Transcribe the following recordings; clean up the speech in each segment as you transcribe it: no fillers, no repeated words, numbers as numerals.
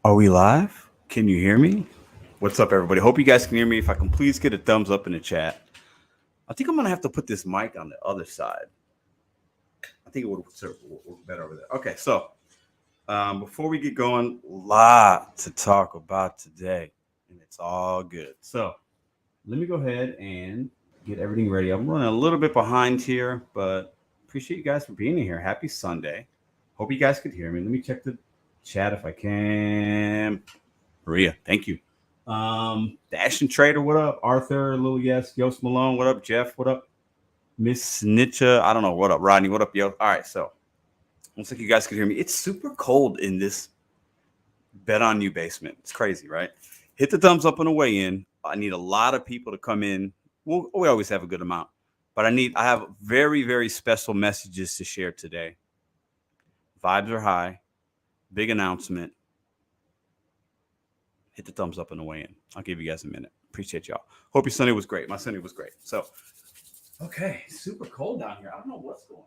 Are we live? Can you hear me? What's up, everybody? Hope you guys can hear me. If I can please get a thumbs up in the chat. I think I'm going to have to put this mic on the other side. I think it would work better over there. Okay, so before we get going, lot to talk about today, and it's all good. So let me go ahead and get everything ready. I'm running a little bit behind here, but appreciate you guys for being here. Happy Sunday. Hope you guys could hear me. Let me check the chat if I can. Maria, thank you. Dash and Trader, what up? Arthur, Lil Yes, Yost Malone, what up? Jeff, what up? Miss Snitcha, I don't know, what up? Rodney, what up, yo? All right, so looks like you guys can hear me. It's super cold in this Bet on You basement. It's crazy, right? Hit the thumbs up on the way in. I need a lot of people to come in. We always have a good amount, but I have very, very special messages to share today. Vibes are high. Big announcement. Hit the thumbs up on the way in. I'll give you guys a minute. Appreciate y'all. Hope your Sunday was great. My Sunday was great. So, okay, super cold down here. I don't know what's going on.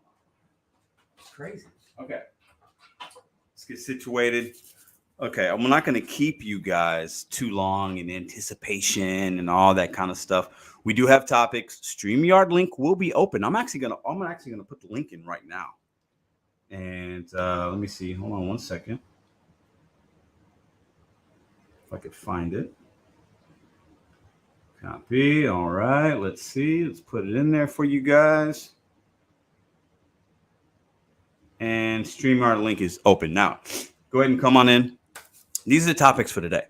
It's crazy. Okay, let's get situated. Okay, I'm not going to keep you guys too long in anticipation and all that kind of stuff. We do have topics. StreamYard link will be open. I'm actually gonna put the link in right now. And let me see. Hold on one second. If I could find it. Copy. All right. Let's see. Let's put it in there for you guys. And StreamYard link is open. Now, go ahead and come on in. These are the topics for today.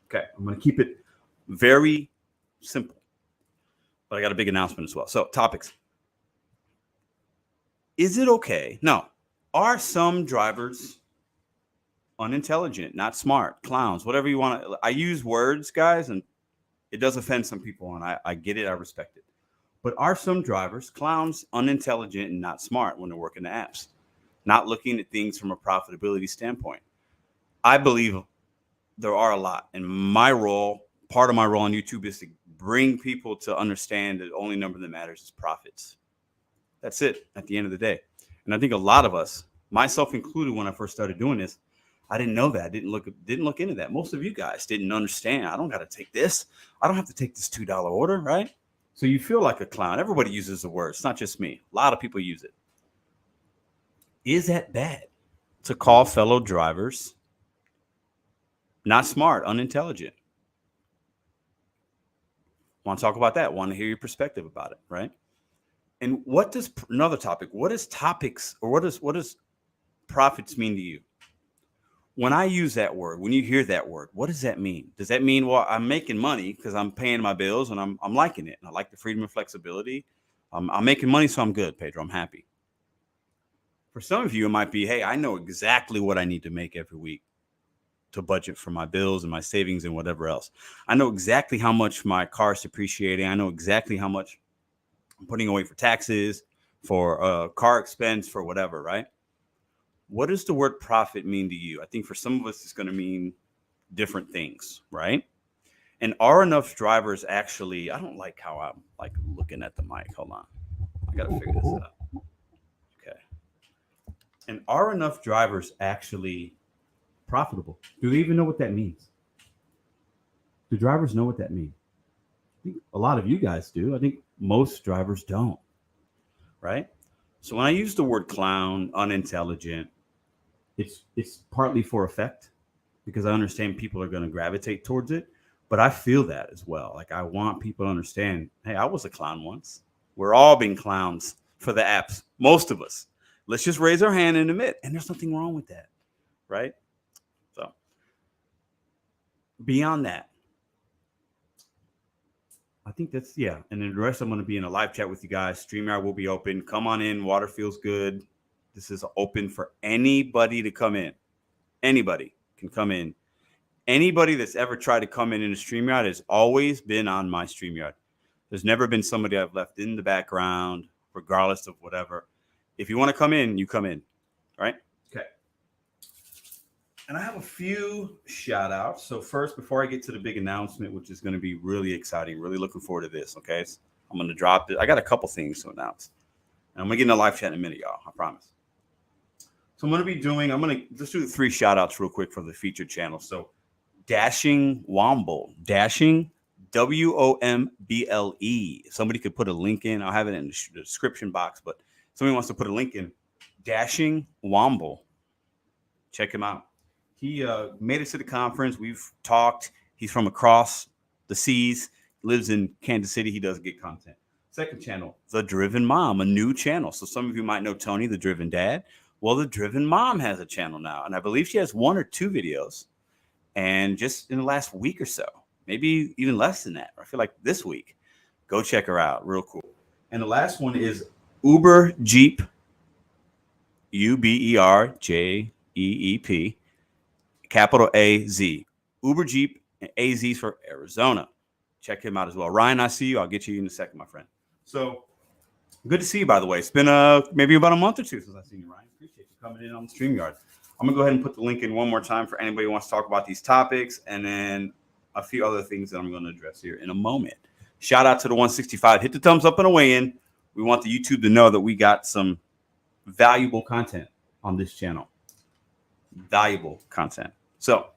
Okay. I'm going to keep it very simple. But I got a big announcement as well. So, topics. Is it okay? No. Are some drivers unintelligent, not smart, clowns, whatever you want to? I use words, guys, and it does offend some people, and I get it. I respect it. But are some drivers clowns, unintelligent, and not smart when they're working the apps, not looking at things from a profitability standpoint? I believe there are a lot. And part of my role on YouTube is to bring people to understand that the only number that matters is profits. That's it at the end of the day. And I think a lot of us, myself included, when I first started doing this, I didn't know that. Didn't look into that. Most of you guys didn't understand. I don't got to take this. I don't have to take this $2 order, right? So you feel like a clown. Everybody uses the word. It's not just me. A lot of people use it. Is that bad to call fellow drivers not smart, unintelligent? Want to talk about that? Want to hear your perspective about it, right? And another topic? What does profits mean to you? When I use that word, when you hear that word, what does that mean? Does that mean, well, I'm making money because I'm paying my bills and I'm liking it, and I like the freedom and flexibility? I'm making money, so I'm good, Pedro. I'm happy. For some of you, it might be, hey, I know exactly what I need to make every week to budget for my bills and my savings and whatever else. I know exactly how much my car is depreciating. I know exactly how much I'm putting away for taxes, for car expense, for whatever, right? What does the word profit mean to you? I think for some of us, it's going to mean different things, right? And are enough drivers actually, I don't like how I'm like looking at the mic. Hold on. I got to figure this out. Okay. And are enough drivers actually profitable? Do they even know what that means? Do drivers know what that means? I think a lot of you guys do. I think most drivers don't, right? So when I use the word clown, unintelligent, it's partly for effect because I understand people are going to gravitate towards it, but I feel that as well. Like I want people to understand, hey, I was a clown once. We're all being clowns for the apps. Most of us. Let's just raise our hand and admit, and there's nothing wrong with that, right? So beyond that, I think that's, yeah. And then the rest, I'm going to be in a live chat with you guys. StreamYard will be open. Come on in. Water feels good. This is open for anybody to come in. Anybody can come in. Anybody that's ever tried to come in a StreamYard has always been on my StreamYard. There's never been somebody I've left in the background, regardless of whatever. If you want to come in, you come in. Right? Okay. And I have a few shout outs. So first, before I get to the big announcement, which is going to be really exciting, really looking forward to this. Okay. So I'm going to drop it. I got a couple things to announce. And I'm going to get in a live chat in a minute, y'all. I promise. So So I'm going to just do the 3 shout outs real quick for the featured channel. So Dashing Womble, Dashing Womble. Somebody could put a link in. I'll have it in the description box, but somebody wants to put a link in. Dashing Womble. Check him out. He made it to the conference. We've talked. He's from across the seas, lives in Kansas City. He does good content. Second channel, The Driven Mom, a new channel. So some of you might know Tony, the Driven Dad. Well, the Driven Mom has a channel now, and I believe she has 1 or 2 videos. And just in the last week or so, maybe even less than that, I feel like this week, go check her out. Real cool. And the last one is UberJeep, UberJeep, capital AZ. UberJeep AZ for Arizona. Check him out as well. Ryan, I see you. I'll get you in a second, my friend. So good to see you, by the way. It's been maybe about a month or 2 since I've seen you, Ryan. Appreciate you coming in on the StreamYard. I'm going to go ahead and put the link in one more time for anybody who wants to talk about these topics, and then a few other things that I'm going to address here in a moment. Shout out to the 165. Hit the thumbs up and a weigh in. We want the YouTube to know that we got some valuable content on this channel. Valuable content. So,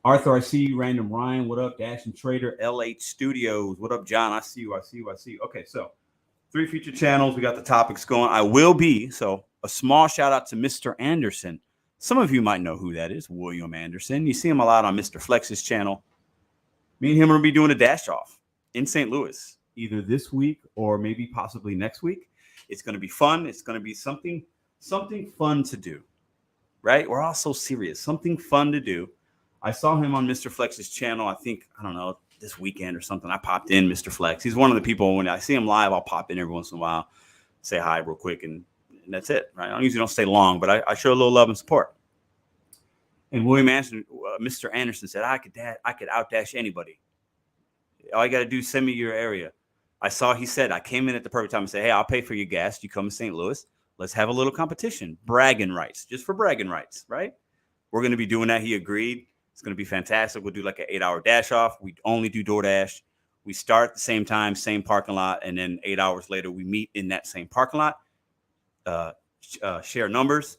Arthur, I see you. Random Ryan, what up? Dash and Trader, LH Studios. What up, John? I see you. Okay, so 3 featured channels. We got the topics going. A small shout out to Mr. Anderson. Some of you might know who that is, William Anderson. You see him a lot on Mr. Flex's channel. Me and him are going to be doing a dash off in St. Louis, either this week or maybe possibly next week. It's going to be fun. It's going to be something fun to do, right? We're all so serious. Something fun to do. I saw him on Mr. Flex's channel, I don't know, this weekend or something. I popped in Mr. Flex. He's one of the people, when I see him live, I'll pop in every once in a while, say hi real quick, and that's it, right? I usually don't stay long, but I show a little love and support. And William Anderson, Mr. Anderson said, I could outdash anybody. All you got to do is send me your area. He said, I came in at the perfect time and said, hey, I'll pay for your gas. You come to St. Louis. Let's have a little competition. Bragging rights, just for bragging rights, right? We're going to be doing that. He agreed. It's going to be fantastic. We'll do like an 8-hour dash off. We only do DoorDash. We start at the same time, same parking lot. And then 8 hours later, we meet in that same parking lot, share numbers.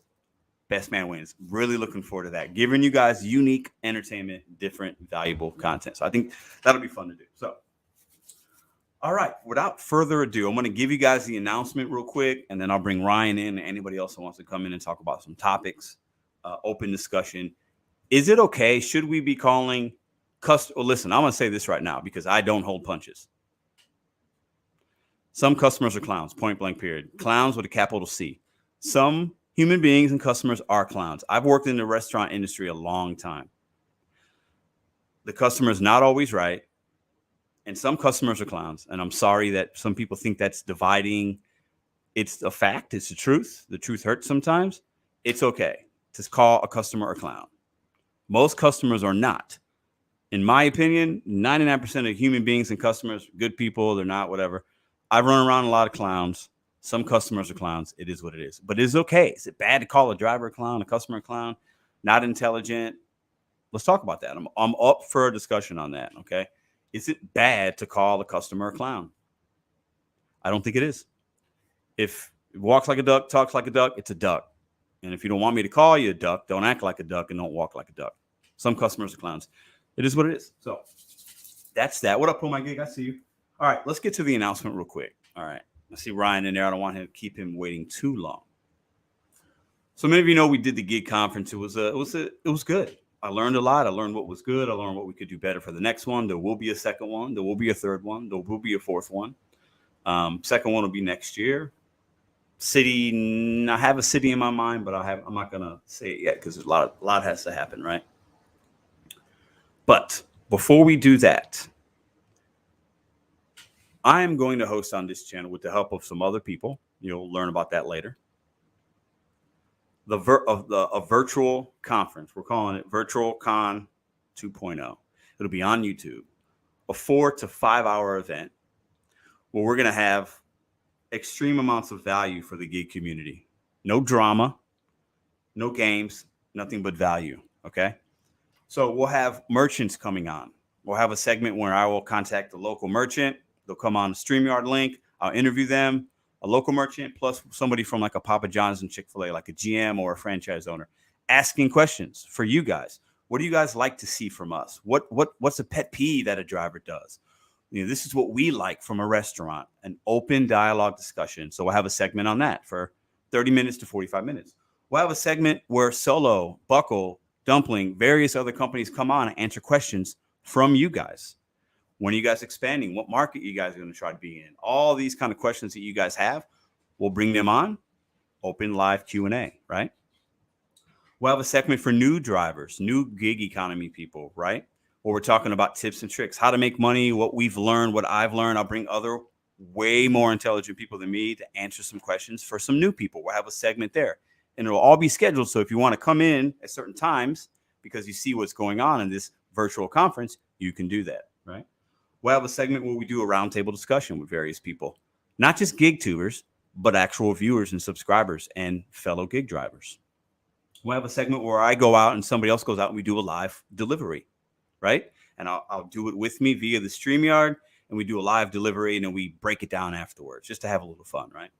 Best man wins. Really looking forward to that. Giving you guys unique entertainment, different, valuable content. So I think that'll be fun to do. So, all right. Without further ado, I'm going to give you guys the announcement real quick, and then I'll bring Ryan in and anybody else who wants to come in and talk about some topics, open discussion. Is it okay? Should we be calling listen, I'm going to say this right now because I don't hold punches. Some customers are clowns, point blank period. Clowns with a capital C. Some human beings and customers are clowns. I've worked in the restaurant industry a long time. The customer is not always right. And some customers are clowns. And I'm sorry that some people think that's dividing. It's a fact. It's the truth. The truth hurts sometimes. It's okay to call a customer a clown. Most customers are not. In my opinion, 99% of human beings and customers, good people, they're not, whatever. I've run around a lot of clowns. Some customers are clowns. It is what it is. But it's okay. Is it bad to call a driver a clown, a customer a clown, not intelligent? Let's talk about that. I'm up for a discussion on that, okay? Is it bad to call a customer a clown? I don't think it is. If it walks like a duck, talks like a duck, it's a duck. And if you don't want me to call you a duck, don't act like a duck and don't walk like a duck. Some customers are clowns. It is what it is. So that's that. What up, Pull My Gig? I see you. All right, let's get to the announcement real quick. All right. I see Ryan in there. I don't want to keep him waiting too long. So many of you know we did the gig conference. It was good. I learned a lot. I learned what was good. I learned what we could do better for the next one. There will be a second one. There will be a third one. There will be a fourth one. Second one will be next year. City. I have a city in my mind, but I'm not gonna say it yet because there's a lot has to happen, right? But before we do that, I am going to host on this channel with the help of some other people. You'll learn about that later. A virtual conference. We're calling it Virtual Con 2.0. It'll be on YouTube. A 4 to 5 hour event where we're going to have extreme amounts of value for the gig community. No drama, no games, nothing but value. Okay. So we'll have merchants coming on. We'll have a segment where I will contact the local merchant. They'll come on the StreamYard link. I'll interview them. a local merchant plus somebody from like a Papa John's and Chick-fil-A, like a GM or a franchise owner, asking questions for you guys. What do you guys like to see from us? What's a pet peeve that a driver does? This is what we like from a restaurant, an open dialogue discussion. So we'll have a segment on that for 30 minutes to 45 minutes. We'll have a segment where Solo, Buckle, Dumpling, various other companies come on and answer questions from you guys. When are you guys expanding? What market you guys are going to try to be in? All these kind of questions that you guys have, we'll bring them on, open live Q&A, right? We'll have a segment for new drivers, new gig economy people, right? Where we're talking about tips and tricks, how to make money, what we've learned, what I've learned. I'll bring other way more intelligent people than me to answer some questions for some new people. We'll have a segment there, and it'll all be scheduled. So if you want to come in at certain times because you see what's going on in this virtual conference, you can do that, right? We'll have a segment where we do a roundtable discussion with various people, not just gig tubers, but actual viewers and subscribers and fellow gig drivers. We'll have a segment where I go out and somebody else goes out and we do a live delivery, right? And I'll do it with me via the StreamYard, and we do a live delivery, and then we break it down afterwards just to have a little fun, right?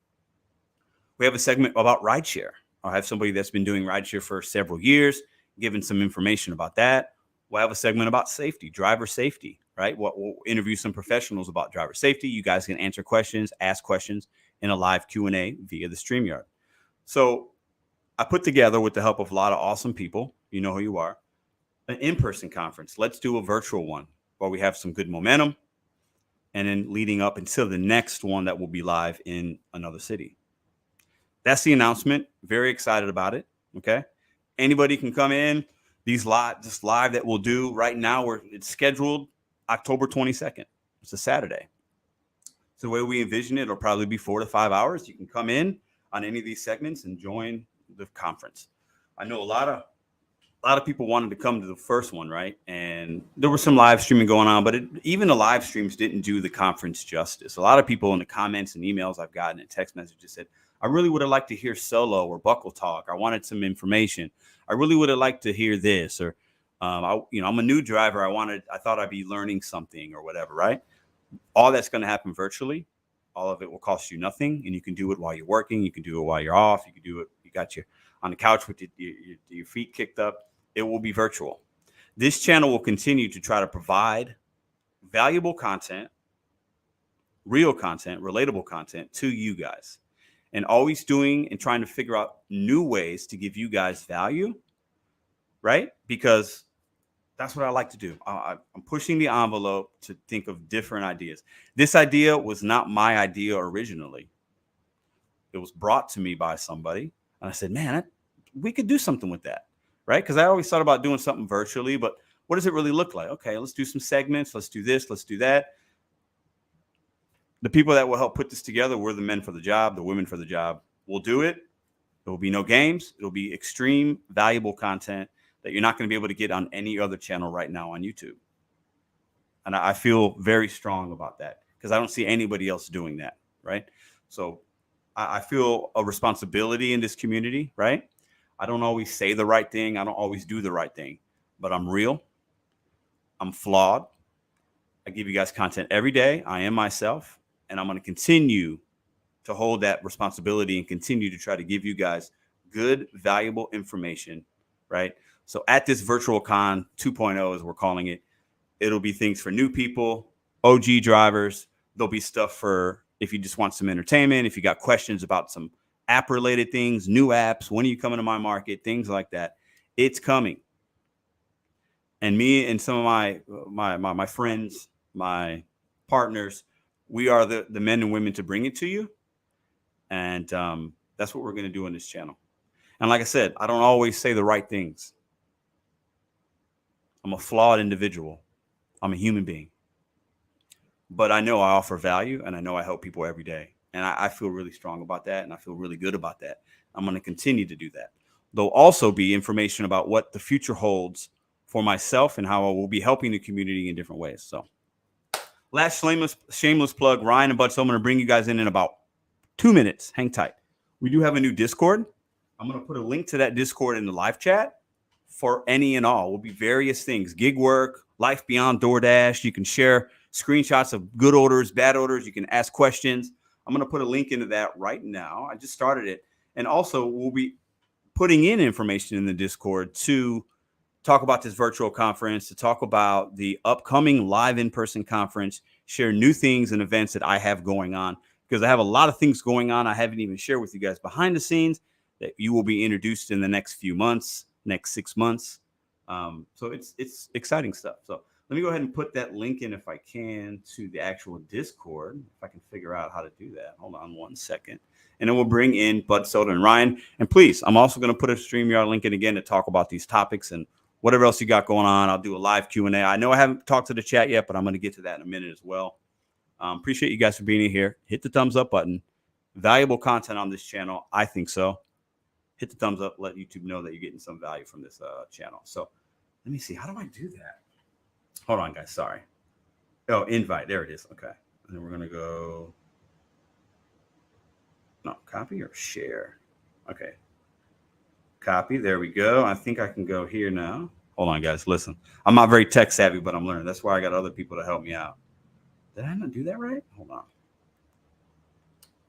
We have a segment about rideshare. I'll have somebody that's been doing rideshare for several years, giving some information about that. We'll have a segment about safety, driver safety, right? We'll interview some professionals about driver safety. You guys can answer questions, ask questions in a live Q&A via the StreamYard. So I put together, with the help of a lot of awesome people, you know who you are, an in-person conference. Let's do a virtual one where we have some good momentum, and then leading up until the next one that will be live in another city. That's the announcement. Very excited about it. Okay. Anybody can come in. These live that we'll do right now, it's scheduled October 22nd. It's a Saturday. So the way we envision it, it'll probably be 4 to 5 hours. You can come in on any of these segments and join the conference. I know a lot of people wanted to come to the first one, right? And there was some live streaming going on, but even the live streams didn't do the conference justice. A lot of people in the comments and emails I've gotten and text messages said, I really would have liked to hear Solo or Buckle talk. I wanted some information. I really would have liked to hear this, or I'm a new driver. I thought I'd be learning something or whatever, right? All that's going to happen virtually. All of it will cost you nothing, and you can do it while you're working. You can do it while you're off. You can do it. You got your on the couch with your feet kicked up. It will be virtual. This channel will continue to try to provide valuable content, real content, relatable content to you guys, and always doing and trying to figure out new ways to give you guys value, right? Because that's what I like to do. I'm pushing the envelope to think of different ideas. This idea was not my idea originally. It was brought to me by somebody, and I said, man, we could do something with that. Right? Because I always thought about doing something virtually, but what does it really look like? Okay, let's do some segments. Let's do this. Let's do that. The people that will help put this together, we're the men for the job, the women for the job. We'll do it. There will be no games. It'll be extreme, valuable content that you're not going to be able to get on any other channel right now on YouTube. And I feel very strong about that because I don't see anybody else doing that, right? So I feel a responsibility in this community, right? I don't always say the right thing. I don't always do the right thing, but I'm real. I'm flawed. I give you guys content every day. I am myself, and I'm going to continue to hold that responsibility and continue to try to give you guys good, valuable information, right? So at this virtual con 2.0, as we're calling it, it'll be things for new people, OG drivers. There'll be stuff for if you just want some entertainment, if you got questions about some app related things, new apps, when are you coming to my market, things like that. It's coming. And me and some of my friends, my partners, we are the men and women to bring it to you. And that's what we're going to do on this channel. And like I said, I don't always say the right things. I'm a flawed individual. I'm a human being. But I know I offer value, and I know I help people every day. And I feel really strong about that, and I feel really good about that. I'm going to continue to do that. There'll also be information about what the future holds for myself and how I will be helping the community in different ways. So last shameless plug, Ryan and Bud. So I'm going to bring you guys in about 2 minutes. Hang tight. We do have a new Discord. I'm going to put a link to that Discord in the live chat for any and all. Will be various things, gig work, life beyond DoorDash. You can share screenshots of good orders, bad orders. You can ask questions. I'm going to put a link into that right now. I just started it. And also, we'll be putting in information in the Discord to talk about this virtual conference, to talk about the upcoming live in-person conference, share new things and events that I have going on, because I have a lot of things going on I haven't even shared with you guys behind the scenes that you will be introduced in the next few months, next 6 months. So it's exciting stuff. So let me go ahead and put that link in, if I can, to the actual Discord, if I can figure out how to do that. Hold on one second. And then we'll bring in Bud Soda and Ryan. And please, I'm also going to put a StreamYard link in again to talk about these topics and whatever else you got going on. I'll do a live Q&A. I know I haven't talked to the chat yet, but I'm going to get to that in a minute as well. Appreciate you guys for being here. Hit the thumbs up button. Valuable content on this channel. I think so. Hit the thumbs up. Let YouTube know that you're getting some value from this channel. So let me see. How do I do that? Hold on, guys. Sorry. Oh, invite. There it is. Okay. And then we're going to go. No, copy or share. Okay. Copy. There we go. I think I can go here now. Hold on, guys. Listen, I'm not very tech savvy, but I'm learning. That's why I got other people to help me out. Did I not do that right? Hold on.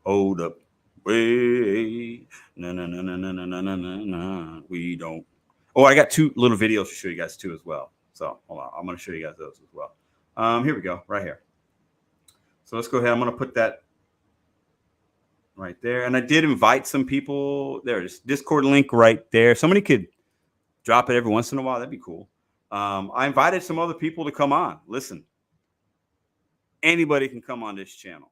Hold up. Wait. No. We don't. Oh, I got 2 little videos to show you guys too as well. So hold on. I'm going to show you guys those as well. Here we go. Right here. So let's go ahead. I'm going to put that right there. And I did invite some people. There it is. Discord link right there. Somebody could drop it every once in a while. That'd be cool. I invited some other people to come on. Listen, anybody can come on this channel.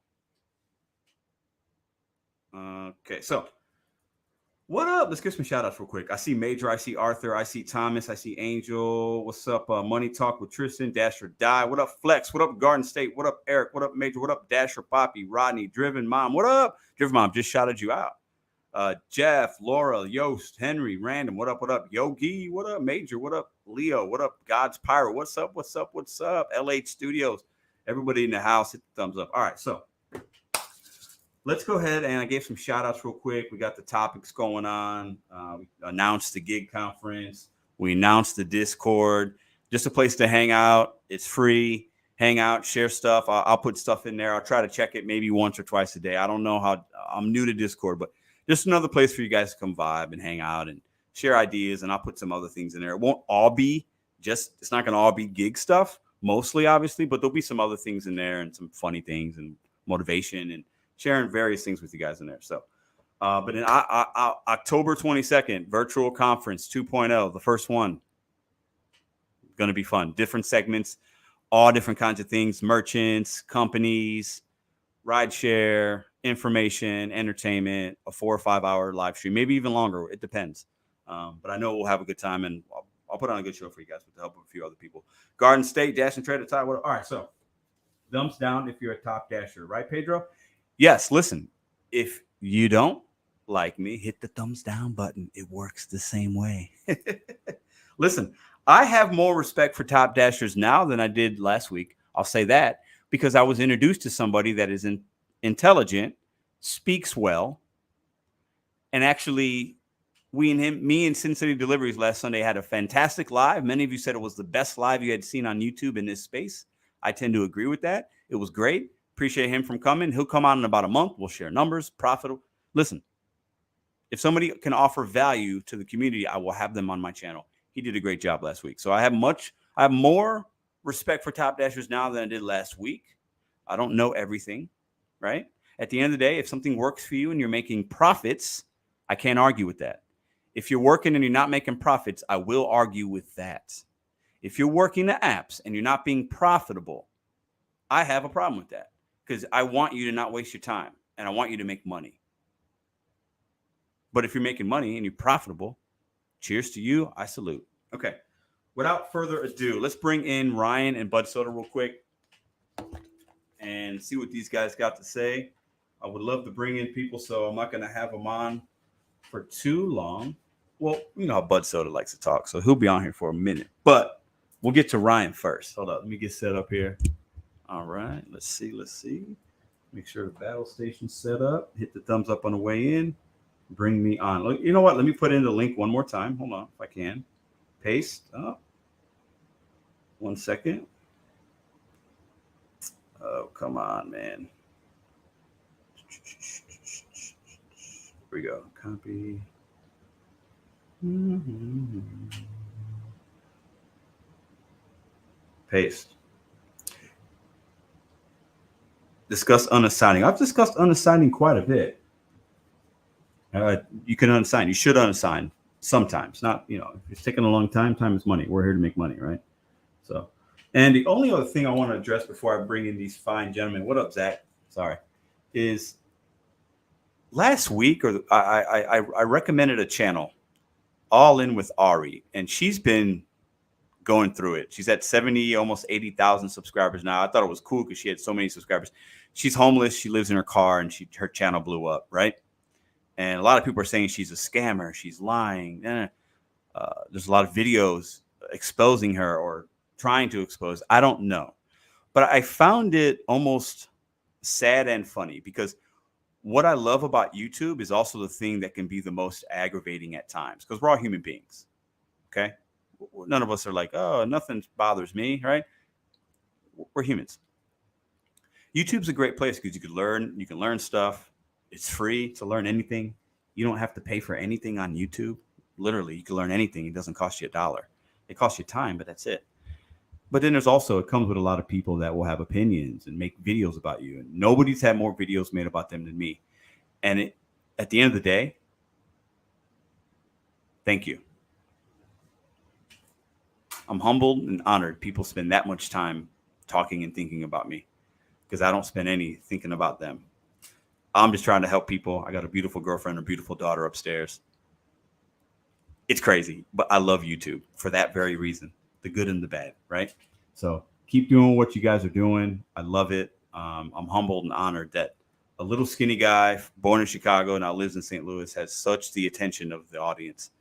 Okay, so what up? Let's get some shout outs real quick. I see Major, I see Arthur, I see Thomas, I see Angel. What's up? Money Talk with Tristan, Dash or Die. What up, Flex? What up, Garden State? What up, Eric? What up, Major? What up, Dasher, Poppy, Rodney, Driven Mom? What up? Driven Mom just shouted you out. Jeff, Laura, Yost, Henry, Random. What up? What up? Yogi. What up, Major? What up, Leo? What up, God's Pyro? What's up? What's up? What's up? LH Studios. Everybody in the house, hit the thumbs up. All right, so let's go ahead, and I gave some shout outs real quick. We got the topics going on. We announced the gig conference. We announced the Discord. Just a place to hang out. It's free. Hang out, share stuff. I'll put stuff in there. I'll try to check it maybe once or twice a day. I don't know how. I'm new to Discord, but just another place for you guys to come vibe and hang out and share ideas. And I'll put some other things in there. It won't all be just, it's not going to all be gig stuff, mostly, obviously, but there'll be some other things in there and some funny things and motivation and sharing various things with you guys in there. So, but in October 22nd, virtual conference 2.0, the first one, going to be fun. Different segments, all different kinds of things, merchants, companies, rideshare, information, entertainment, a 4 or 5 hour live stream, maybe even longer. It depends. But I know we'll have a good time, and I'll put on a good show for you guys with the help of a few other people. Garden State, Dash and Trade at Ty. All right, so thumbs down if you're a top dasher, right, Pedro? Yes, listen, if you don't like me, hit the thumbs down button. It works the same way. Listen, I have more respect for top dashers now than I did last week. I'll say that because I was introduced to somebody that is intelligent, speaks well, and actually me and Sin City Deliveries last Sunday had a fantastic live. Many of you said it was the best live you had seen on YouTube in this space. I tend to agree with that. It was great. Appreciate him from coming. He'll come on in about a month. We'll share numbers, profitable. Listen, if somebody can offer value to the community, I will have them on my channel. He did a great job last week. So I have more respect for top dashers now than I did last week. I don't know everything, right? At the end of the day, if something works for you and you're making profits, I can't argue with that. If you're working and you're not making profits, I will argue with that. If you're working the apps and you're not being profitable, I have a problem with that because I want you to not waste your time and I want you to make money. But if you're making money and you're profitable, cheers to you. I salute. Okay. Without further ado, let's bring in Ryan and Bud Soda real quick and see what these guys got to say. I would love to bring in people, so I'm not going to have them on for too long. Well, you know how Bud Soda likes to talk, so he'll be on here for a minute. But we'll get to Ryan first. Hold up. Let me get set up here. All right. Let's see. Make sure the battle station's set up. Hit the thumbs up on the way in. Bring me on. You know what? Let me put in the link one more time. Hold on if I can. Paste. Oh. 1 second. Oh, come on, man. Here we go. Copy. Paste. Discuss unassigning. I've discussed unassigning quite a bit. You can unassign. You should unassign sometimes. Not, if it's taking a long time, time is money. We're here to make money, right? So, and the only other thing I want to address before I bring in these fine gentlemen, what up, Zach? Sorry, is last week, or I recommended a channel, All In with Ari, and she's been going through it. She's at 70, almost 80,000 subscribers now. I thought it was cool because she had so many subscribers. She's homeless. She lives in her car, and her channel blew up, right? And a lot of people are saying she's a scammer. She's lying. There's a lot of videos exposing her or trying to expose. I don't know. But I found it almost sad and funny because what I love about YouTube is also the thing that can be the most aggravating at times because we're all human beings. Okay. None of us are like, oh, nothing bothers me, right? We're humans. YouTube's a great place because you can learn stuff. It's free to learn anything. You don't have to pay for anything on YouTube. Literally, you can learn anything. It doesn't cost you $1. It costs you time, but that's it. But then it comes with a lot of people that will have opinions and make videos about you. And nobody's had more videos made about them than me. And at the end of the day, thank you. I'm humbled and honored people spend that much time talking and thinking about me because I don't spend any thinking about them. I'm just trying to help people. I got a beautiful girlfriend, a beautiful daughter upstairs. It's crazy, but I love YouTube for that very reason, the good and the bad, right? So keep doing what you guys are doing. I love it. I'm humbled and honored that a little skinny guy born in Chicago now lives in St. Louis has such the attention of the audience.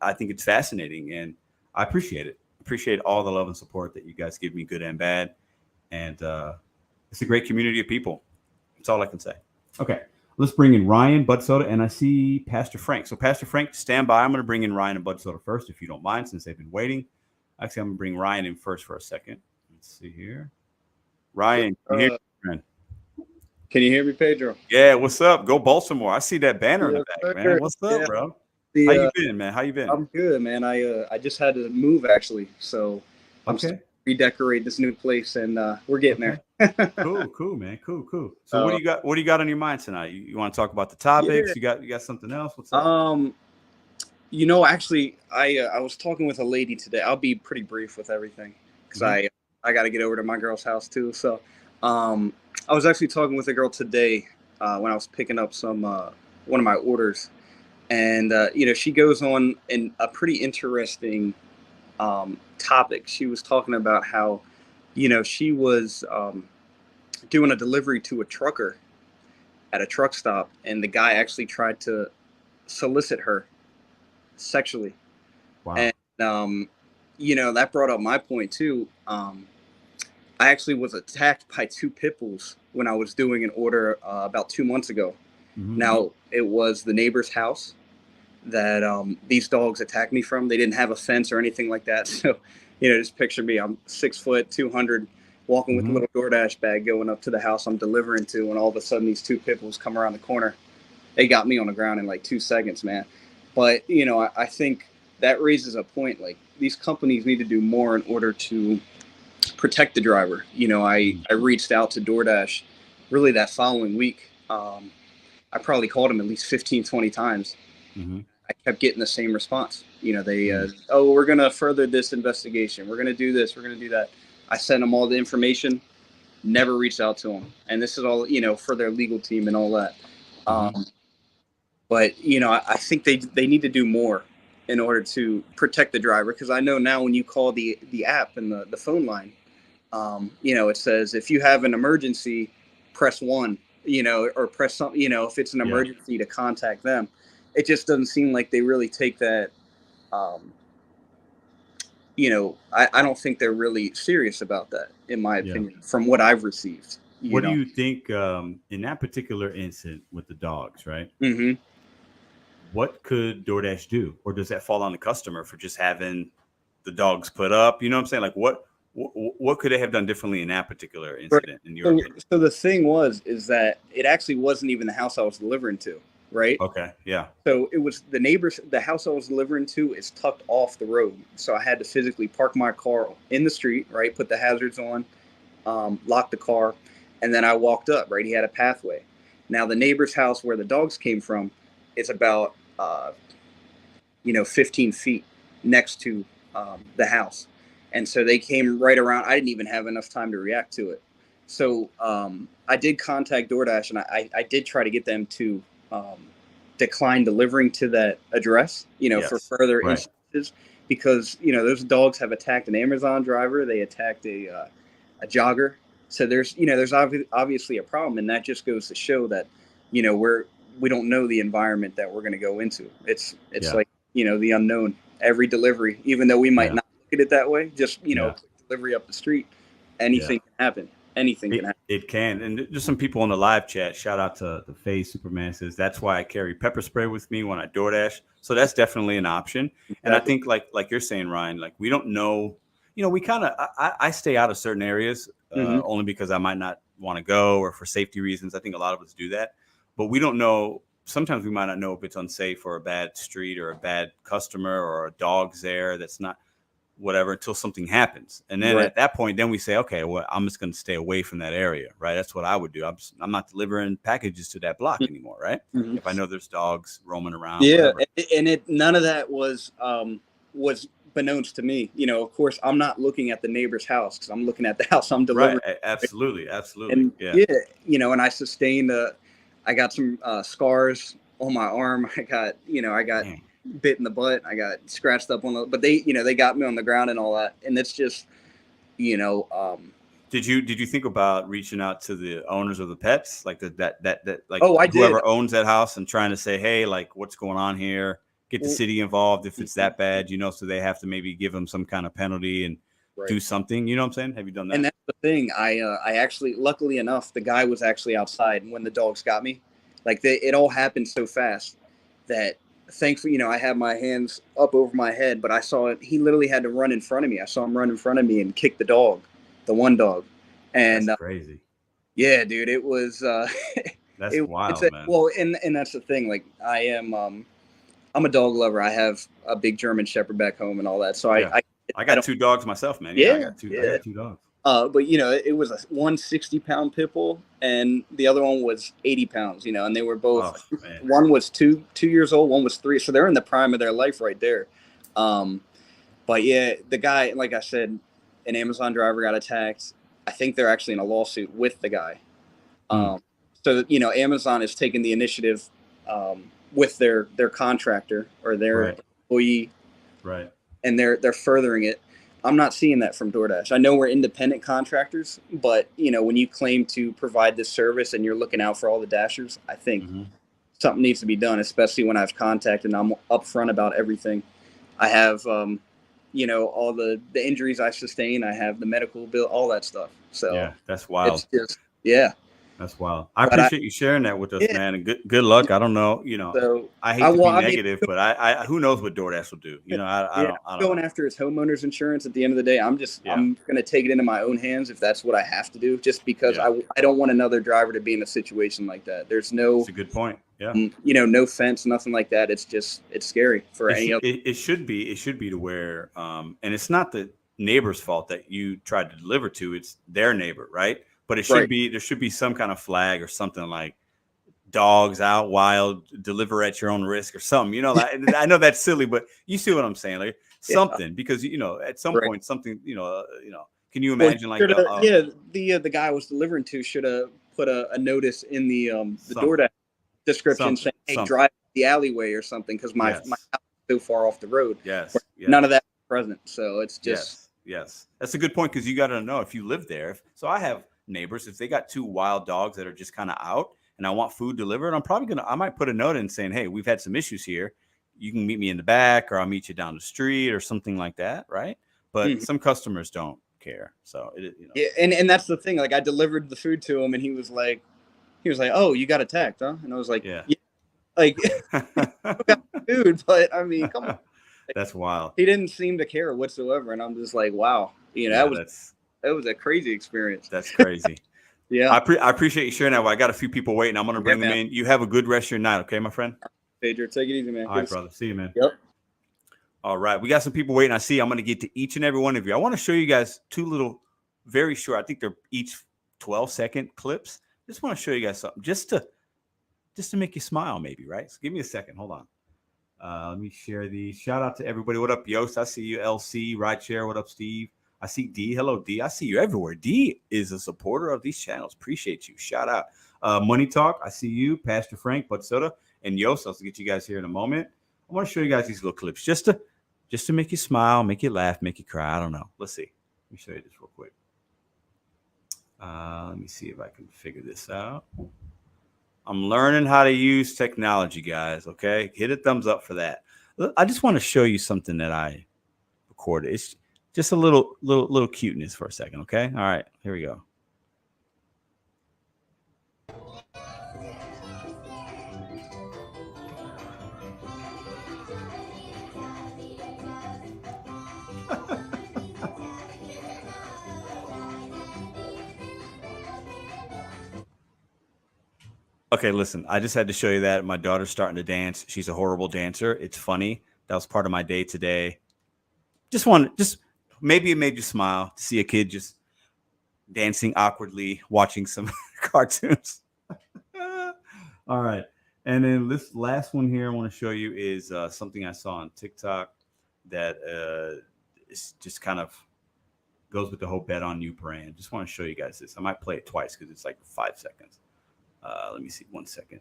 I think it's fascinating, and I appreciate it. Appreciate all the love and support that you guys give me, good and bad. And it's a great community of people. That's all I can say. Okay, let's bring in Ryan, Bud Soda, and I see Pastor Frank. So Pastor Frank, stand by. I'm going to bring in Ryan and Bud Soda first, if you don't mind, since they've been waiting. Actually, I'm going to bring Ryan in first for a second. Let's see here. Ryan, can you hear me? Can you hear me, Pedro? Yeah, what's up? Go Baltimore. I see that banner in the back, man. What's up, bro? How you been, man? How you been? I'm good, man. I just had to move, actually, so I'm okay. Redecorate this new place, and we're getting there. Cool, man. Cool. So what do you got on your mind tonight? You want to talk about the topics? Yeah. You got something else? What's up? Actually, I was talking with a lady today. I'll be pretty brief with everything because I got to get over to my girl's house too. So I was actually talking with a girl today when I was picking up some one of my orders, and she goes on in a pretty interesting topic. She was talking about how she was doing a delivery to a trucker at a truck stop, and the guy actually tried to solicit her sexually. Wow. And that brought up my point too. I actually was attacked by 2 pit bulls when I was doing an order about 2 months ago. Mm-hmm. Now, it was the neighbor's house that these dogs attacked me from. They didn't have a fence or anything like that. So, just picture me. I'm 6 foot, 200, walking with a little DoorDash bag going up to the house I'm delivering to, and all of a sudden these 2 pit bulls come around the corner. They got me on the ground in like 2 seconds, man. But, I think that raises a point. Like, these companies need to do more in order to protect the driver. I reached out to DoorDash really that following week. I probably called them at least 15, 20 times. Mm-hmm. I kept getting the same response. We're going to further this investigation. We're going to do this. We're going to do that. I sent them all the information, never reached out to them. And this is all, for their legal team and all that. Mm-hmm. But, I think they need to do more in order to protect the driver. Because I know now when you call the app and the phone line, it says if you have an emergency, press 1, or press something, if it's an emergency to contact them. It just doesn't seem like they really take that. I don't think they're really serious about that, in my opinion, from what I've received. What do you think in that particular incident with the dogs, right? Mm-hmm. What could DoorDash do? Or does that fall on the customer for just having the dogs put up? You know what I'm saying? Like, what could they have done differently in that particular incident, in your opinion? So the thing is that it actually wasn't even the house I was delivering to. right? Okay. Yeah. So it was the house I was delivering to is tucked off the road. So I had to physically park my car in the street, right? Put the hazards on, lock the car, and then I walked up, right? He had a pathway. Now the neighbor's house where the dogs came from is about, 15 feet next to the house. And so they came right around. I didn't even have enough time to react to it. So I did contact DoorDash, and I did try to get them to decline delivering to that address, for Yes. further Right. instances, because, those dogs have attacked an Amazon driver. They attacked a jogger. So there's obviously a problem. And that just goes to show that, we don't know the environment that we're going to go into. It's Yeah. like, the unknown. Every delivery, even though we might Yeah. not look at it that way, just, Yeah. quick delivery up the street, anything can happen. Anything can happen. It can. And just some people in the live chat, shout out to the Face Superman, says that's why I carry pepper spray with me when I DoorDash. So that's definitely an option. Exactly. And I think like you're saying, Ryan, like we don't know, we kind of, I stay out of certain areas only because I might not want to go, or for safety reasons. I think a lot of us do that, but we don't know. Sometimes we might not know if it's unsafe or a bad street or a bad customer or a dog's there that's not whatever until something happens. And then at that point, then we say, okay, well, I'm just going to stay away from that area, right? That's what I would do. I'm not delivering packages to that block anymore, right? If I know there's dogs roaming around. Yeah, whatever. and none of that was beknownst to me. Of course, I'm not looking at the neighbor's house because I'm looking at the house I'm delivering. Right, absolutely. And and I sustained I got some scars on my arm. I got bit in the butt. I got scratched up but they got me on the ground and all that. And it's just, Did you think about reaching out to the owners of the pets, like that like I whoever did. owns that house, and trying to say, hey, like what's going on here? Get the city involved if it's that bad, so they have to maybe give them some kind of penalty and do something. You know what I'm saying? Have you done that? And that's the thing. I actually, luckily enough, the guy was actually outside when the dogs got me. Like it all happened so fast that thankfully, I had my hands up over my head, but I saw it. He literally had to run in front of me. I saw him run in front of me and kick the one dog. And that's crazy. Yeah, dude, it was. That's wild, man. Well, and that's the thing. Like I'm a dog lover. I have a big German Shepherd back home and all that. So I got 2 dogs myself, man. I got two dogs. But it was a 160-pound pit bull, and the other one was 80 pounds. And they were both. One was two years old, one was 3, so they're in the prime of their life right there. But yeah, the guy, like I said, an Amazon driver got attacked. I think they're actually in a lawsuit with the guy. So Amazon is taking the initiative with their contractor or their employee, right? And they're furthering it. I'm not seeing that from DoorDash. I know we're independent contractors, but when you claim to provide this service and you're looking out for all the dashers, I think something needs to be done, especially when I've contacted and I'm upfront about everything. I have, all the injuries I sustain. I have the medical bill, all that stuff. So yeah, that's wild. It's just, That's wild. I appreciate you sharing that with us, man. And good luck. I don't know, So I hate to be negative, but I who knows what DoorDash will do. I don't going after his homeowner's insurance at the end of the day. I'm going to take it into my own hands if that's what I have to do, just because I don't want another driver to be in a situation like that. There's no. That's a good point. Yeah. No fence, nothing like that. It's scary for any other. It should be to where, and it's not the neighbor's fault that you tried to deliver to. It's their neighbor, right? But it should be, there should be some kind of flag or something like dogs out wild, deliver at your own risk or something, I know that's silly, but you see what I'm saying? Like something, because, at some point, something, can you imagine the guy I was delivering to should have put a notice in the DoorDash description saying, hey, drive the alleyway or something. Cause my house is so far off the road. Yes. None of that is present. So it's just, yes. That's a good point. Cause you got to know if you live there. So I have neighbors, if they got 2 wild dogs that are just kind of out and I want food delivered, I might put a note in saying, hey, we've had some issues here. You can meet me in the back, or I'll meet you down the street or something like that. Right. But some customers don't care. So yeah. And that's the thing. Like I delivered the food to him and he was like, oh, you got attacked, huh? And I was like, yeah. Like food, but I mean, come on. That's wild. He didn't seem to care whatsoever. And I'm just like, wow, that was a crazy experience. That's crazy. Yeah. I appreciate you sharing that. Well, I got a few people waiting. I'm going to bring them in. You have a good rest of your night. Okay, my friend? Pedro, take it easy, man. All right, brother. See you, man. Yep. All right. We got some people waiting. I see. I'm going to get to each and every one of you. I want to show you guys two little, very short, I think they're each 12-second clips. Just want to show you guys something just to make you smile, maybe, right? So give me a second. Hold on. Let me share these. Shout out to everybody. What up, Yost? I see you. LC, Rideshare. What up, Steve? I see D. Hello, D. I see you everywhere. D is a supporter of these channels. Appreciate you. Shout out. Money Talk. I see you. Pastor Frank, Bud Soda, and Yost. I'll get you guys here in a moment. I want to show you guys these little clips just to make you smile, make you laugh, make you cry. I don't know. Let's see. Let me show you this real quick. Let me see if I can figure this out. I'm learning how to use technology, guys. Okay, hit a thumbs up for that. I just want to show you something that I recorded. It's just a little cuteness for a second. Okay, all right, here we go. Okay, listen, I just had to show you that. My daughter's starting to dance. She's a horrible dancer. It's funny. That was part of my day today. Just maybe it made you smile to see a kid just dancing awkwardly, watching some cartoons. All right. And then this last one here I want to show you is something I saw on TikTok that is just kind of goes with the whole bet on you brand. Just want to show you guys this. I might play it twice because it's like 5 seconds. Let me see. 1 second.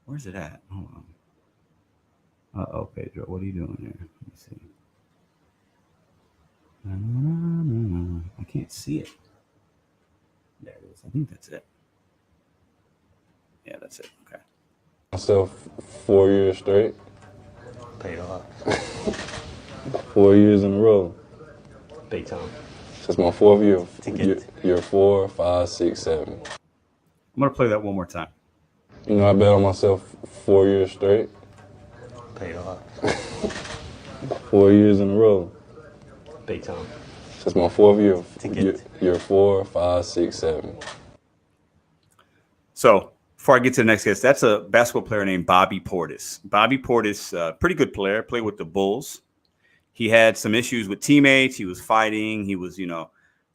Where's it at? Hold on. Uh-oh, Pedro. What are you doing here? Let me see. I can't see it. There it is. I think that's it. Yeah, that's it. Okay. Myself 4 years straight. Paid off. 4 years in a row. Big time. It's my fourth year. Ticket. Year 4, 5, 6, 7. I'm going to play that one more time. You know, I bet on myself 4 years straight. Paid off. 4 years in a row. Big time. It's my fourth year. Ticket. Year 4, 5, 6, 7. So before I get to the next guest, that's a basketball player named Bobby Portis. Bobby Portis, pretty good player, played with the Bulls. He had some issues with teammates. He was fighting. He was,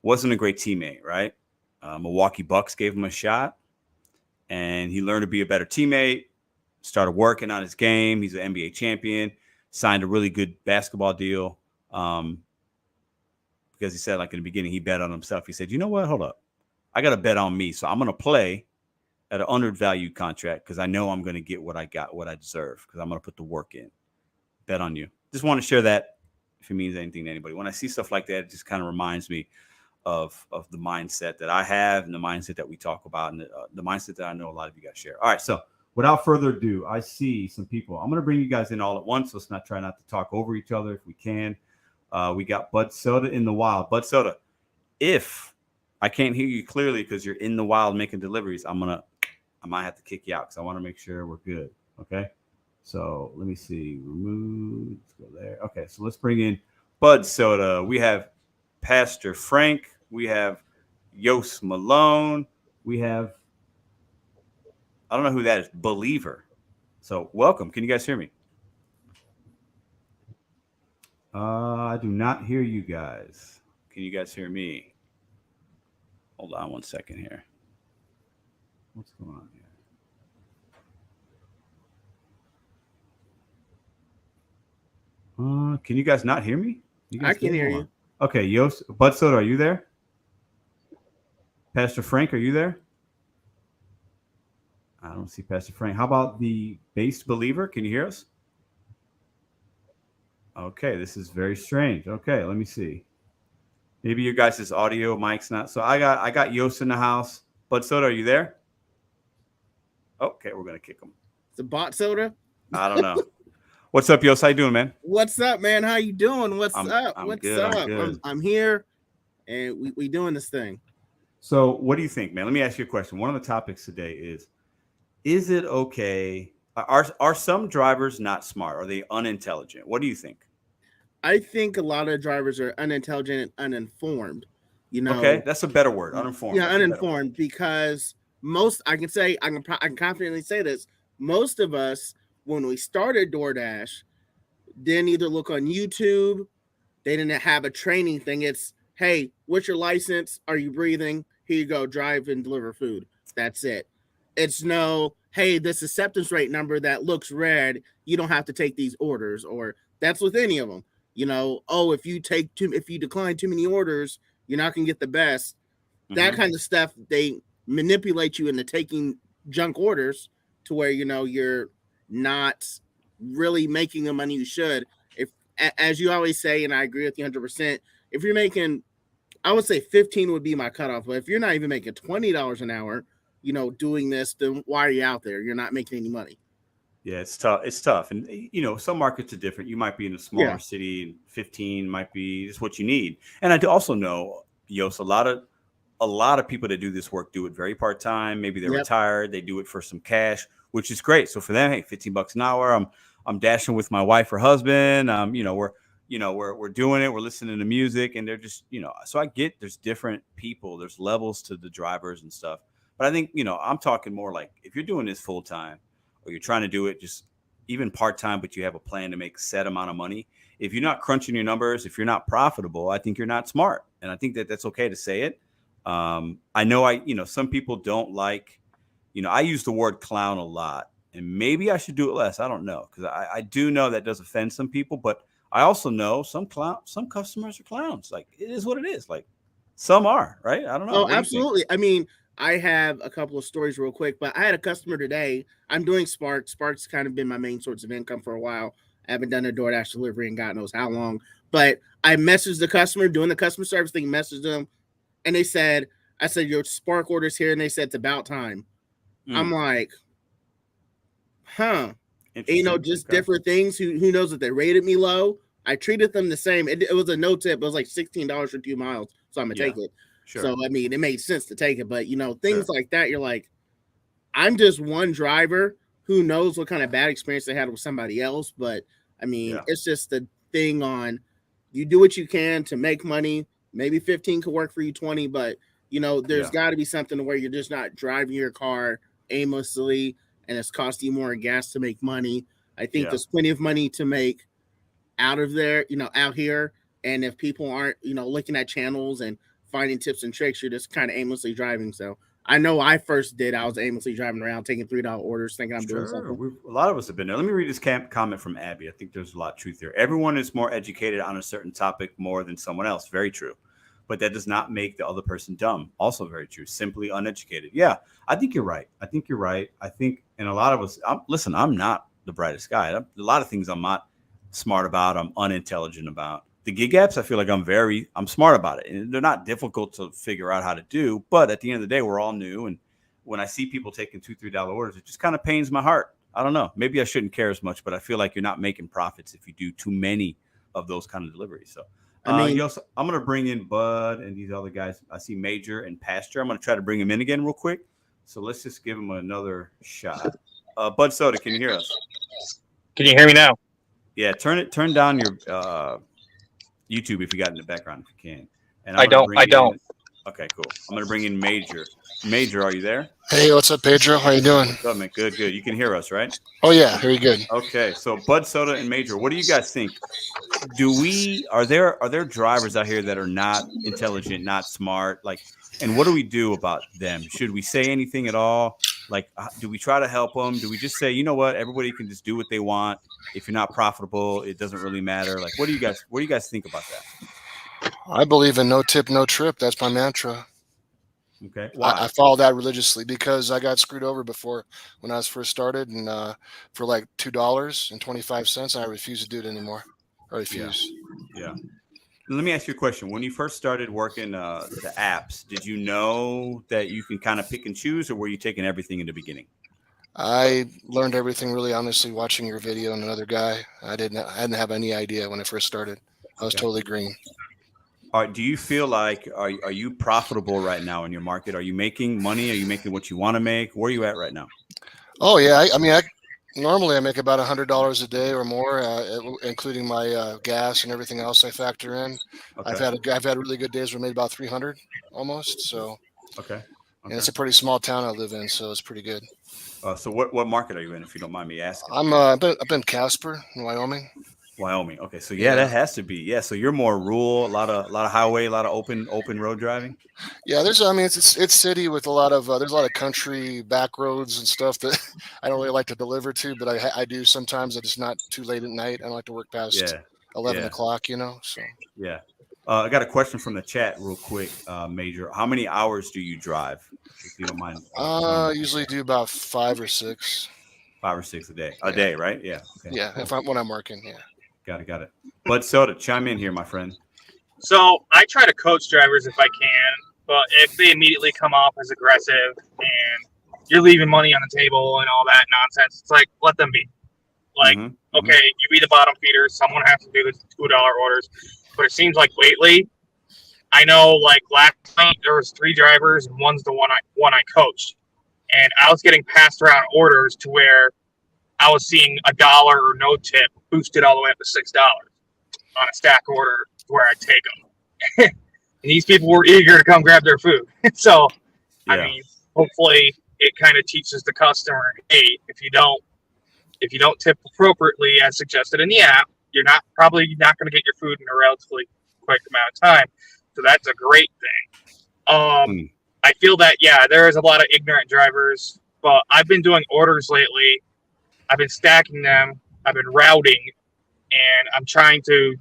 wasn't a great teammate, right? Milwaukee Bucks gave him a shot, and he learned to be a better teammate, started working on his game. He's an NBA champion, signed a really good basketball deal because he said, like in the beginning, he bet on himself. He said, you know what? Hold up. I got to bet on me. So I'm going to play at an undervalued contract because I know I'm going to get what I deserve because I'm going to put the work in. Bet on you. Just want to share that if it means anything to anybody. When I see stuff like that, it just kind of reminds me of the mindset that I have and the mindset that we talk about and the mindset that I know a lot of you guys share. All right, so without further ado, I see some people. I'm going to bring you guys in all at once. Let's try not to talk over each other if we can. We got Bud Soda in the wild. Bud Soda, if I can't hear you clearly because you're in the wild making deliveries, I might have to kick you out because I want to make sure we're good. Okay. So let me see. Remove. Let's go there. Okay. So let's bring in Bud Soda. We have Pastor Frank. We have Yost Malone. We have, I don't know who that is, Believer. So welcome. Can you guys hear me? I do not hear you guys. Can you guys hear me? Hold on 1 second here. What's going on here? Can you guys not hear me? I can hear you. Okay, Yost, Bud Soda, are you there? Pastor Frank, are you there? I don't see Pastor Frank. How about the based believer? Can you hear us? Okay, this is very strange. Okay, let me see. Maybe your guys' audio mic's not. So I got Yost in the house. Bud Soda, are you there? Okay, we're gonna kick him. The bot soda? I don't know. What's up, Yost? How you doing, man? What's up, man? How you doing? What's up? What's good, up? I'm here, and we doing this thing. So what do you think, man? Let me ask you a question. One of the topics today is it okay? Are some drivers not smart? Are they unintelligent? What do you think? I think a lot of drivers are unintelligent and uninformed. You know, Okay, that's a better word. Uninformed. yeah, That's a better word. uninformed, because most I can confidently say this. Most of us, when we started DoorDash, didn't either look on YouTube. They didn't have a training thing. It's, hey, what's your license? Are you breathing? Here you go, drive and deliver food. That's it. It's no, hey, this acceptance rate number that looks red, you don't have to take these orders. Or that's with any of them. You know, oh, if you decline too many orders, you're not gonna get the best. That kind of stuff. They manipulate you into taking junk orders to where, you know, you're not really making the money you should. If, as you always say, and I agree with you 100%, if you're making, I would say 15 would be my cutoff. But if you're not even making $20 an hour, you know, doing this, then why are you out there? You're not making any money. Yeah, it's tough. It's tough. And, you know, some markets are different. You might be in a smaller city, and 15 might be just what you need. And I do also know, Yos, a lot of people that do this work do it very part-time. Maybe they're retired. They do it for some cash, which is great. So for them, hey, $15 an hour. I'm dashing with my wife or husband. We're doing it. We're listening to music, and they're just, you know, so I get there's different people. There's levels to the drivers and stuff. But I think, you know, I'm talking more like if you're doing this full-time, or you're trying to do it just even part-time, but you have a plan to make a set amount of money. If you're not crunching your numbers, if you're not profitable, I think you're not smart. And I think that that's okay to say it. I know some people don't like, you know, I use the word clown a lot, and maybe I should do it less. I don't know. Cause I do know that does offend some people, but I also know some customers are clowns. Like, it is what it is. Like, some are, right? I don't know. Oh, absolutely. I mean, I have a couple of stories real quick, but I had a customer today. I'm doing Spark. Spark's kind of been my main source of income for a while. I haven't done a DoorDash delivery in God knows how long, but I messaged the customer doing the customer service thing, messaged them, and I said, your Spark order's here. And they said, it's about time. I'm like, huh. You know, just different things. Who knows if they rated me low? I treated them the same. It was a no tip. It was like $16 for 2 miles. So I'm going to take it. Sure. So, I mean, it made sense to take it. But, you know, things like that, you're like, I'm just one driver. Who knows what kind of bad experience they had with somebody else. But, I mean, it's just the thing on you do what you can to make money. Maybe 15 could work for you, 20. But, you know, there's got to be something where you're just not driving your car aimlessly and it's costing you more gas to make money. I think there's plenty of money to make out of there, you know, out here. And if people aren't, you know, looking at channels and finding tips and tricks, you're just kind of aimlessly driving. So I know I first did. I was aimlessly driving around, taking $3 orders, thinking I'm doing something. A lot of us have been there. Let me read this comment from Abby. I think there's a lot of truth there. Everyone is more educated on a certain topic more than someone else. Very true. But that does not make the other person dumb. Also very true. Simply uneducated. Yeah, I think you're right. I think, and a lot of us, I'm not the brightest guy. A lot of things I'm not smart about. I'm unintelligent about. The gig apps, I feel like I'm smart about it. And they're not difficult to figure out how to do. But at the end of the day, we're all new. And when I see people taking $2, $3 orders, it just kind of pains my heart. I don't know. Maybe I shouldn't care as much, but I feel like you're not making profits if you do too many of those kind of deliveries. So I mean, I'm going to bring in Bud and these other guys. I see Major and Pasture. I'm going to try to bring him in again real quick. So let's just give him another shot. Bud Soda, can you hear us? Can you hear me now? Yeah, turn down your YouTube if you got it in the background, if you can. And I don't. Okay, cool. I'm going to bring in Major. Major, are you there? Hey, what's up, Pedro? How you doing? What's up, man? Good. You can hear us, right? Oh, yeah, very good. Okay, so Bud Soda and Major, what do you guys think? Are there drivers out here that are not intelligent, not smart? Like, and what do we do about them? Should we say anything at all? Like, do we try to help them? Do we just say, you know what, everybody can just do what they want? If you're not profitable, it doesn't really matter. Like, what do you guys think about that? I believe in no tip, no trip. That's my mantra. Okay. Why? I follow that religiously because I got screwed over before when I was first started, and for like $2.25, I refuse to do it anymore. I refuse. Yeah. Let me ask you a question. When you first started working the apps, did you know that you can kind of pick and choose, or were you taking everything in the beginning? I learned everything really honestly watching your video and another guy. I didn't have any idea when I first started. I was totally green. All right. Do you feel like are you profitable right now in your market? Are you making money? Are you making what you want to make? Where are you at right now? Oh yeah, I mean, Normally, I make about $100 a day or more, including my gas and everything else I factor in. Okay. I've had really good days where I made about 300 almost. So, Okay. and it's a pretty small town I live in, so it's pretty good. So what market are you in, if you don't mind me asking? I've been Casper in Wyoming. Wyoming. Okay, so yeah, that has to be. Yeah, so you're more rural, a lot of highway, a lot of open road driving. Yeah, it's city with a lot of there's a lot of country back roads and stuff that I don't really like to deliver to, but I do sometimes. It's not too late at night. I don't like to work past 11 o'clock, So yeah. I got a question from the chat real quick, Major. How many hours do you drive, if you don't mind? I usually do about 5 or 6. 5 or 6 a day. A day, right? Yeah. Okay. Yeah, cool. When I'm working, yeah. Got it. But Soda, chime in here, my friend. So I try to coach drivers if I can, but if they immediately come off as aggressive and you're leaving money on the table and all that nonsense, it's like, let them be. Like, okay, you be the bottom feeder. Someone has to do the $2 orders. But it seems like lately, I know, like last night there was 3 drivers and one's the one I coached, and I was getting passed around orders to where I was seeing $1 or no tip boosted all the way up to $6 on a stack order where I take them. And these people were eager to come grab their food. So, I mean, hopefully it kind of teaches the customer, hey, if you don't tip appropriately as suggested in the app, you're probably not going to get your food in a relatively quick amount of time. So that's a great thing. I feel that, there is a lot of ignorant drivers, but I've been doing orders lately. I've been stacking them. I've been routing, and I'm trying to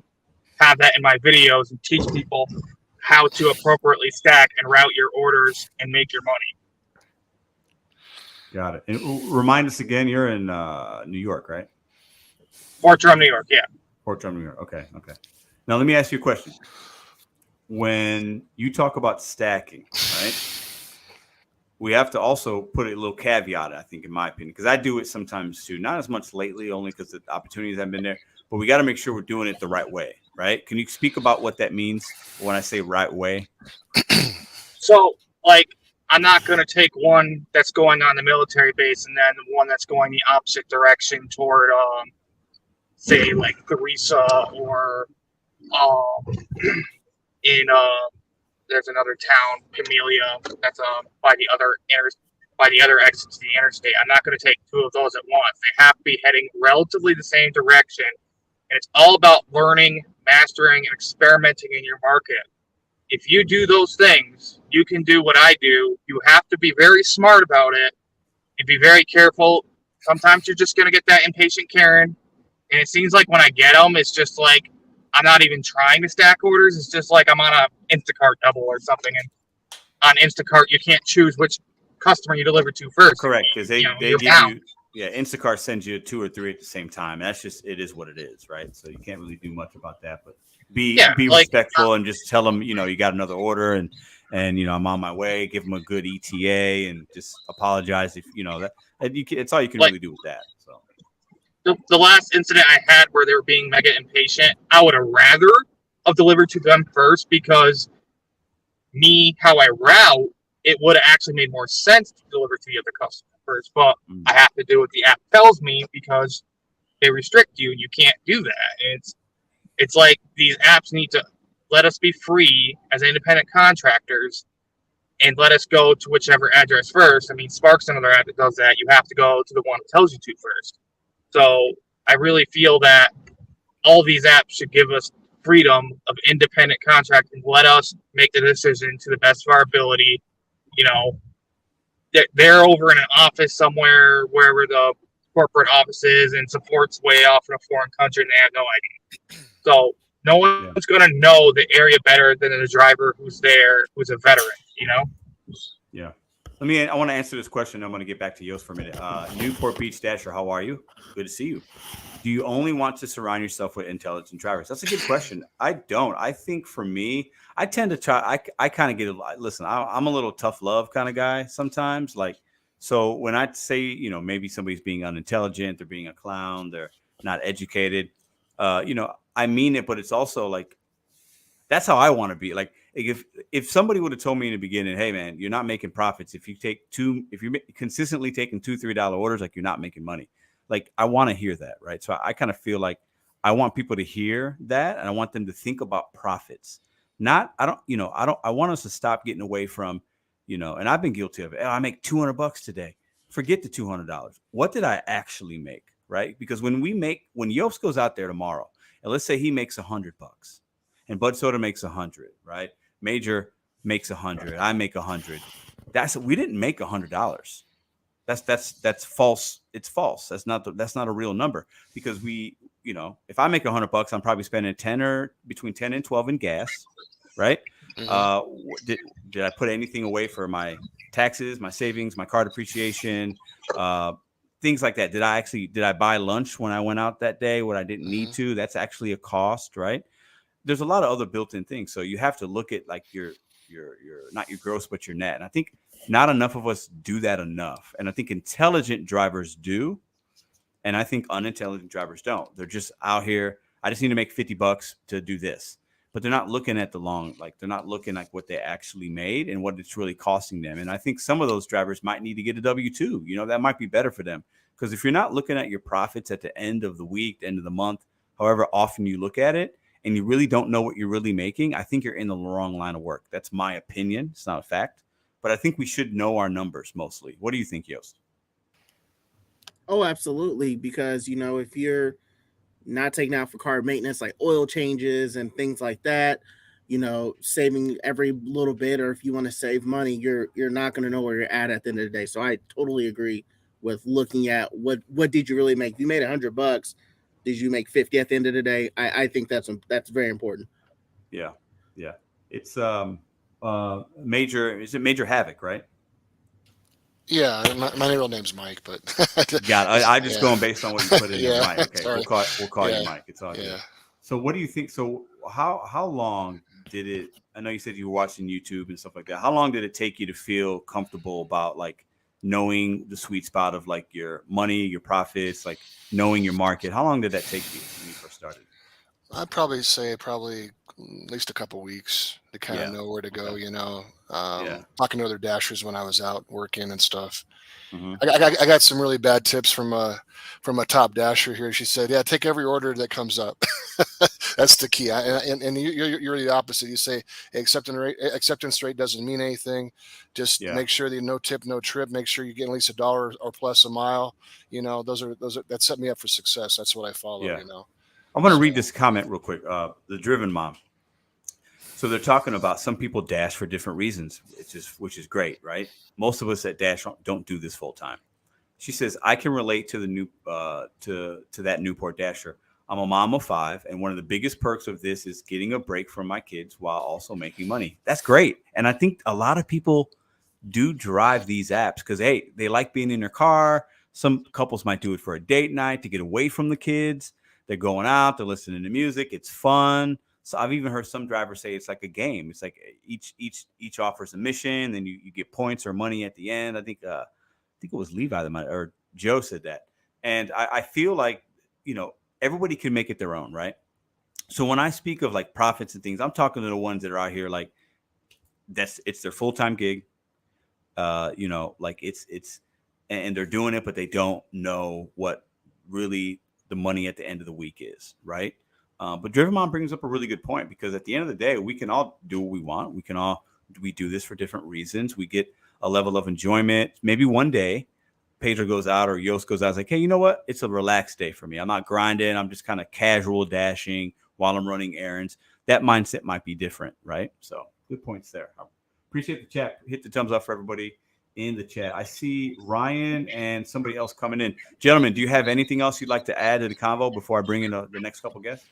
have that in my videos and teach people how to appropriately stack and route your orders and make your money. Got it. And remind us again, you're in New York, right? Fort Drum, New York, yeah. Fort Drum, New York. Okay. Now let me ask you a question. When you talk about stacking, right? We have to also put a little caveat, I think, in my opinion, because I do it sometimes too. Not as much lately, only because the opportunities haven't been there. But we got to make sure we're doing it the right way, right? Can you speak about what that means when I say right way? So, like, I'm not going to take one that's going on the military base and then one that's going the opposite direction toward, say, like Theresa or in there's another town, Camellia, that's by the other exit to the interstate. I'm not going to take 2 of those at once. They have to be heading relatively the same direction. And it's all about learning, mastering, and experimenting in your market. If you do those things, you can do what I do. You have to be very smart about it and be very careful. Sometimes you're just going to get that impatient Karen. And it seems like when I get them, it's just like I'm not even trying to stack orders. It's just like I'm on a Instacart double or something. And on Instacart, you can't choose which customer you deliver to first. Correct, because they give you, Instacart sends you 2 or 3 at the same time. That's just, it is what it is, right? So you can't really do much about that, but be respectful and just tell them, you got another order and I'm on my way. Give them a good ETA and just apologize if that. It's all you can really do with that. So the last incident I had where they were being mega impatient, I would have rather have delivered to them first, because how I route, it would have actually made more sense to deliver to the other customer first, but I have to do what the app tells me because they restrict you and you can't do that. It's like these apps need to let us be free as independent contractors and let us go to whichever address first. I mean, Spark's another app that does that. You have to go to the one that tells you to first. So I really feel that all these apps should give us freedom of independent contracting. Let us make the decision to the best of our ability. They're over in an office somewhere, wherever the corporate office is, and support's way off in a foreign country, and they have no idea. So no one's going to know the area better than the driver who's there, who's a veteran, Yeah. I want to answer this question. I'm going to get back to Yost for a minute. Newport Beach Dasher, how are you? Good to see you. Do you only want to surround yourself with intelligent drivers? That's a good question. I don't. I think for me, I tend to try. I kind of get listen. I'm a little tough love kind of guy sometimes. So when I say maybe somebody's being unintelligent, they're being a clown, they're not educated. I mean it, but it's also like that's how I want to be. Like if somebody would have told me in the beginning, hey man, you're not making profits if you're consistently taking $2-3 orders, like you're not making money. like I want to hear that, right? So I kind of feel like I want people to hear that, and I want them to think about profits. Not, I want us to stop getting away from, and I've been guilty of it. Oh, I make $200 today. Forget the $200. What did I actually make, right? Because when Yost goes out there tomorrow, and let's say he makes $100, and Bud Soda makes 100, right? Major makes 100. I make 100. We didn't make $100. That's false. It's false. That's not a real number, because if I make $100, I'm probably spending between 10 and 12 in gas, right? Did I put anything away for my taxes, my savings, my car depreciation, things like that? Did I buy lunch when I went out that day when I didn't need to? That's actually a cost, right? There's a lot of other built-in things. So you have to look at like your not your gross, but your net. And I think not enough of us do that enough. And I think intelligent drivers do. And I think unintelligent drivers don't. They're just out here. I just need to make $50 to do this. But they're not looking at they're not looking like what they actually made and what it's really costing them. And I think some of those drivers might need to get a W-2. That might be better for them. Because if you're not looking at your profits at the end of the week, the end of the month, however often you look at it, and you really don't know what you're really making, I think you're in the wrong line of work. That's my opinion. It's not a fact. But I think we should know our numbers mostly. What do you think, Yost? Oh, absolutely. Because, if you're not taking out for car maintenance, like oil changes and things like that, saving every little bit, or if you want to save money, you're not going to know where you're at the end of the day. So I totally agree with looking at what did you really make? If you made $100, did you make 50 at the end of the day? I think that's very important. Yeah. It's Major. Is it Major Havoc, right? Yeah, my real name's Mike, but I just going based on what you put in there, Mike. Okay, sorry. we'll call you Mike. It's all good. So what do you think? So how long did it? I know you said you were watching YouTube and stuff like that. How long did it take you to feel comfortable about like knowing the sweet spot of like your money, your profits, like knowing your market? How long did that take you when you first started? I'd probably say at least a couple weeks to kind of know where to go. Talking to other dashers when I was out working and stuff. I got some really bad tips from a top dasher here. She said, "Yeah, take every order that comes up." That's the key. And you're the opposite. You say acceptance rate doesn't mean anything. Just make sure that no tip, no trip. Make sure you get at least $1 or plus a mile. Those are that set me up for success. That's what I follow. I'm going to read this comment real quick. The Driven Mom. So they're talking about some people dash for different reasons, which is great, right? Most of us at Dash don't do this full time. She says, I can relate to the new to that Newport Dasher. I'm a mom of 5, and one of the biggest perks of this is getting a break from my kids while also making money. That's great. And I think a lot of people do drive these apps because, hey, they like being in their car. Some couples might do it for a date night to get away from the kids. They're going out, they're listening to music. It's fun. So I've even heard some drivers say it's like a game. It's like each offers a mission, then you get points or money at the end. I think it was Levi or Joe said that. And I feel like, everybody can make it their own, right? So when I speak of like profits and things, I'm talking to the ones that are out here like it's their full-time gig. Like it's and they're doing it, but they don't know what really the money at the end of the week is, right? But Driven Mom brings up a really good point, because at the end of the day, we can all do what we want. We do this for different reasons. We get a level of enjoyment. Maybe one day Pedro goes out or Yost goes out. It's like, hey, you know what? It's a relaxed day for me. I'm not grinding. I'm just kind of casual dashing while I'm running errands. That mindset might be different, right? So good points there. I appreciate the chat. Hit the thumbs up for everybody in the chat. I see Ryan and somebody else coming in. Gentlemen, do you have anything else you'd like to add to the convo before I bring in the next couple guests?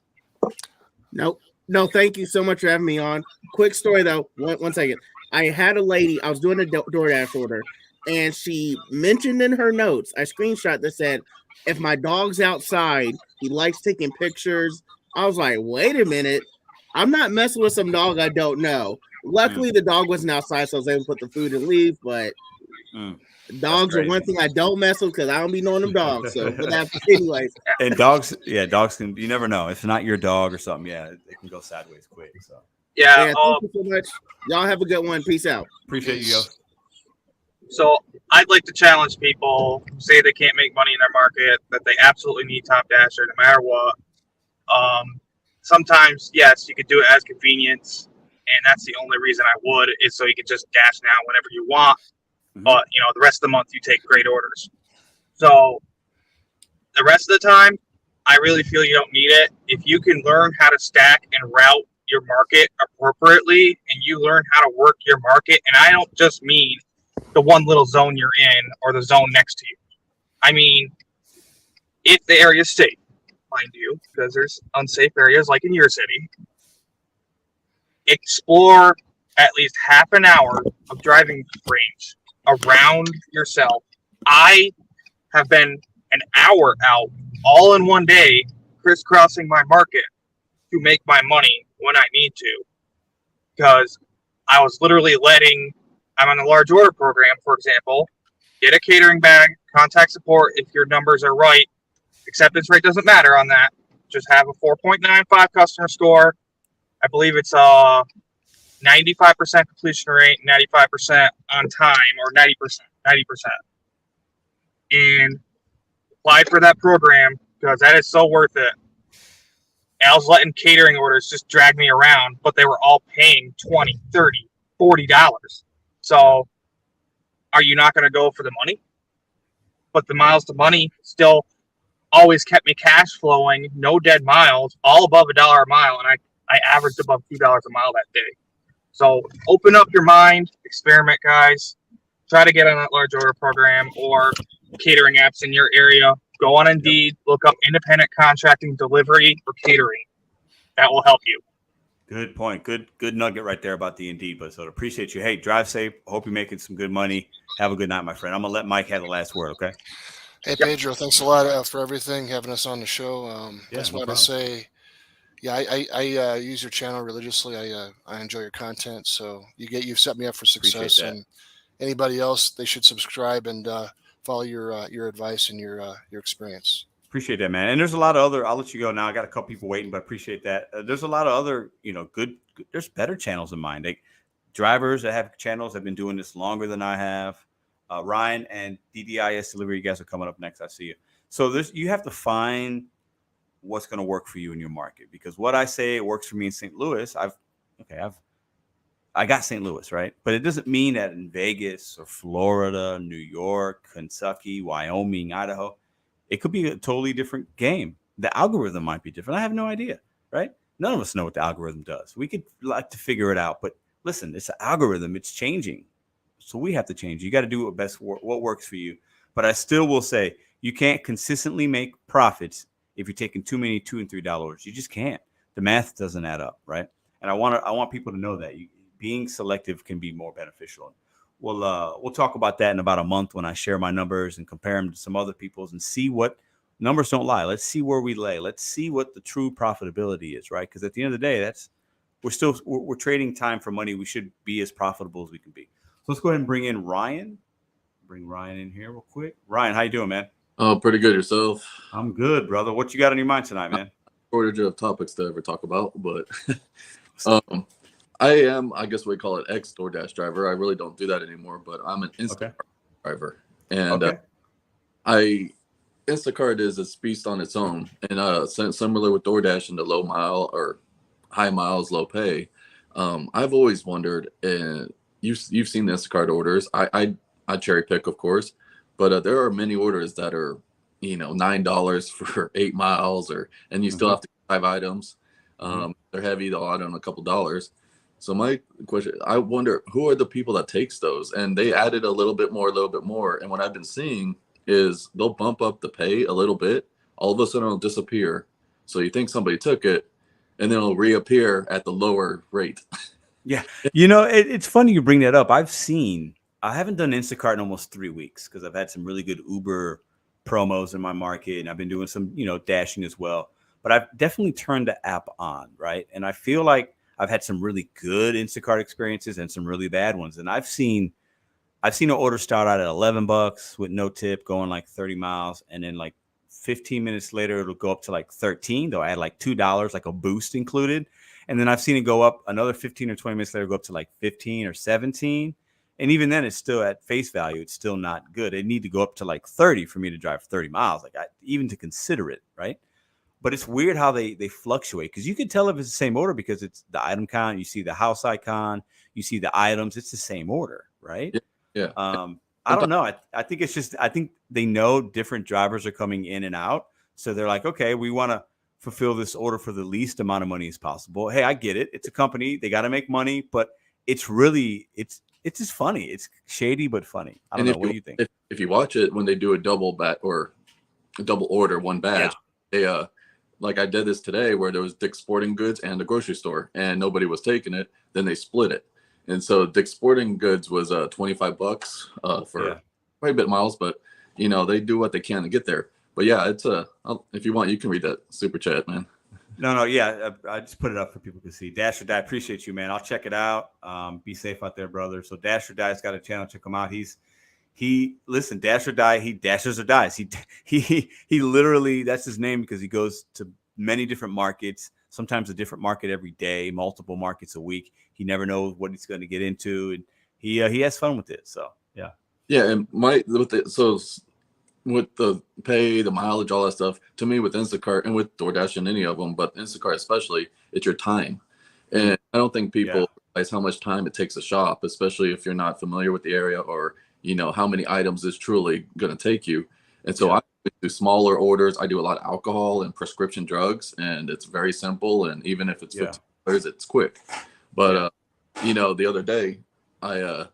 Nope. No, thank you so much for having me on. Quick story though. One second. I had a lady, I was doing a DoorDash order, and she mentioned in her notes, I screenshot that said, if my dog's outside, he likes taking pictures. I was like, wait a minute. I'm not messing with some dog I don't know. Luckily, the dog wasn't outside, so I was able to put the food and leave, but dogs are one thing I don't mess with because I don't be knowing them dogs. So, but that's anyways. And dogs can, you never know. If it's not your dog or something, it can go sideways quick. So thank you so much. Y'all have a good one. Peace out. Appreciate you, yo. So I'd like to challenge people who say they can't make money in their market, that they absolutely need Top Dasher no matter what. Sometimes, yes, you could do it as convenience, and that's the only reason I would, is so you can just dash now whenever you want. But, the rest of the month you take great orders. So the rest of the time, I really feel you don't need it. If you can learn how to stack and route your market appropriately, and you learn how to work your market, and I don't just mean the one little zone you're in or the zone next to you. I mean, if the area is safe, mind you, because there's unsafe areas like in your city, explore at least half an hour of driving range around yourself. I have been an hour out all in one day crisscrossing my market to make my money when I need to, because I was literally I'm on a large order program, for example, get a catering bag, contact support if your numbers are right. Acceptance rate doesn't matter on that. Just have a 4.95 customer score. I believe it's 95% completion rate, 95% on time, or 90%. And apply for that program, because that is so worth it. I was letting catering orders just drag me around, but they were all paying $20, $30, $40. So are you not going to go for the money? But the miles to money still always kept me cash flowing, no dead miles, all above $1 a mile, and I averaged above $2 a mile that day. So open up your mind, experiment, guys. Try to get on that large order program or catering apps in your area. Go on Indeed, look up independent contracting, delivery, or catering. That will help you. Good point. Good nugget right there about the Indeed, but so appreciate you. Hey, drive safe. Hope you're making some good money. Have a good night, my friend. I'm gonna let Mike have the last word. Okay. Hey, Pedro, thanks a lot for everything, having us on the show. Just wanted to say, I use your channel religiously. I enjoy your content. So you've set me up for success. And anybody else, they should subscribe and follow your advice and your experience. Appreciate that, man. And there's a lot of other. I'll let you go now. I got a couple people waiting, but I appreciate that. There's a lot of other, good. There's better channels in mind. Drivers that have channels have been doing this longer than I have. Ryan and DDIS Delivery, you guys are coming up next. I see you. So you have to find what's going to work for you in your market, because what I say it works for me in St. Louis. I got St. Louis, right? But it doesn't mean that in Vegas or Florida, New York, Kentucky, Wyoming, Idaho, it could be a totally different game. The algorithm might be different. I have no idea, right? None of us know what the algorithm does. We could like to figure it out, but listen, it's an algorithm. It's changing. So we have to change. You got to do what works for you. But I still will say you can't consistently make profits if you're taking too many $2 and $3 orders. You just can't. The math doesn't add up, right? And I want people to know that being selective can be more beneficial. We'll talk about that in about a month when I share my numbers and compare them to some other people's and see what numbers don't lie. Let's see where we lay. Let's see what the true profitability is, right? Because at the end of the day, we're trading time for money. We should be as profitable as we can be. So let's go ahead and bring in Ryan. Bring Ryan in here real quick. Ryan, how you doing, man? Oh, pretty good. Yourself? I'm good, brother. What you got on your mind tonight, man? Shortage of topics to ever talk about, but I am, I guess we call it ex DoorDash driver. I really don't do that anymore, but I'm an Instacart driver. And Instacart is a beast on its own. And similar with DoorDash and the low mile or high miles, low pay. I've always wondered, and you've seen the Instacart orders. I cherry pick, of course, but there are many orders that are, $9 for 8 miles, and you still have to get 5 items. They're heavy, they'll add on a couple dollars. So my question, I wonder, who are the people that takes those? And they added a little bit more. And what I've been seeing is they'll bump up the pay a little bit. All of a sudden it'll disappear. So you think somebody took it, and then it'll reappear at the lower rate. Yeah. It's funny you bring that up. I haven't done Instacart in almost 3 weeks because I've had some really good Uber promos in my market, and I've been doing some, dashing as well. But I've definitely turned the app on, right? And I feel like I've had some really good Instacart experiences and some really bad ones. And I've seen an order start out at $11 with no tip, going like 30 miles, and then like 15 minutes later it'll go up to like 13. They'll add like $2, like a boost included. And then I've seen it go up another 15 or 20 minutes later, go up to like 15 or 17. And even then, it's still at face value. It's still not good. It need to go up to like 30 for me to drive 30 miles, even to consider it, right? But it's weird how they fluctuate, because you can tell if it's the same order because it's the item count. You see the house icon, you see the items. It's the same order, right? Yeah. I don't know. I think it's just, I think they know different drivers are coming in and out. So they're like, okay, we want to fulfill this order for the least amount of money as possible. Hey, I get it. It's a company. They got to make money, but it's really, it's just funny. It's shady, but funny. I don't know. What do you think? If you watch it, when they do a double bat or a double order, one badge, they, like I did this today where there was Dick's Sporting Goods and the grocery store and nobody was taking it. Then they split it. And so Dick's Sporting Goods was $25 for quite a bit of miles, but you know, they do what they can to get there. But yeah, it's if you want, you can read that super chat, man. No, yeah, I just put it up for people to see. Dash or Die, appreciate you, man. I'll check it out. Be safe out there, brother. So Dash or Die's got a channel. Check him out. Listen, Dash or Die. He dashes or dies. He literally, that's his name because he goes to many different markets. Sometimes a different market every day, multiple markets a week. He never knows what he's going to get into, and he has fun with it. So yeah. And with the pay, the mileage, all that stuff, to me with Instacart and with DoorDash and any of them, but Instacart especially, it's your time. And I don't think people realize how much time it takes to shop, especially if you're not familiar with the area or, you know, how many items is truly going to take you. And so I do smaller orders. I do a lot of alcohol and prescription drugs, and it's very simple. And even if it's $15, it's quick. But, you know, the other day I got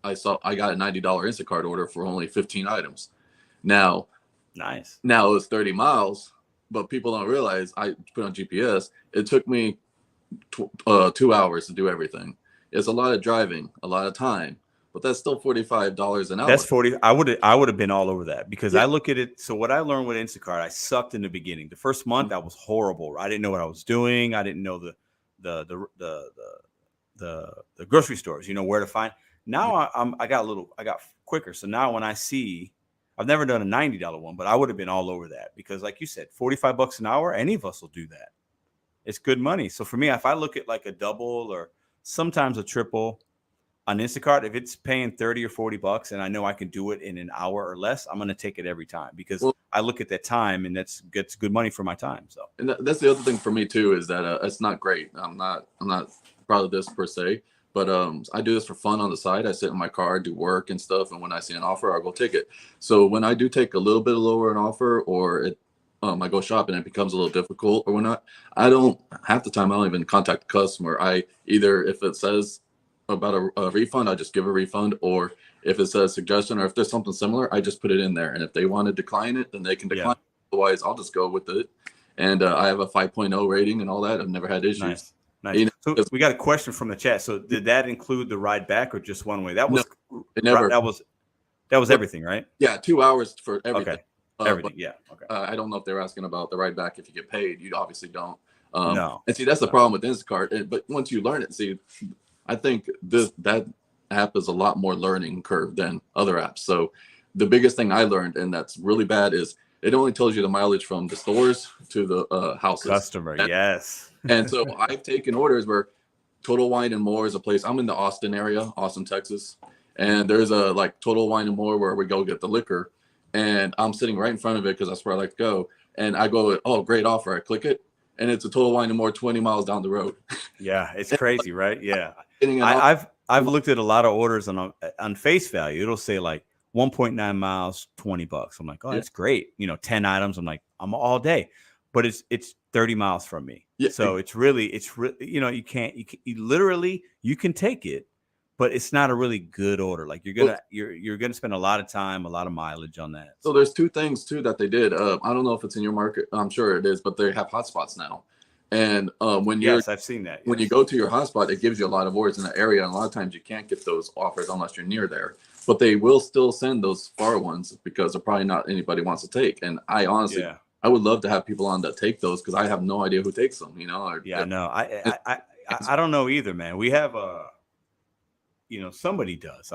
a $90 Instacart order for only 15 items. Now it was 30 miles, but people don't realize I put on GPS. It took me 2 hours to do everything. It's a lot of driving, a lot of time, but that's still $45 an hour. That's 40. I would have been all over that because I look at it. So what I learned with Instacart, I sucked in the beginning. The first month I was horrible. I didn't know what I was doing. I didn't know the grocery stores, you know, where to find. Now I got quicker. So now when I see, I've never done a $90 one, but I would have been all over that because, like you said, $45 an hour, any of us will do that. It's good money. So for me, if I look at like a double or sometimes a triple on Instacart, if it's paying $30 or $40 and I know I can do it in an hour or less, I'm going to take it every time because I look at that time and that's good money for my time. So, and that's the other thing for me too, is that it's not great. I'm not proud of this per se. But I do this for fun on the side. I sit in my car, do work and stuff. And when I see an offer, I'll go take it. So when I do take a little bit lower an offer or I go shopping, it becomes a little difficult or whatnot. Half the time, I don't even contact the customer. I either, if it says about a refund, I just give a refund. Or if it says suggestion or if there's something similar, I just put it in there. And if they want to decline it, then they can decline it. Otherwise, I'll just go with it. And I have a 5.0 rating and all that. I've never had issues. Nice. You know, so we got a question from the chat. So did that include the ride back or just one way? That was that was everything, right? Yeah, 2 hours for everything. Okay. Everything. Okay. I don't know if they're asking about the ride back if you get paid. You obviously don't. No. And see, that's the problem with Instacart. But once you learn it, see, I think that app is a lot more learning curve than other apps. So the biggest thing I learned, and that's really bad, is it only tells you the mileage from the stores to the houses. Customer, yes. And so I've taken orders where Total Wine and More is a place. I'm in the Austin area, Austin, Texas. And there's a like Total Wine and More where we go get the liquor. And I'm sitting right in front of it because that's where I like to go. And I go, oh, great offer. I click it. And it's a Total Wine and More 20 miles down the road. Yeah, it's crazy, right? Yeah. I've looked at a lot of orders on face value. It'll say like 1.9 miles, $20. I'm like, oh, that's great. You know, 10 items. I'm like, I'm all day. But it's 30 miles from me. Yeah. So it's really, you know, you can take it, but it's not a really good order. Like you're gonna spend a lot of time, a lot of mileage on that. So there's two things too that they did. I don't know if it's in your market. I'm sure it is, but they have hotspots now. And I've seen that. When you go to your hotspot, it gives you a lot of orders in that area. And a lot of times you can't get those offers unless you're near there. But they will still send those far ones because they're probably not anybody wants to take. And I honestly, I would love to have people on that take those because I have no idea who takes them. You know? No, I don't know either, man. We have you know, somebody does.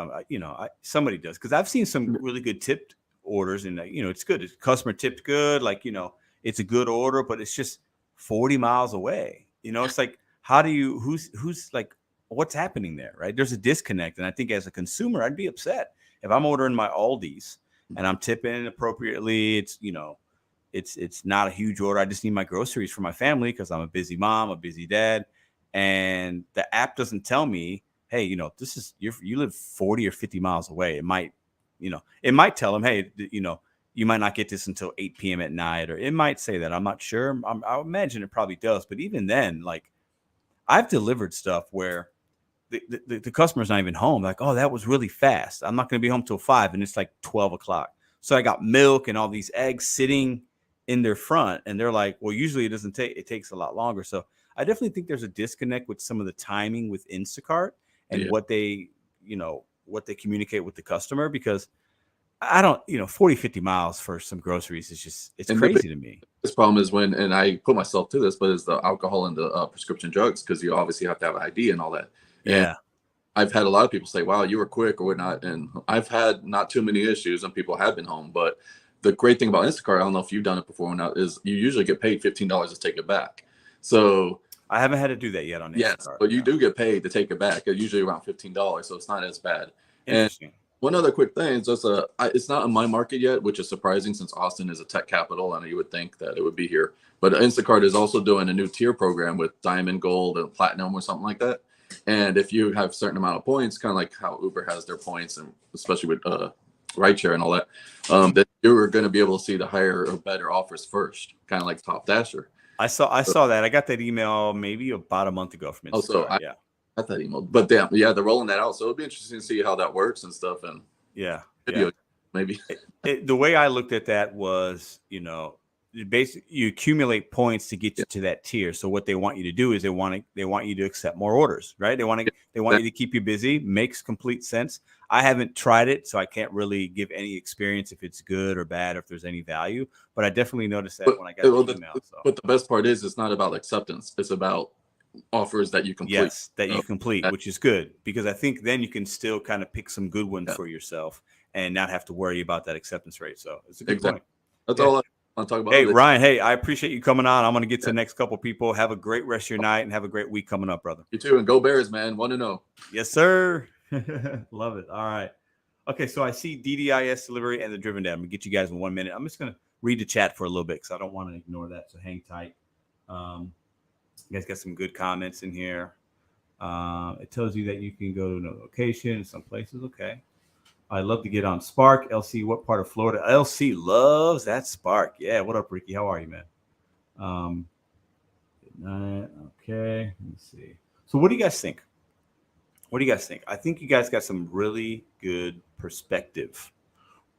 Somebody does because I've seen some really good tipped orders, and you know, it's good. It's customer tipped good, like you know, it's a good order, but it's just 40 miles away. You know, it's like how do you who's like what's happening there, right? There's a disconnect. And I think as a consumer, I'd be upset if I'm ordering my Aldi's and I'm tipping appropriately. It's, you know, it's not a huge order. I just need my groceries for my family because I'm a busy mom, a busy dad. And the app doesn't tell me, hey, you know, this is, you live 40 or 50 miles away. It might, you know, it might tell them, hey, you know, you might not get this until 8 p.m. at night, or it might say that. I'm not sure. I imagine it probably does. But even then, like, I've delivered stuff where the customer's not even home. Like, oh, that was really fast. I'm not going to be home till 5, and it's like 12 o'clock. So I got milk and all these eggs sitting in their front, and they're like, well, usually it takes a lot longer. So I definitely think there's a disconnect with some of the timing with Instacart and what they communicate with the customer, because I don't, 40, 50 miles for some groceries is just, it's crazy to me. This problem is when, and I put myself to this, but it's the alcohol and the prescription drugs, because you obviously have to have an ID and all that. Yeah. And I've had a lot of people say, wow, you were quick or whatnot. And I've had not too many issues and people have been home. But the great thing about Instacart, I don't know if you've done it before or not, is you usually get paid $15 to take it back. So I haven't had to do that yet on Instacart. Yes, but you do get paid to take it back. It's usually around $15, so it's not as bad. Interesting. And one other quick thing, just it's not in my market yet, which is surprising since Austin is a tech capital, and you would think that it would be here. But Instacart is also doing a new tier program with Diamond, Gold, and Platinum or something like that. And if you have a certain amount of points, kind of like how Uber has their points, and especially with rideshare and all that, that you're going to be able to see the higher or better offers first, kind of like Top Dasher. I saw that. I got that email maybe about a month ago from Instacart. Also, I got that email, but they're rolling that out, so it'll be interesting to see how that works and stuff. And video, maybe. The way I looked at that was, basically you accumulate points to get you to that tier. So what they want you to do is they want you to accept more orders, right? They want you to keep you busy. Makes complete sense. I haven't tried it, so I can't really give any experience if it's good or bad, or if there's any value. But I definitely noticed that when I got the email. But the best part is it's not about acceptance. It's about offers that you complete. Yes, that you complete, which is good, because I think then you can still kind of pick some good ones for yourself and not have to worry about that acceptance rate. So it's a good point. That's all I want to talk about. Hey, Ryan, I appreciate you coming on. I'm going to get to the next couple people. Have a great rest of your night and have a great week coming up, brother. You too. And go Bears, man. 1-0. Yes, sir. Love it. All right. Okay, so I see DDIS delivery and the driven down. I'm going to get you guys in 1 minute. I'm just going to read the chat for a little bit because I don't want to ignore that. So hang tight. You guys got some good comments in here. It tells you that you can go to another location in some places. Okay. I'd love to get on Spark. LC, what part of Florida? LC loves that Spark. Yeah. What up, Ricky? How are you, man? Good night. Okay. Let me see. So what do you guys think? I think you guys got some really good perspective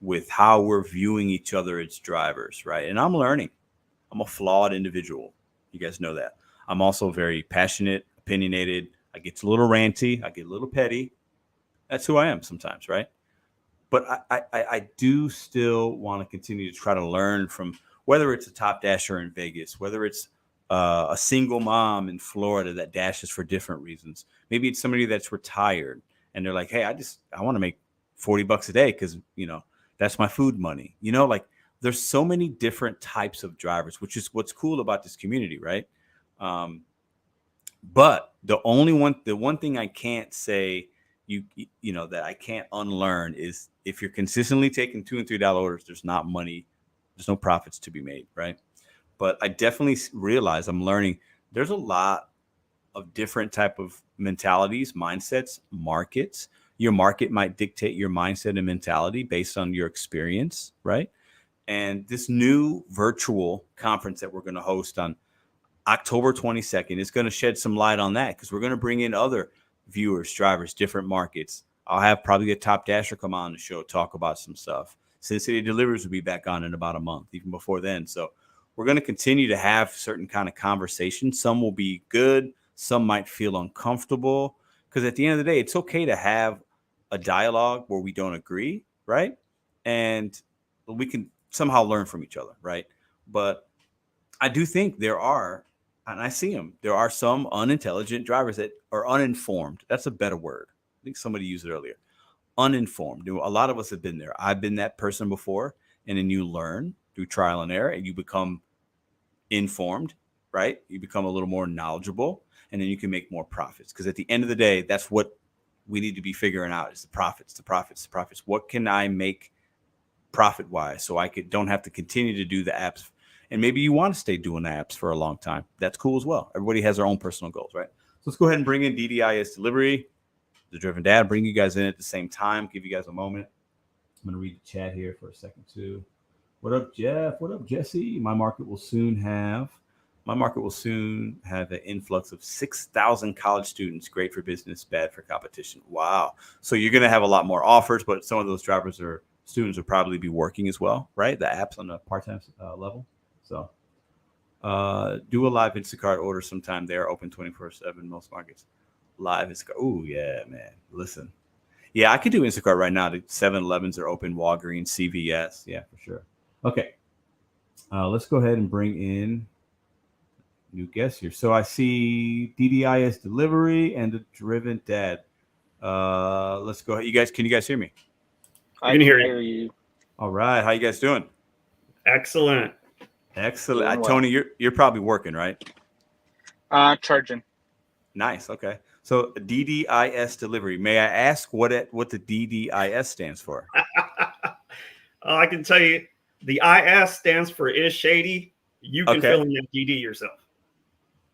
with how we're viewing each other as drivers, right? And I'm learning. I'm a flawed individual. You guys know that. I'm also very passionate, opinionated. I get a little ranty. I get a little petty. That's who I am sometimes, right? But I do still want to continue to try to learn from, whether it's a top dasher in Vegas, whether it's a single mom in Florida that dashes for different reasons. Maybe it's somebody that's retired and they're like, hey, I want to make $40 a day because, that's my food money. Like there's so many different types of drivers, which is what's cool about this community, right? But the one thing I can't say that I can't unlearn is if you're consistently taking $2 and $3 orders, there's not money, there's no profits to be made, right? But I definitely realize I'm learning there's a lot of different type of mentalities, mindsets, markets. Your market might dictate your mindset and mentality based on your experience, right? And this new virtual conference that we're going to host on October 22nd is going to shed some light on that, because we're going to bring in other viewers, drivers, different markets. I'll have probably a top dasher come on the show, talk about some stuff. Cincinnati Delivers will be back on in about a month, even before then. So we're going to continue to have certain kind of conversations. Some will be good. Some might feel uncomfortable, because at the end of the day, it's okay to have a dialogue where we don't agree, right? And we can somehow learn from each other, right? But I do think there are, and I see them, there are some unintelligent drivers that are uninformed. That's a better word. I think somebody used it earlier. Uninformed. A lot of us have been there. I've been that person before. And then you learn through trial and error and you become informed, right? You become a little more knowledgeable. and then you can make more profits. Because at the end of the day, that's what we need to be figuring out is the profits. What can I make profit wise so I don't have to continue to do the apps? And maybe you want to stay doing the apps for a long time. That's cool as well. Everybody has their own personal goals, right? So let's go ahead and bring in DDIS Delivery, the Driven Dad, bring you guys in at the same time, give you guys a moment. I'm going to read the chat here for a second too. What up, Jeff? What up, Jesse? My market will soon have an influx of 6,000 college students. Great for business, bad for competition. Wow. So you're going to have a lot more offers, but some of those students will probably be working as well, right? The apps on the part-time level. So do a live Instacart order sometime. They are open 24/7, most markets. Live Instacart. Oh, yeah, man. Listen. Yeah, I could do Instacart right now. The 7-Elevens are open, Walgreens, CVS. Yeah, for sure. Okay. Let's go ahead and bring in new guests here. So I see DDIS Delivery and the Driven Dad. Let's go ahead. Can you guys hear me? I can hear you. All right. How you guys doing? Excellent. Excellent. Tony, you're probably working, right? Charging. Nice. Okay. So DDIS Delivery. May I ask what the DDIS stands for? I can tell you the IS stands for is shady. You can fill in the GD yourself.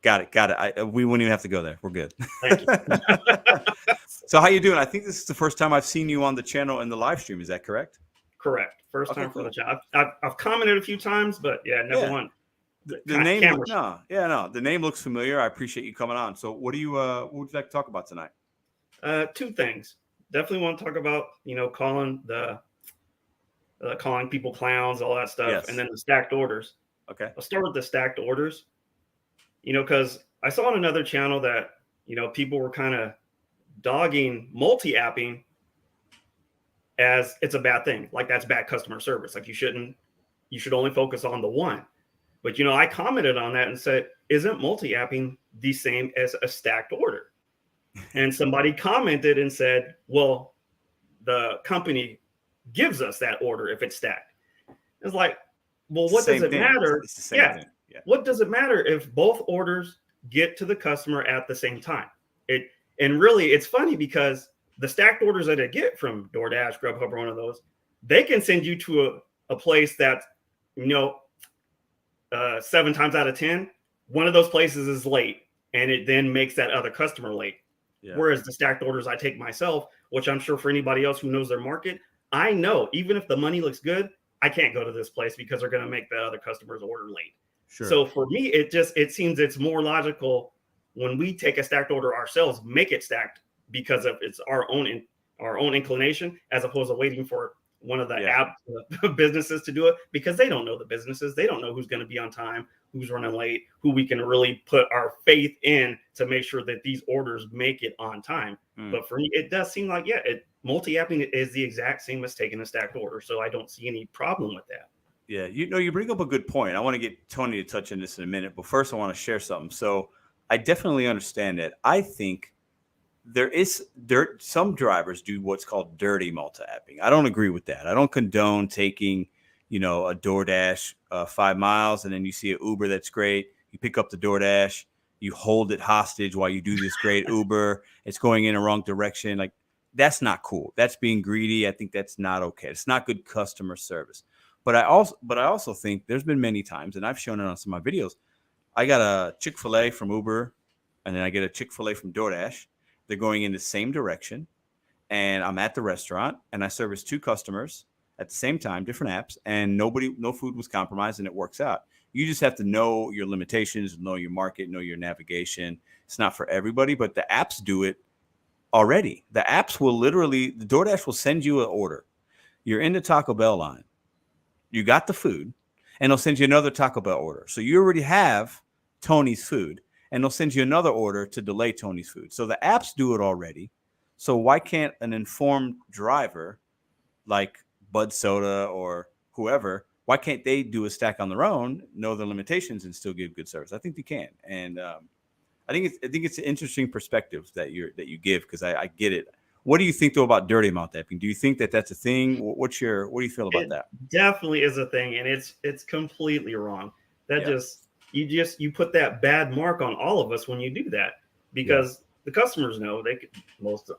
Got it. We wouldn't even have to go there. We're good. Thank you. So how you doing? I think this is the first time I've seen you on the channel in the live stream. Is that correct? Correct. First time for the channel. I've commented a few times, but never one. The name, the name looks familiar. I appreciate you coming on. So what would you like to talk about tonight? Two things. Definitely want to talk about, calling people clowns, all that stuff. Yes. And then the stacked orders. Okay. I'll start with the stacked orders, because I saw on another channel that, people were kind of dogging multi-apping as it's a bad thing. Like that's bad customer service. Like you should only focus on the one. But, I commented on that and said, isn't multi-apping the same as a stacked order? And somebody commented and said, well, the company gives us that order if it's stacked. It's like, well, what does it matter? It's the same thing. Yeah. What does it matter if both orders get to the customer at the same time? And really, it's funny because the stacked orders that I get from DoorDash, Grubhub, or one of those, they can send you to a place that, 7 times out of 10, one of those places is late, and it then makes that other customer late. Yeah. Whereas the stacked orders I take myself, which I'm sure for anybody else who knows their market, I know even if the money looks good, I can't go to this place because they're going to make the other customer's order late. Sure. So for me, it seems it's more logical when we take a stacked order ourselves, make it stacked because of it's our own inclination, as opposed to waiting for one of the app businesses to do it, because they don't know the businesses. They don't know who's going to be on time, who's running late, who we can really put our faith in to make sure that these orders make it on time. But for me, it does seem like, multi-apping is the exact same as taking a stacked order. So I don't see any problem with that. Yeah. You bring up a good point. I want to get Tony to touch on this in a minute, but first I want to share something. So I definitely understand that. I think some drivers do what's called dirty multi-apping. I don't agree with that. I don't condone taking, a DoorDash 5 miles, and then you see an Uber that's great. You pick up the DoorDash, you hold it hostage while you do this great Uber. It's going in the wrong direction. Like, that's not cool. That's being greedy. I think that's not okay. It's not good customer service. But I also think there's been many times, and I've shown it on some of my videos. I got a Chick-fil-A from Uber, and then I get a Chick-fil-A from DoorDash. They're going in the same direction, and I'm at the restaurant, and I service 2 customers at the same time, different apps, and no food was compromised, and it works out. You just have to know your limitations, know your market, know your navigation. It's not for everybody, but the apps do it already. The apps will the DoorDash will send you an order. You're in the Taco Bell line. You got the food, and they'll send you another Taco Bell order. So you already have Tony's food, and they'll send you another order to delay Tony's food. So the apps do it already. So why can't an informed driver like Bud Soda or whoever, why can't they do a stack on their own, know the limitations, and still give good service? I think they can. And I think it's an interesting perspective that you give, because I get it. What do you think though about dirty multi-apping? Do you think that that's a thing? What do you feel about that? Definitely is a thing, and it's completely wrong. You put that bad mark on all of us when you do that. because the customers know they could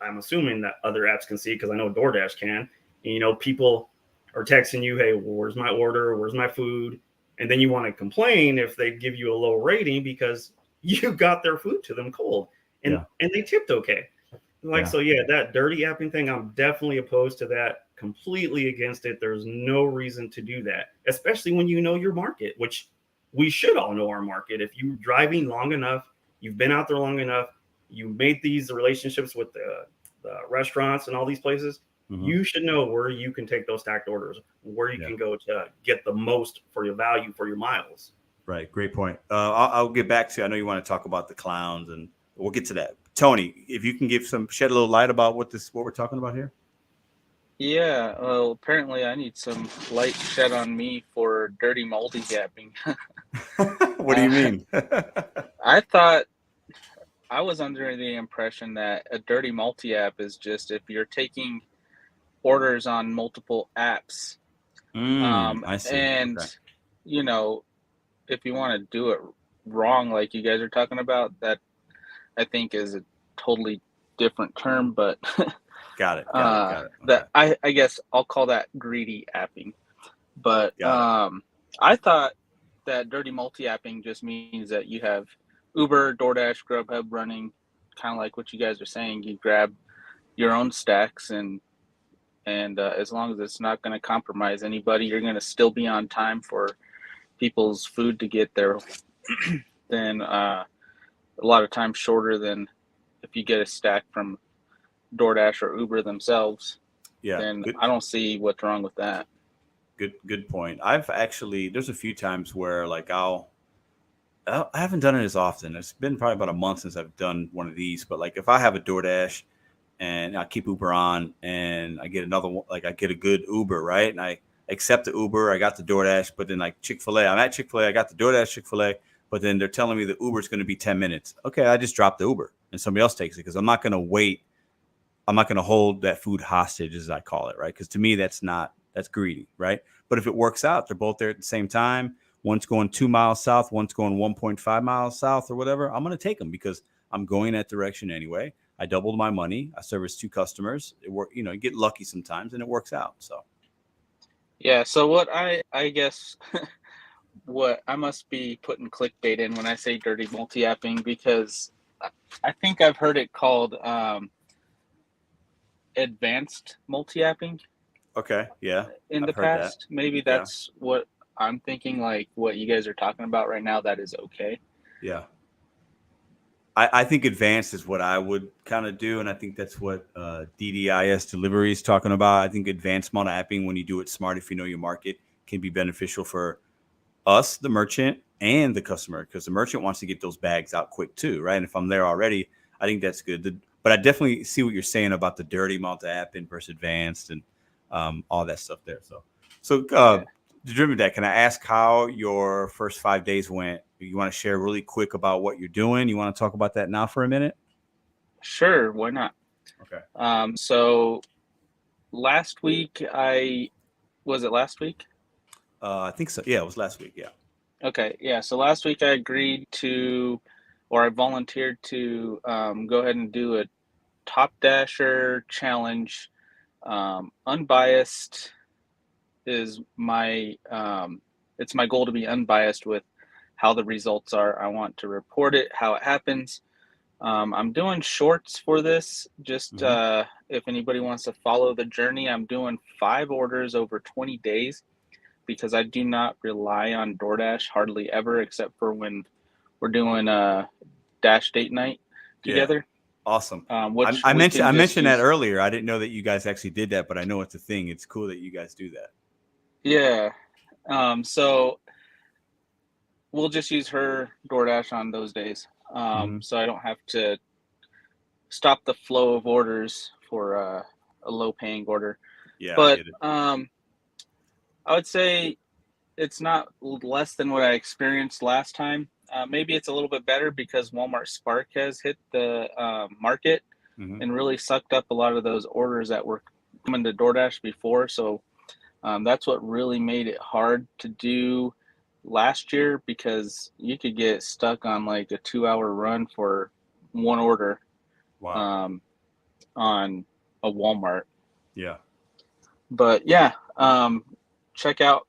I'm assuming that other apps can see, because I know DoorDash can. And, you know, people are texting you, hey, well, where's my order? Where's my food? And then you want to complain if they give you a low rating because you got their food to them cold and they tipped okay. So that dirty apping thing, I'm definitely opposed to that, completely against it. There's no reason to do that, especially when you know your market, which we should all know our market. If you're driving long enough, you've been out there long enough, you made these relationships with the restaurants and all these places, you should know where you can take those stacked orders, where you can go to get the most for your value for your miles. Right. Great point. I'll get back to you. I know you want to talk about the clowns, and we'll get to that. Tony, if you can shed a little light about what we're talking about here. Yeah, well, apparently I need some light shed on me for dirty multi-gapping. What do you mean? I thought I was under the impression that a dirty multi-app is just if you're taking orders on multiple apps. I see. And, okay. You know, if you want to do it wrong, like you guys are talking about, that I think is a totally different term, but got it. Okay. That I guess I'll call that greedy apping. But I thought that dirty multi-apping just means that you have Uber, DoorDash, Grubhub running, kind of like what you guys are saying. You grab your own stacks, and as long as it's not going to compromise anybody, you're going to still be on time for people's food to get there. Then a lot of times shorter than if you get a stack from DoorDash or Uber themselves. Yeah. Then I don't see what's wrong with that. Good point. There's a few times where like I haven't done it as often. It's been probably about a month since I've done one of these, but like if I have a DoorDash and I keep Uber on and I get another one, like I get a good Uber, right? And I accept the Uber, I got the DoorDash, but then like Chick-fil-A, I'm at Chick-fil-A, I got the DoorDash Chick-fil-A, but then they're telling me the Uber is going to be 10 minutes. Okay, I just drop the Uber and somebody else takes it because I'm not going to wait. I'm not going to hold that food hostage, as I call it, right? Because to me, that's greedy, right? But if it works out, they're both there at the same time. One's going 2 miles south, one's going 1.5 miles south or whatever. I'm going to take them because I'm going that direction anyway. I doubled my money. I serviced 2 customers. You get lucky sometimes and it works out. So. Yeah. So what I guess what I must be putting clickbait in when I say dirty multi-apping, because I think I've heard it called advanced multi-apping. Okay. Yeah. In the past, maybe that's what I'm thinking. Like what you guys are talking about right now, that is okay. Yeah. I think advanced is what I would kind of do, and I think that's what DDIS delivery is talking about. I think advanced multi-apping, when you do it smart, if you know your market, can be beneficial for us, the merchant, and the customer, because the merchant wants to get those bags out quick too, right? And if I'm there already, I think that's good. But I definitely see what you're saying about the dirty multi-apping versus advanced and all that stuff there. So Driven Deck, can I ask how your first 5 days went? You want to share really quick about what you're doing? You want to talk about that now for a minute? Sure, why not? Okay. So last week was it last week? I think so. Yeah, it was last week. Yeah. Okay. Yeah. So last week I agreed to, or I volunteered to go ahead and do a Top Dasher challenge. Unbiased is my it's my goal to be unbiased with how the results are. I want to report it, how it happens. I'm doing shorts for this. Just if anybody wants to follow the journey, I'm doing 5 orders over 20 days because I do not rely on DoorDash hardly ever, except for when we're doing a dash date night together. Yeah. Awesome. I mentioned that earlier. I didn't know that you guys actually did that, but I know it's a thing. It's cool that you guys do that. Yeah. So we'll just use her DoorDash on those days. So I don't have to stop the flow of orders for a low paying order. Yeah. But I would say it's not less than what I experienced last time. Maybe it's a little bit better because Walmart Spark has hit the market and really sucked up a lot of those orders that were coming to DoorDash before. So that's what really made it hard to do last year, because you could get stuck on like a 2-hour run for one order. Wow. On a Walmart. Yeah. But yeah, check out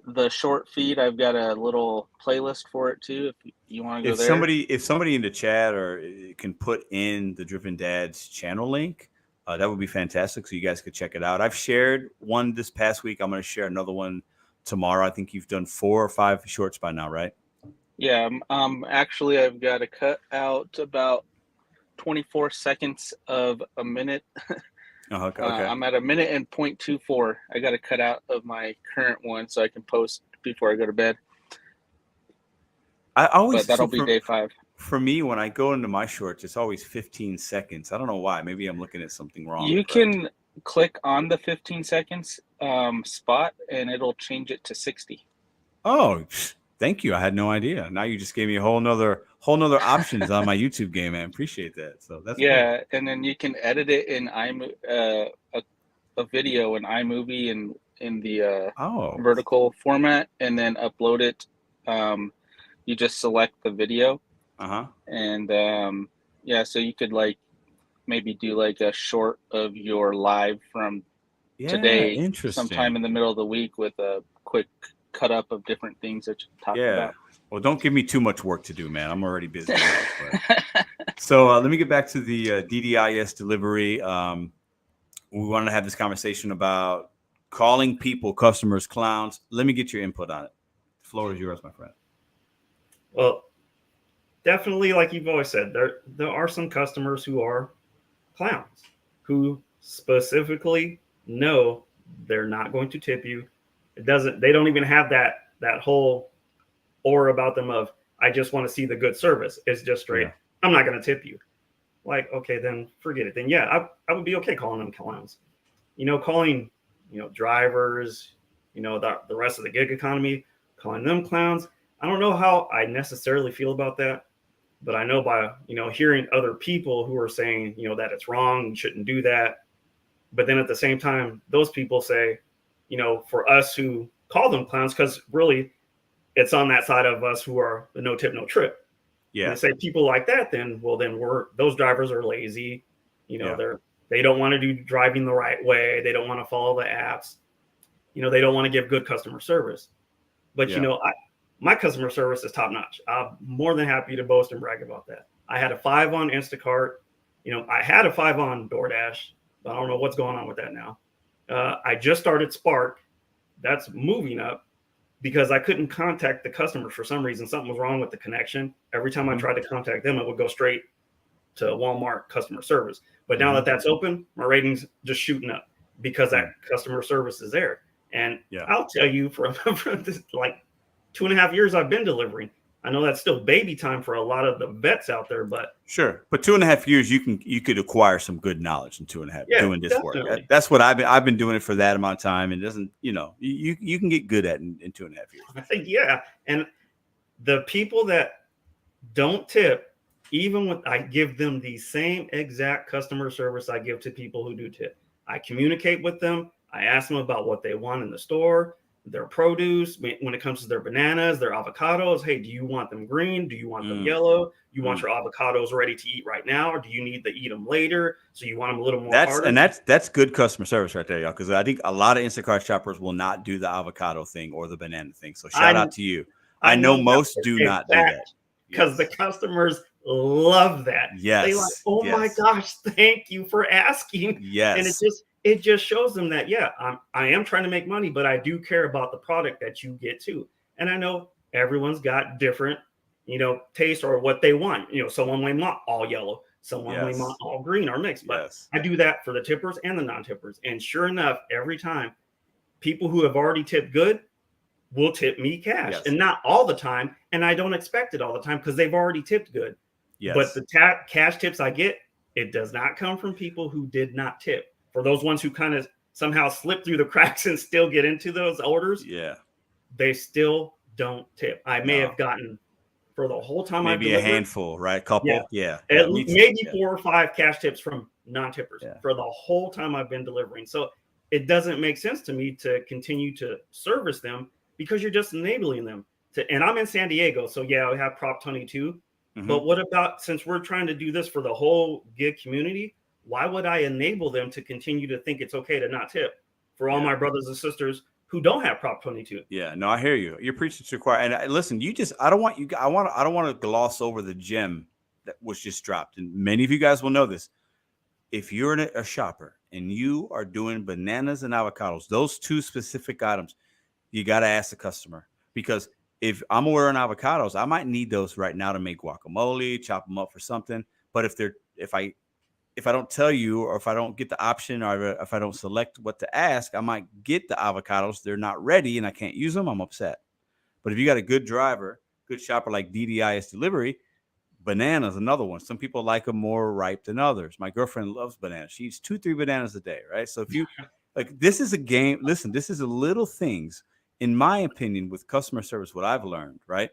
the short feed. I've got a little playlist for it too. If you want to go there. If somebody in the chat or can put in the Driven Dads channel link, that would be fantastic. So you guys could check it out. I've shared one this past week. I'm going to share another one tomorrow. I think you've done 4 or 5 shorts by now, right? Yeah. Actually, I've got to cut out about 24 seconds of a minute. Okay. I'm at a minute and 0.24. I got to cut out of my current one so I can post before I go to bed. But that'll be day 5. For me, when I go into my shorts, it's always 15 seconds. I don't know why. Maybe I'm looking at something wrong. You can click on the 15 seconds spot and it'll change it to 60. Oh, thank you. I had no idea. Now you just gave me a whole nother options on my YouTube game, man. Appreciate that. So that's cool. And then you can edit it in a video in iMovie and in the vertical format, and then upload it. You just select the video. And so you could like maybe do like a short of your live from today, sometime in the middle of the week, with a quick cut up of different things that you talked about. Well, don't give me too much work to do, man. I'm already busy. So let me get back to the DDIS delivery. We wanted to have this conversation about calling people, customers, clowns. Let me get your input on it. The floor is yours, my friend. Well, definitely, like you've always said, there are some customers who are clowns, who specifically know they're not going to tip you. They don't even have that whole aura about them of, I just want to see the good service. It's just straight, I'm not going to tip you. Like, okay, then forget it. Then I would be okay calling them clowns. Calling, drivers, the rest of the gig economy, calling them clowns. I don't know how I necessarily feel about that, but I know by, hearing other people who are saying, that it's wrong, you shouldn't do that. But then at the same time, those people say, for us who call them clowns, because really it's on that side of us who are the no tip, no trip. Yeah. And they say people like that, then those drivers are lazy. They don't want to do driving the right way. They don't want to follow the apps. They don't want to give good customer service. But, my customer service is top notch. I'm more than happy to boast and brag about that. I had a 5 on Instacart. I had a 5 on DoorDash, but I don't know what's going on with that now. I just started Spark. That's moving up because I couldn't contact the customers for some reason. Something was wrong with the connection. Every time I tried to contact them, it would go straight to Walmart customer service. But now that that's open, my ratings just shooting up because that customer service is there. And I'll tell you, from this, like 2.5 years I've been delivering. I know that's still baby time for a lot of the vets out there, but sure. But 2.5 years, you could acquire some good knowledge in 2.5 doing this definitely. work. That's what I've been doing it for that amount of time, and it doesn't, you can get good at it in 2.5 years. Yeah, and the people that don't tip, even when I give them the same exact customer service I give to people who do tip. I communicate with them. I ask them about what they want in the store, their produce, when it comes to their bananas, their avocados. Hey, do you want them green? Do you want them yellow? You want your avocados ready to eat right now, or do you need to eat them later? So you want them a little more harder? And that's good customer service right there, y'all. Because I think a lot of Instacart shoppers will not do the avocado thing or the banana thing. So shout out to you. I know most do not do that because the customers love that. Yes. They like, oh my gosh, thank you for asking. Yes. And it just shows them that, I am trying to make money, but I do care about the product that you get too. And I know everyone's got different, taste or what they want. Someone may want all yellow, someone may want all green or mixed. But I do that for the tippers and the non-tippers. And sure enough, every time, people who have already tipped good will tip me cash. And not all the time. And I don't expect it all the time because they've already tipped good. Yes. But the cash tips I get, it does not come from people who did not tip. For those ones who kind of somehow slip through the cracks and still get into those orders, they still don't tip. I may have gotten, for the whole time I've delivered, maybe a handful, right? Couple, maybe 4 or 5 cash tips from non-tippers for the whole time I've been delivering. So it doesn't make sense to me to continue to service them because you're just enabling them to. And I'm in San Diego, so we have Prop 22. But what about, since we're trying to do this for the whole gig community, why would I enable them to continue to think it's okay to not tip for all my brothers and sisters who don't have Prop 22? Yeah, no, I hear you. You're preaching to the choir. And listen, I don't want to gloss over the gem that was just dropped. And many of you guys will know this. If you're a shopper and you are doing bananas and avocados, those two specific items, you got to ask the customer, because if I'm ordering avocados, I might need those right now to make guacamole, chop them up for something. But if I don't tell you, or if I don't get the option, or if I don't select what to ask, I might get the avocados. They're not ready and I can't use them. I'm upset. But if you got a good driver, good shopper like DDIS Delivery, bananas, another one. Some people like them more ripe than others. My girlfriend loves bananas. She eats 2-3 bananas a day, right? So if you like, this is a game. Listen, this is a little things, in my opinion, with customer service. What I've learned, right?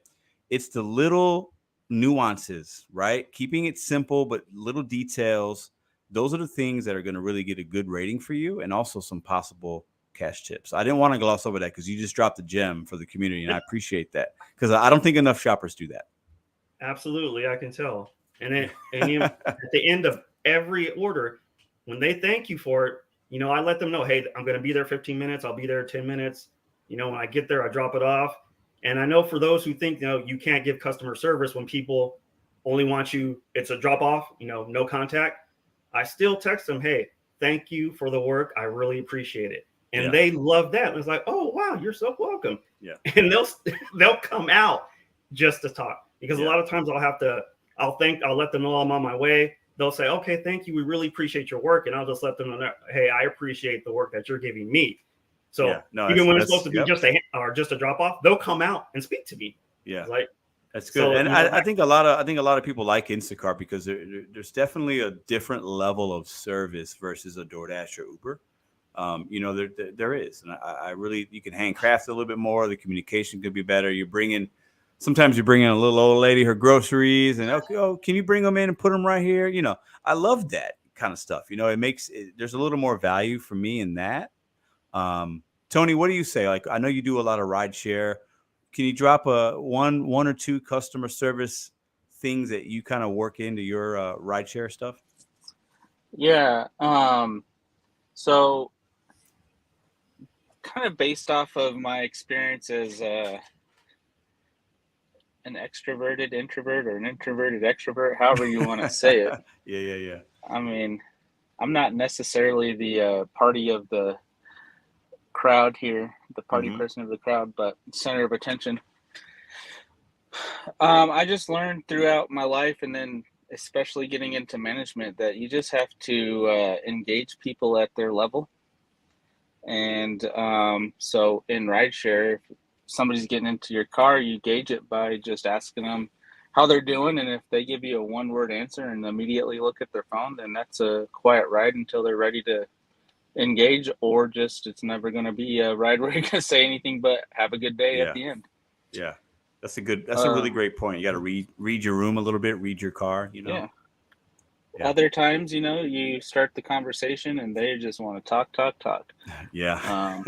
It's the little nuances, right? Keeping it simple, but little details. Those are the things that are going to really get a good rating for you, and also some possible cash tips. I didn't want to gloss over that because you just dropped a gem for the community, and I appreciate that, because I don't think enough shoppers do that. Absolutely, I can tell. And then at the end of every order, when they thank you for it, I let them know, hey, I'm going to be there 15 minutes. I'll be there 10 minutes. When I get there, I drop it off. And I know for those who think, you can't give customer service when people only want you, it's a drop off, no contact. I still text them, hey, thank you for the work. I really appreciate it. And they love that. And it's like, oh, wow, you're so welcome. Yeah. And they'll come out just to talk, because a lot of times I'll let them know I'm on my way. They'll say, okay, thank you. We really appreciate your work. And I'll just let them know, hey, I appreciate the work that you're giving me. So even when it's supposed to be just a drop off, they'll come out and speak to me. Yeah. Like, that's good. So, and I think a lot of people like Instacart because there's definitely a different level of service versus a DoorDash or Uber. There is. And I really, you can handcraft a little bit more. The communication could be better. Sometimes you bring in a little old lady, her groceries, and can you bring them in and put them right here? I love that kind of stuff. There's a little more value for me in that. Tony, what do you say? Like, I know you do a lot of ride share. Can you drop one or two customer service things that you kind of work into your ride share stuff? Yeah. So kind of based off of my experience as an extroverted introvert, or an introverted extrovert, however you want to say it. Yeah. I mean, I'm not necessarily the party of the crowd here, the party person of the crowd, but center of attention. I just learned throughout my life, and then especially getting into management, that you just have to engage people at their level. And so in rideshare, if somebody's getting into your car, you gauge it by just asking them how they're doing. And if they give you a one-word answer and immediately look at their phone, then that's a quiet ride until they're ready to engage, or just it's never going to be a ride where you're going to say anything but have a good day at the end. Yeah, that's a really great point. You got to read your room a little bit, read your car. Yeah. Other times, you start the conversation and they just want to talk. Yeah.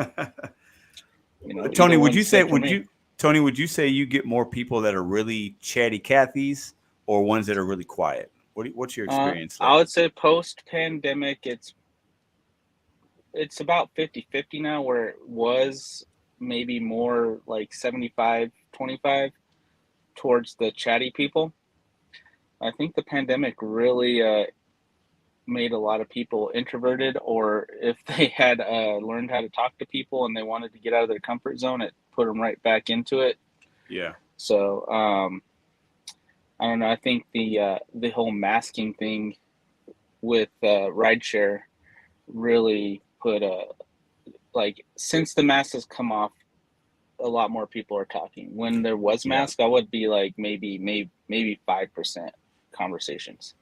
Tony, would you say you get more people that are really chatty Cathys, or ones that are really quiet? What's your experience? I would say post-pandemic, it's about 50-50 now, where it was maybe more like 75-25 towards the chatty people. I think the pandemic really made a lot of people introverted, or if they had learned how to talk to people and they wanted to get out of their comfort zone, it put them right back into it. Yeah. So I don't know. I think the whole masking thing with rideshare really put since the mask has come off, a lot more people are talking. When there was mask, I would be like maybe 5% conversations.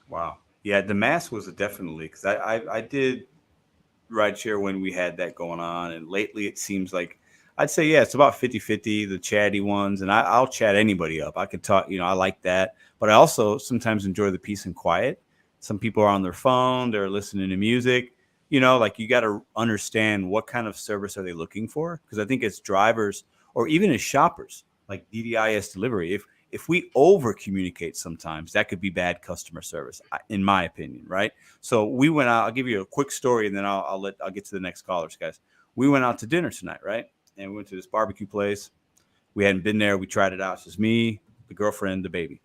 Wow. Yeah, the mask was definitely, because I did rideshare when we had that going on, and lately it seems like I'd say it's about 50-50, the chatty ones, and I'll chat anybody up. I could talk, I like that, but I also sometimes enjoy the peace and quiet. Some people are on their phone, they're listening to music. You got to understand what kind of service are they looking for, because I think as drivers or even as shoppers, like DDIS Delivery, if we over communicate sometimes, that could be bad customer service, in my opinion, right? So we went out. I'll give you a quick story, and then I'll get to the next callers, guys. We went out to dinner tonight, right? And we went to this barbecue place. We hadn't been there. We tried it out. It's just me, the girlfriend, the baby.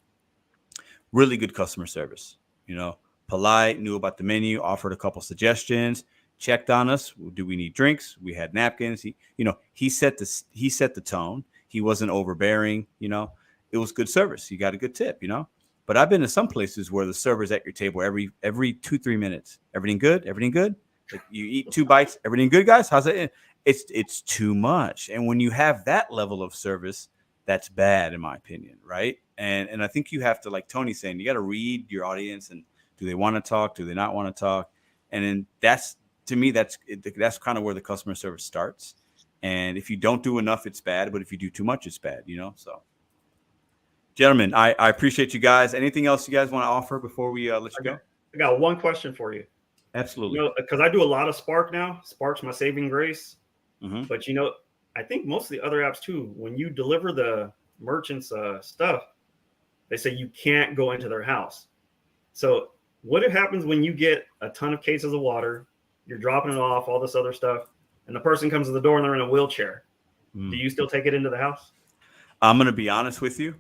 Really good customer service. Polite, knew about the menu, offered a couple suggestions, checked on us. Do we need drinks? We had napkins. He set the tone. He wasn't overbearing. It was good service. You got a good tip. But I've been to some places where the server's at your table every 2-3 minutes. Everything good? Everything good? Like you eat 2 bites. Everything good, guys? How's that? It's too much. And when you have that level of service, that's bad, in my opinion, right? And I think you have to, like Tony's saying, you got to read your audience, and do they want to talk? Do they not want to talk? And then that's kind of where the customer service starts. And if you don't do enough, it's bad. But if you do too much, it's bad, So, gentlemen, I appreciate you guys. Anything else you guys want to offer before we let you go? I got one question for you. Absolutely. Because I do a lot of Spark now. Spark's my saving grace. Mm-hmm. But, I think most of the other apps too, when you deliver the merchants stuff, they say you can't go into their house. So what happens when you get a ton of cases of water, you're dropping it off, all this other stuff, and the person comes to the door and they're in a wheelchair? Do you still take it into the house? I'm going to be honest with you.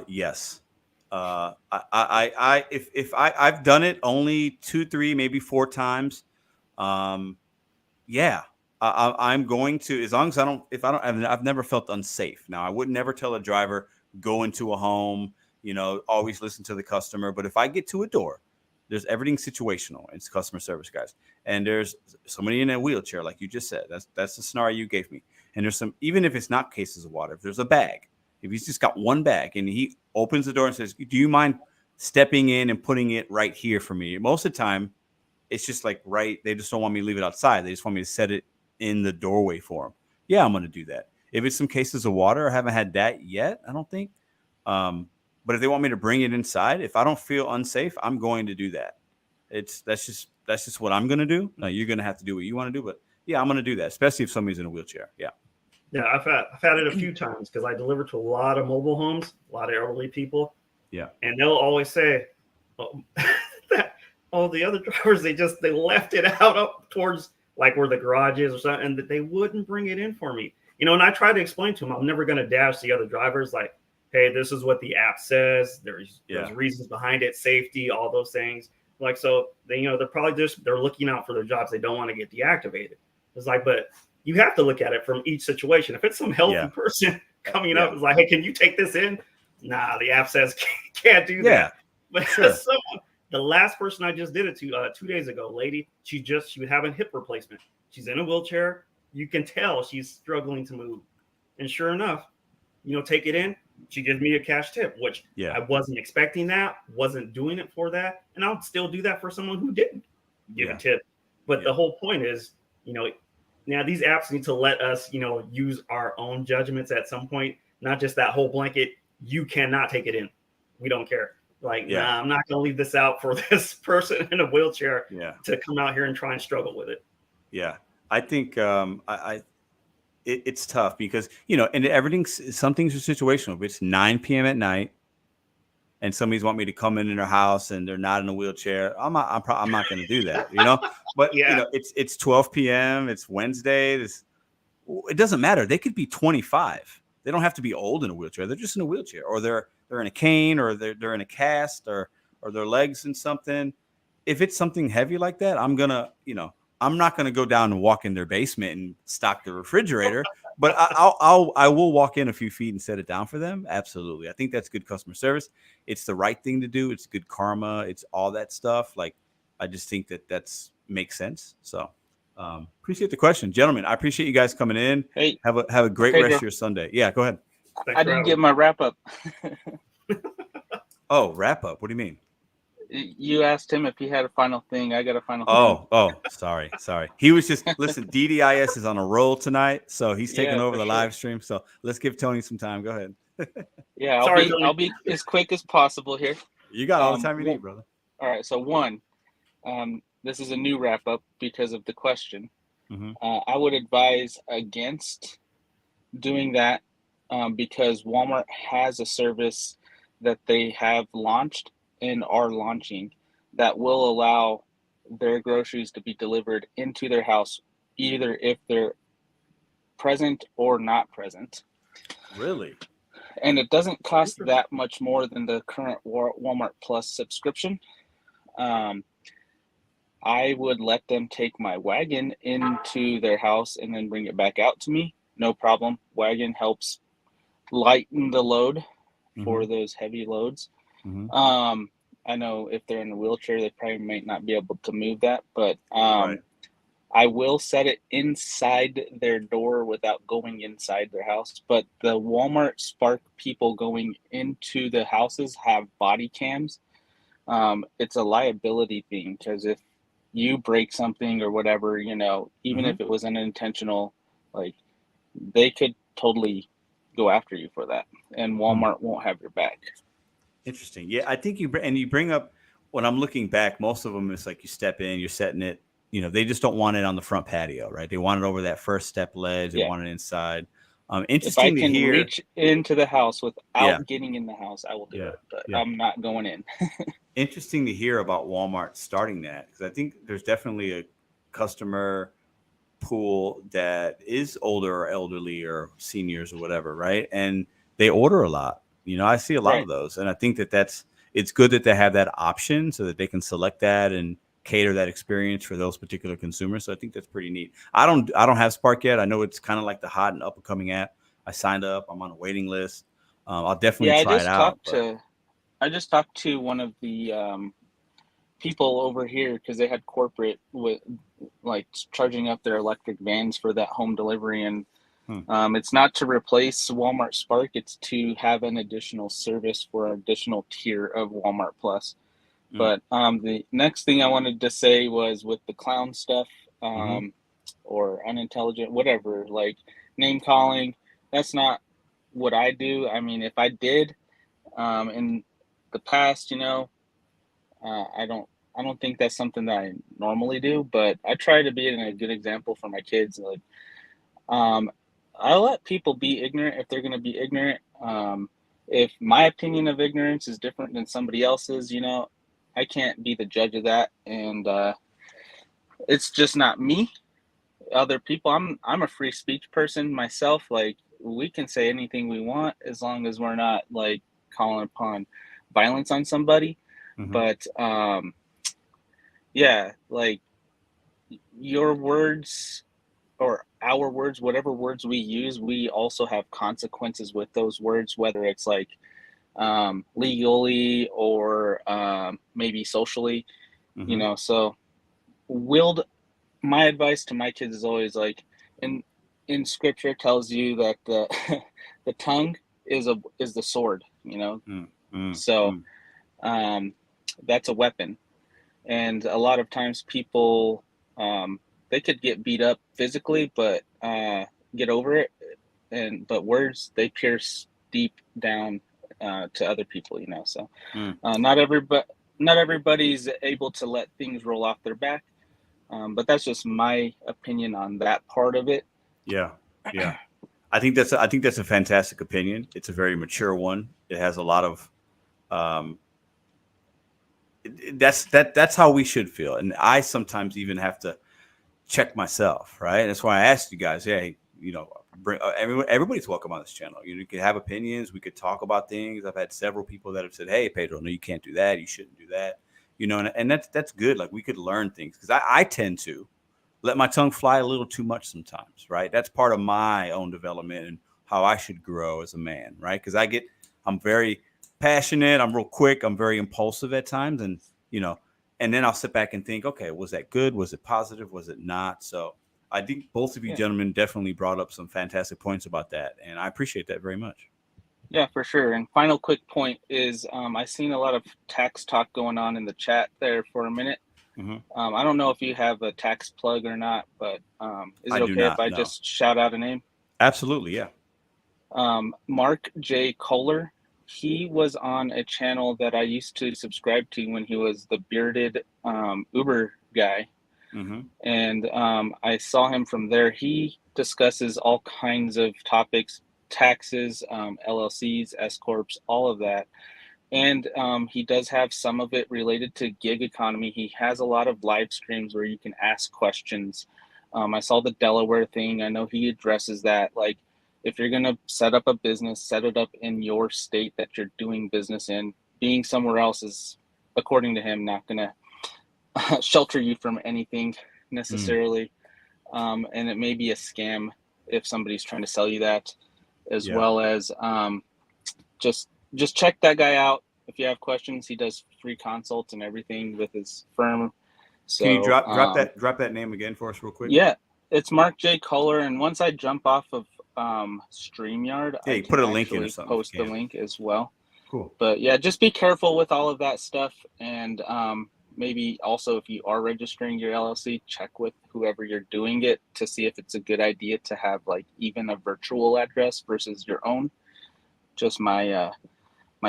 Yes. I've done it only 2, 3, maybe 4 times. Yeah. I'm going to, as long as I've never felt unsafe. Now, I would never tell a driver, go into a home, always listen to the customer. But if I get to a door, there's everything situational. It's customer service, guys. And there's somebody in a wheelchair, like you just said. That's the scenario you gave me. And there's even if it's not cases of water, if there's a bag, if he's just got one bag and he opens the door and says, do you mind stepping in and putting it right here for me? Most of the time, it's just like, they just don't want me to leave it outside. They just want me to set it in the doorway for them. Yeah, I'm going to do that. If it's some cases of water, I haven't had that yet, I don't think. But if they want me to bring it inside, if I don't feel unsafe, I'm going to do that. That's just what I'm going to do. Now, you're going to have to do what you want to do, but yeah, I'm going to do that, especially if somebody's in a wheelchair. Yeah. Yeah, I've had it a few times because I deliver to a lot of mobile homes, a lot of elderly people. Yeah. And they'll always say, the other drivers, they left it out up towards like where the garage is or something, and that they wouldn't bring it in for me. And I try to explain to them, I'm never going to dash the other drivers like, hey, this is what the app says. There's reasons behind it, safety, all those things. Like, so they're probably they're looking out for their jobs. They don't want to get deactivated. It's like, but you have to look at it from each situation. If it's some healthy person coming up, it's like, hey, can you take this in? Nah, the app says can't do that. But sure. The last person I just did it to 2 days ago, lady, she would have a hip replacement. She's in a wheelchair. You can tell she's struggling to move. And sure enough, take it in. She gives me a cash tip, which I wasn't expecting that, wasn't doing it for that. And I'll still do that for someone who didn't give a tip. But the whole point is, now these apps need to let us, use our own judgments at some point, not just that whole blanket. You cannot take it in. We don't care. Like, nah, I'm not going to leave this out for this person in a wheelchair to come out here and try and struggle with it. Yeah. I think it's tough because, and some things are situational. If it's 9 p.m. at night and somebody's want me to come in their house and they're not in a wheelchair, I'm not going to do that, But, it's 12 p.m. It's Wednesday. It doesn't matter. They could be 25. They don't have to be old in a wheelchair. They're just in a wheelchair, or they're in a cane, or they're in a cast, or their legs in something. If it's something heavy like that, I'm not gonna go down and walk in their basement and stock the refrigerator, but I will walk in a few feet and set it down for them. Absolutely, I think that's good customer service. It's the right thing to do. It's good karma. It's all that stuff. Like, I just think that's makes sense. So. Appreciate the question, gentlemen. I appreciate you guys coming in. Hey, have a great rest of your Sunday. Yeah, go ahead. I didn't get my wrap up. Oh, wrap up. What do you mean? You asked him if he had a final thing. I got a final thing. Oh, sorry. He was just listen. DDIS is on a roll tonight, so he's taking over the live stream. So let's give Tony some time. Go ahead. Yeah, I'll be as quick as possible here. You got all the time you need, brother. All right. So this is a new wrap up because of the question. Mm-hmm. I would advise against doing that because Walmart has a service that they have launched and are launching that will allow their groceries to be delivered into their house, either if they're present or not present. Really? And it doesn't cost that much more than the current Walmart Plus subscription. I would let them take my wagon into their house and then bring it back out to me. No problem. Wagon helps lighten the load for those heavy loads. I know if they're in a wheelchair, they probably might not be able to move that, but I will set it inside their door without going inside their house. But the Walmart Spark people going into the houses have body cams. It's a liability thing, because if you break something or whatever, you know, even if it was unintentional, like, they could totally go after you for that, and Walmart won't have your back. Interesting. Yeah, I think you bring up, when I'm looking back, most of them, it's like you step in, you're setting it, you know, they just don't want it on the front patio, right? They want it over that first step ledge. They want it inside. Interesting if I can to hear. reach into the house without getting in the house, I will do it, but I'm not going in. Interesting to hear about Walmart starting that, because I think there's definitely a customer pool that is older or elderly or seniors or whatever, right? And they order a lot. You know, I see a lot of those, and I think it's good that they have that option so that they can select that and cater that experience for those particular consumers. So I think that's pretty neat. I don't have Spark yet. I know it's kind of like the hot and up and coming app. I signed up. I'm on a waiting list. I'll definitely try it out. I just talked to one of the people over here, because they had corporate with like charging up their electric vans for that home delivery, and it's not to replace Walmart Spark. It's to have an additional service for an additional tier of Walmart Plus. But the next thing I wanted to say was with the clown stuff, or unintelligent, whatever, like name calling, that's not what I do. I mean, if I did in the past, you know, I don't think that's something that I normally do, but I try to be a good example for my kids. Like, I let people be ignorant if they're going to be ignorant. If my opinion of ignorance is different than somebody else's, you know, I can't be the judge of that, and it's just not me. Other people, I'm a free speech person myself. Like, we can say anything we want as long as we're not like calling upon violence on somebody. But yeah, like, your words or our words, whatever words we use, we also have consequences with those words, whether it's like legally or maybe socially, you know. So my advice to my kids is always like, in scripture tells you that the tongue is the sword, you know. So that's a weapon, and a lot of times people they could get beat up physically, but get over it, but words, they pierce deep down to other people, you know. So not everybody's able to let things roll off their back, but that's just my opinion on that part of it. Yeah. I think that's a fantastic opinion. It's a very mature one. It has a lot of that's how we should feel. And I sometimes even have to check myself, right? That's why I asked you guys, hey, you know, everybody's welcome on this channel. You could have opinions. We could talk about things. I've had several people that have said, hey, Pedro, no, you can't do that. You shouldn't do that. You know, and that's good. Like, we could learn things, because I tend to let my tongue fly a little too much sometimes, right? That's part of my own development and how I should grow as a man, right? Because I'm very passionate. I'm real quick. I'm very impulsive at times. And, you know, and then I'll sit back and think, okay, was that good? Was it positive? Was it not? So I think both of you gentlemen definitely brought up some fantastic points about that. And I appreciate that very much. Yeah, for sure. And final quick point is I've seen a lot of tax talk going on in the chat there for a minute. I don't know if you have a tax plug or not, but is it okay if I just shout out a name? Absolutely, yeah. Mark J. Kohler. He was on a channel that I used to subscribe to when he was the bearded Uber guy. And I saw him from there. He discusses all kinds of topics, taxes, LLCs, S-Corps, all of that. And he does have some of it related to gig economy. He has a lot of live streams where you can ask questions. I saw the Delaware thing. I know he addresses that. Like, if you're going to set up a business, set it up in your state that you're doing business in. Being somewhere else is, according to him, not going to shelter you from anything necessarily. And it may be a scam if somebody's trying to sell you that, as well as just check that guy out. If you have questions, he does free consults and everything with his firm. So, can you drop that name again for us real quick? Yeah, it's Mark J. Kohler. And once I jump off of StreamYard, I you can put a link in or something. Post the link as well. Cool. But yeah, just be careful with all of that stuff. And maybe also, if you are registering your LLC, check with whoever you're doing it to see if it's a good idea to have like even a virtual address versus your own. Just my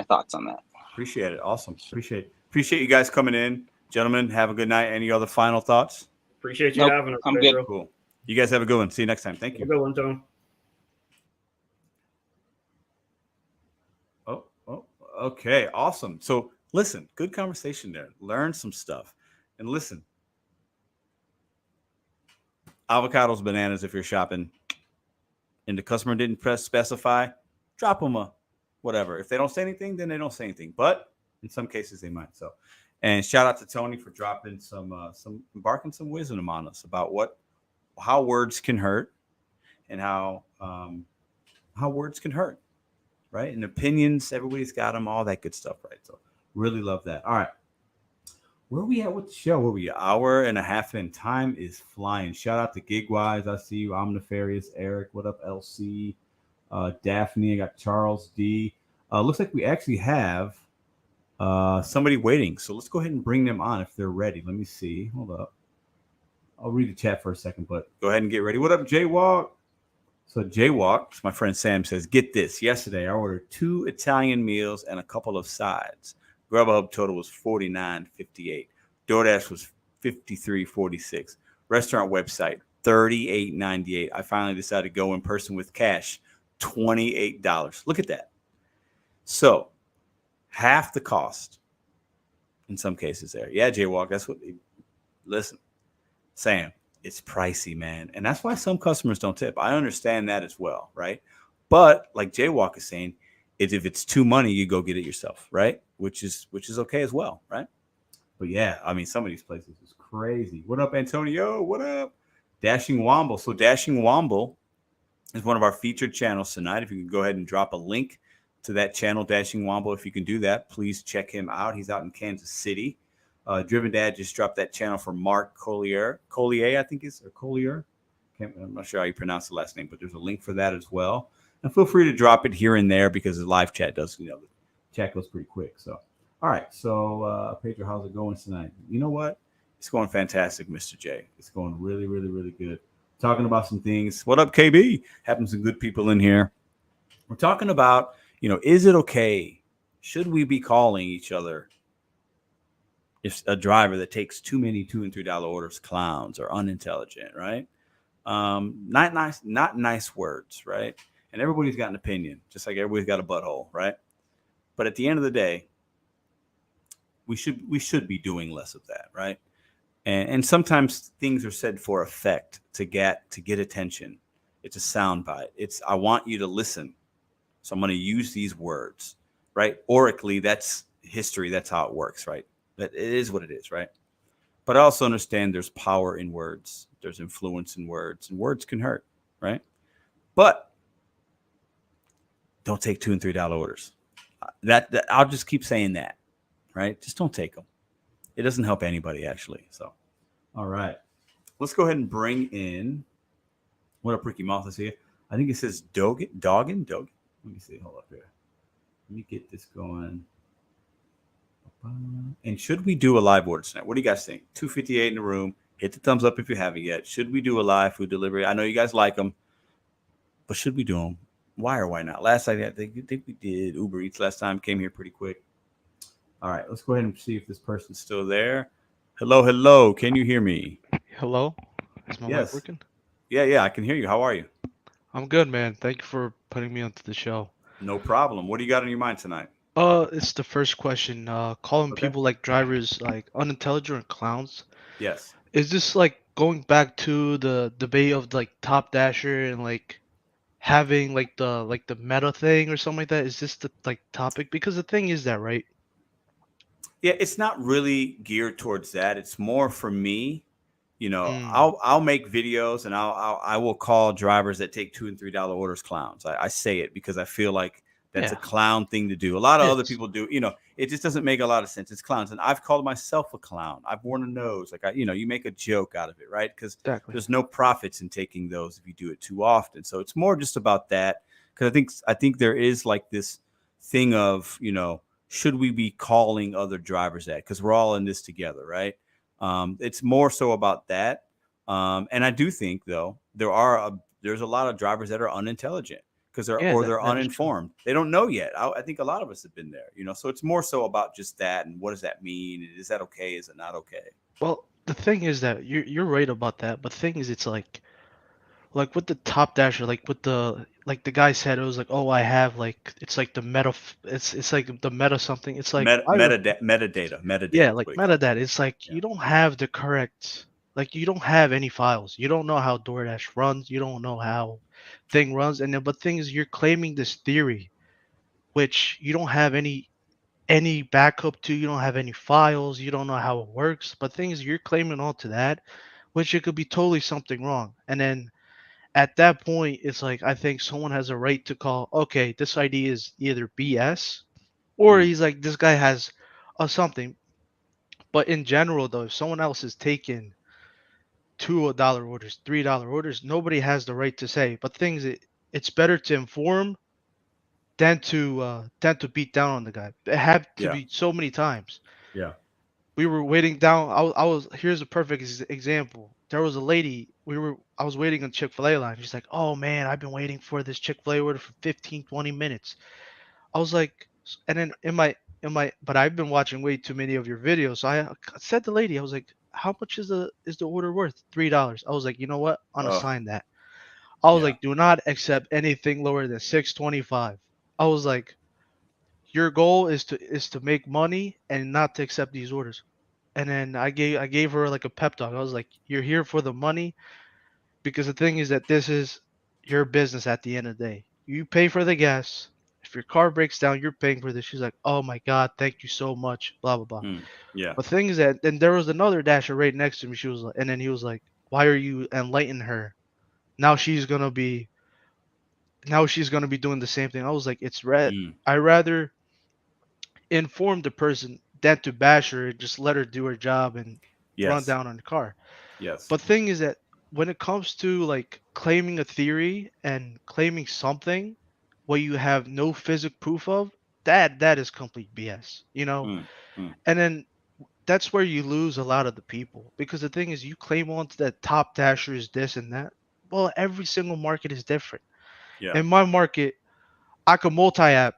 thoughts on that. Appreciate it. Awesome. Appreciate you guys coming in. Gentlemen, have a good night. Any other final thoughts? Appreciate you having us. I'm good. Cool. You guys have a good one. See you next time. Thank you. Have a good one, Tom. Okay. Awesome. So listen, good conversation there. Learn some stuff. And listen, avocados, bananas, if you're shopping and the customer didn't specify, drop them a whatever. If they don't say anything, then they don't say anything. But in some cases they might. So, and shout out to Tony for dropping embarking some wisdom on us about how words can hurt and how words can hurt, right? And opinions, everybody's got them, all that good stuff, right? So really love that. All right. Where are we at with the show? Where are we? An hour and a half in. Time is flying. Shout out to Gigwise. I see you. I'm Nefarious. Eric. What up, LC? Daphne. I got Charles D. Looks like we actually have somebody waiting. So let's go ahead and bring them on if they're ready. Let me see. Hold up. I'll read the chat for a second, but go ahead and get ready. What up, Jaywalk? So Jaywalk, my friend Sam says, get this. Yesterday, I ordered 2 Italian meals and a couple of sides. Grubhub total was $49.58. DoorDash was $53.46. Restaurant website, $38.98. I finally decided to go in person with cash, $28. Look at that. So half the cost in some cases there. Yeah, Jaywalk, that's what listen, Sam, it's pricey, man. And that's why some customers don't tip. I understand that as well, right? But like Jaywalk is saying, if it's too money, you go get it yourself, right? Which is okay as well, right? But yeah, I mean, some of these places is crazy. What up, Antonio? What up? Dashing Womble. So Dashing Womble is one of our featured channels tonight. If you can go ahead and drop a link to that channel, Dashing Womble, if you can do that, please check him out. He's out in Kansas City. Driven Dad just dropped that channel for Mark Collier, I think or Collier. I'm not sure how you pronounce the last name, but there's a link for that as well. And feel free to drop it here and there because the live chat does, the chat goes pretty quick. So, all right. So, Pedro, how's it going tonight? You know what? It's going fantastic, Mr. J. It's going really, really, really good. Talking about some things. What up, KB? Having some good people in here. We're talking about, is it okay? Should we be calling each other if a driver that takes too many $2 and $3 orders, clowns or unintelligent, right? Not nice words, right? And everybody's got an opinion, just like everybody's got a butthole, right? But at the end of the day, we should be doing less of that, right? And sometimes things are said for effect to get attention. It's a soundbite. I want you to listen. So I'm going to use these words, right? Oracally, that's history. That's how it works, right? But it is what it is, right? But I also understand there's power in words. There's influence in words, and words can hurt, right? But don't take $2 and $3 orders. That I'll just keep saying that, right? Just don't take them. It doesn't help anybody, actually. So, all right. Let's go ahead and bring in, what up, Ricky Moth is here. I think it says Doggin. Let me see. Hold up here. Let me get this going. And should we do a live order tonight? What do you guys think? 258 in the room. Hit the thumbs up if you haven't yet. Should we do a live food delivery? I know you guys like them, but should we do them? Why or why not? Last night, I think we did Uber Eats last time. Came here pretty quick. All right, let's go ahead and see if this person's still there. Hello. Can you hear me? Hello. Is my mic working? Yeah, I can hear you. How are you? I'm good, man. Thank you for putting me onto the show. No problem. What do you got on your mind tonight? It's the first question. Calling Okay. people like drivers like unintelligent clowns. Yes. Is this like going back to the debate of like Top Dasher and like having like the meta thing or something like that? Is this the like topic? Because the thing is that, right? Yeah, it's not really geared towards that. It's more for me. Mm, I'll make videos and I will call drivers that take $2 and $3 orders clowns. I say it because I feel like that's a yeah, clown thing to do. A lot of it other is. people do. It just doesn't make a lot of sense. It's clowns, and I've called myself a clown. I've worn a nose. Like you make a joke out of it, right? Because Exactly. there's no profits in taking those if you do it too often. So it's more just about that. Because I think there is like this thing of should we be calling other drivers that? Because we're all in this together, right? It's more so about that. And I do think though there's a lot of drivers that are unintelligent because Yeah, they're that is true. uninformed. They don't know yet. I think a lot of us have been there, So it's more so about just that and what does that mean? Is that okay? Is it not okay? Well, the thing is that you're right about that, but thing is, it's like with the Top Dasher, like with the guy said it was like, oh, I have like it's like the meta, it's like the meta something. It's like Metadata yeah, is like what he calls metadata. It's like it. you don't have the correct, like you don't have any files. You don't know how DoorDash runs. You don't know how thing runs. And then, but thing is, you're claiming this theory, which you don't have any backup to. You don't have any files. You don't know how it works. But thing is, you're claiming all to that, which it could be totally something wrong. And then at that point, it's like I think someone has a right to call. Okay, this idea is either BS or Mm. he's like this guy has a something. But in general, though, if someone else is taking $2 orders, $3 orders, nobody has the right to say. But things it's better to inform than to beat down on the guy. It had to Yeah. be so many times. Yeah. We were waiting down. I was here's a perfect example. There was a lady. I was waiting on Chick-fil-A line. She's like, "Oh man, I've been waiting for this Chick-fil-A order for 15, 20 minutes." I was like, and then but I've been watching way too many of your videos. So I said to the lady, I was like, how much is the order worth? $3. I was like, you know what? Oh, Unassign that. I was yeah. like, do not accept anything lower than 625. I was like, your goal is to make money and not to accept these orders. And then I gave her like a pep talk. I was like, you're here for the money because the thing is that this is your business at the end of the day. You pay for the gas. If your car breaks down, you're paying for this. She's like, oh my God, thank you so much. Blah blah blah. Mm. Yeah. But thing is that then there was another dasher right next to me. She was like, and then he was like, why are you enlightening her? Now she's gonna be now she's gonna be doing the same thing. I was like, Mm. I rather inform the person than to bash her and just let her do her job and run Yes. down on the car. Yes. But thing is that when it comes to like claiming a theory and claiming something what you have no physical proof of, that is complete BS, you know? Mm. Mm. And then that's where you lose a lot of the people because the thing is you claim on to that Top Dasher is this and that. Well, every single market is different. Yeah. In my market, I could multi-app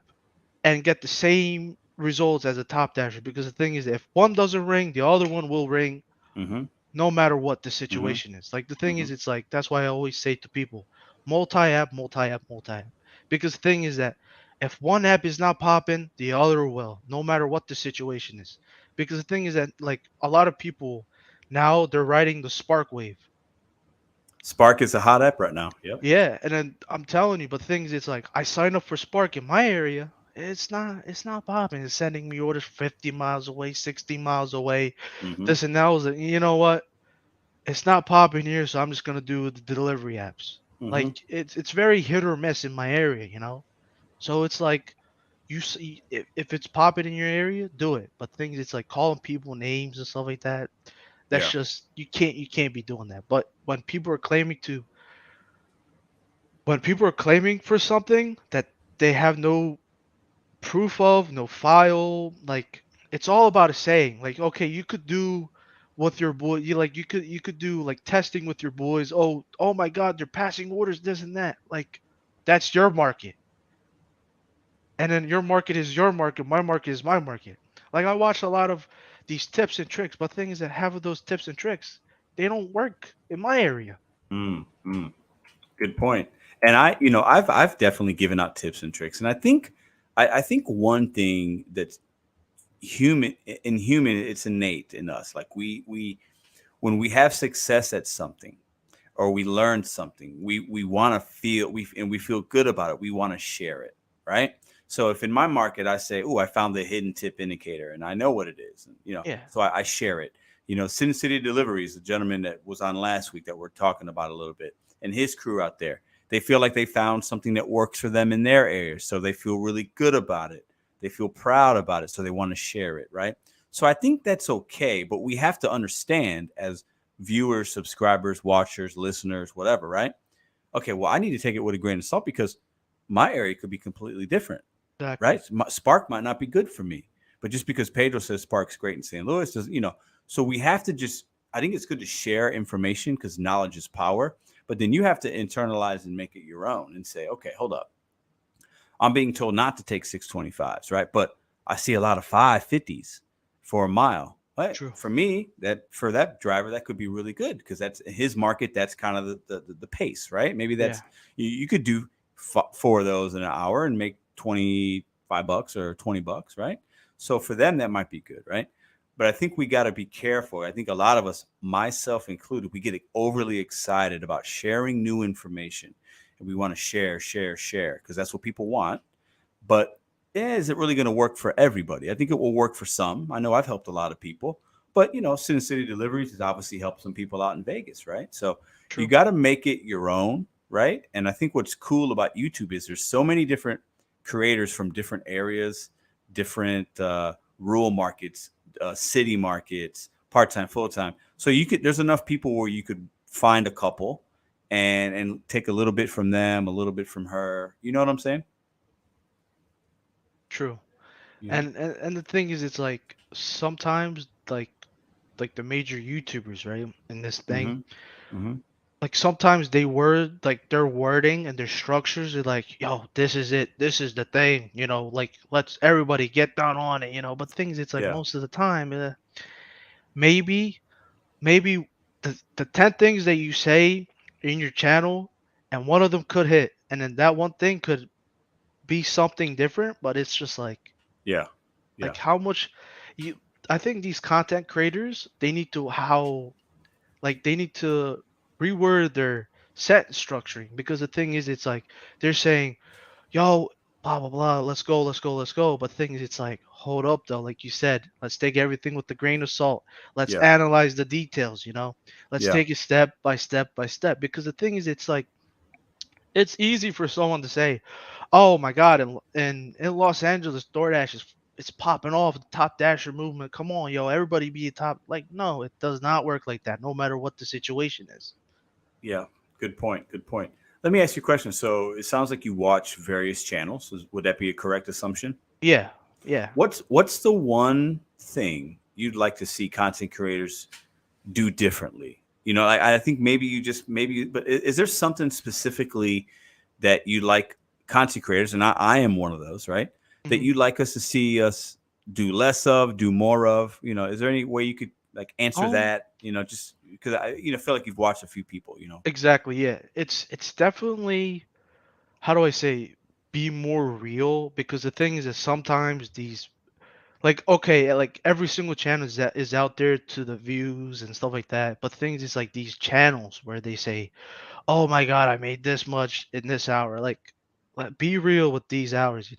and get the same results as a Top Dasher because the thing is if one doesn't ring, the other one will ring Mm-hmm. no matter what the Mm-hmm. situation is. Like the thing Mm-hmm. is, it's like that's why I always say to people, multi-app, multi-app, multi-app. Because the thing is that if one app is not popping, the other will, no matter what the situation is. Because the thing is that like a lot of people now they're riding the Spark wave. Spark is a hot app right now. Yep. Yeah, and then I'm telling you, but things it's like I signed up for Spark in my area. It's not popping. It's sending me orders 50 miles away, 60 miles away. Mm-hmm. This and that was like, you know what? It's not popping here, so I'm just gonna do the delivery apps. Mm-hmm. Like it's very hit or miss in my area, you know. So it's like you see if it's popping in your area, do it. But things it's like calling people names and stuff like that. That's Yeah. just you can't be doing that. But when people are claiming for something that they have no proof of, no file, like it's all about a saying. Like, okay, you could do with your boy, you could do like testing with your boys. Oh my God, they're passing orders, this and that. Like, that's your market, and then your market is your market. My market is my market. Like, I watch a lot of these tips and tricks, but thing is that half of those tips and tricks they don't work in my area. Mm. Mm. Good point. And I've definitely given out tips and tricks, and I think I think one thing that's human, it's innate in us. Like we when we have success at something or we learn something, we want to feel we feel good about it. We want to share it, right? So if in my market I say, "Oh, I found the hidden tip indicator," and I know what it is, and, Yeah. so I share it. Sin City Deliveries, the gentleman that was on last week that we're talking about a little bit, and his crew out there, they feel like they found something that works for them in their area, so they feel really good about it. They feel proud about it, so they want to share it, right? So I think that's okay, but we have to understand as viewers, subscribers, watchers, listeners, whatever, right? Okay, well, I need to take it with a grain of salt because my area could be completely different, Exactly. right? Spark might not be good for me, but just because Pedro says Spark's great in St. Louis, so we have to I think it's good to share information because knowledge is power, but then you have to internalize and make it your own and say, okay, hold up. I'm being told not to take 625s, right? But I see a lot of 550s for a mile. Right? True. For me, for that driver, that could be really good because that's his market. That's kind of the pace, right? Maybe that's you could do 4 of those in an hour and make $25 or $20, right? So for them, that might be good, right? But I think we got to be careful. I think a lot of us, myself included, we get overly excited about sharing new information. And we want to share because that's what people want. But is it really going to work for everybody? I think it will work for some. I know I've helped a lot of people. But, Sin City Deliveries has obviously helped some people out in Vegas, right? So you got to make it your own, right? And I think what's cool about YouTube is there's so many different creators from different areas, different rural markets, city markets, part-time, full-time. So there's enough people where you could find a couple and take a little bit from them, a little bit from her. You know what I'm saying? True. Yeah. And the thing is, it's like sometimes like the major YouTubers, right? In this thing, like sometimes their wording and their structures are like, yo, this is it, this is the thing, like let's everybody get down on it, But things, it's like most of the time, maybe the 10 things that you say in your channel, and one of them could hit, and then that one thing could be something different, but it's just like like how much I think these content creators, they need to reword their set structuring, because the thing is, it's like they're saying, yo, blah blah blah, let's go, let's go, let's go. But things, it's like, hold up though, like you said, let's take everything with a grain of salt. Let's analyze the details, let's take it step by step by step. Because the thing is, it's like it's easy for someone to say, oh my god, in Los Angeles, DoorDash is it's popping off, the top dasher movement. Come on, yo, everybody be a top. Like, no, it does not work like that, no matter what the situation is. Yeah, good point. Good point. Let me ask you a question. So it sounds like you watch various channels. Would that be a correct assumption? Yeah. Yeah. What's the one thing you'd like to see content creators do differently? I think but is there something specifically that you like content creators, and I am one of those, right? That you'd like us to see us do less of, do more of? Is there any way you could like answer that? Just because I feel like you've watched a few people. Exactly. Yeah. It's definitely, how do I say, be more real, because the thing is that sometimes these, like, okay, like every single channel is out there to the views and stuff like that. But things is like these channels where they say, oh my god, I made this much in this hour. Like be real with these hours.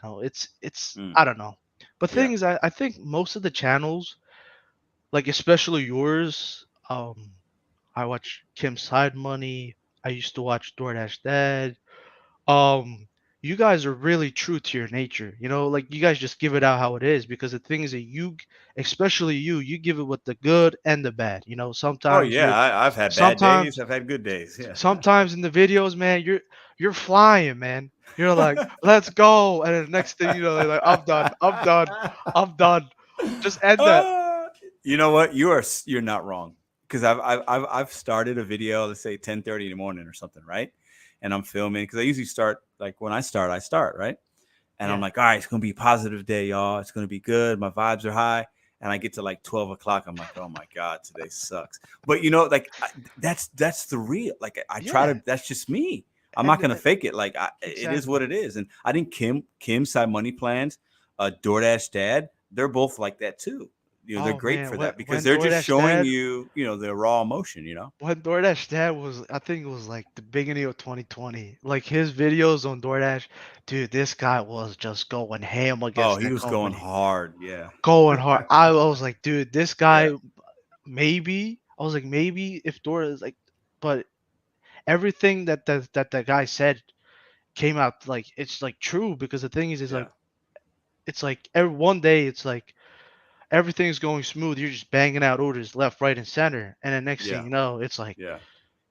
It's I don't know. But things, I think most of the channels, like especially yours, I watch Kim Side Money. I used to watch DoorDash Dad. You guys are really true to your nature. Like you guys just give it out how it is, because the thing is that especially you give it with the good and the bad. Oh Sometimes yeah, I've had bad days. I've had good days. Yeah. Sometimes in the videos, man, you're flying, man. You're like, let's go, and then the next thing you know, they're like, I'm done, I'm done, I'm done. Just end that. You know what? You're not wrong, because I've started a video, let's say 10:30 in the morning or something, right? And I'm filming, because I usually start, like when I start, right? And I'm like, all right, it's gonna be a positive day, y'all. It's gonna be good. My vibes are high. And I get to like 12 o'clock. I'm like, oh my God, today sucks. But like that's the real, like I try to, that's just me. I'm not gonna fake it. Like it is what Exactly. it is. And I think Kim's Side Money Plans, DoorDash Dad, they're both like that too. You know, they're Oh great man, for that because when they're just DoorDash showing Dad, you, the raw emotion. when DoorDash Dad was, I think it was like the beginning of 2020. Like his videos on DoorDash, dude, this guy was just going ham Oh, against he that was going company, hard. Yeah. going hard. I was like, dude, this Yeah. guy maybe. I was like, maybe if Dora is like, but everything that guy said came out like it's like true because the thing is, Yeah. it's like every one day it's like everything's going smooth. You're just banging out orders left, right, and center, and the next thing Yeah. you know, it's like Yeah.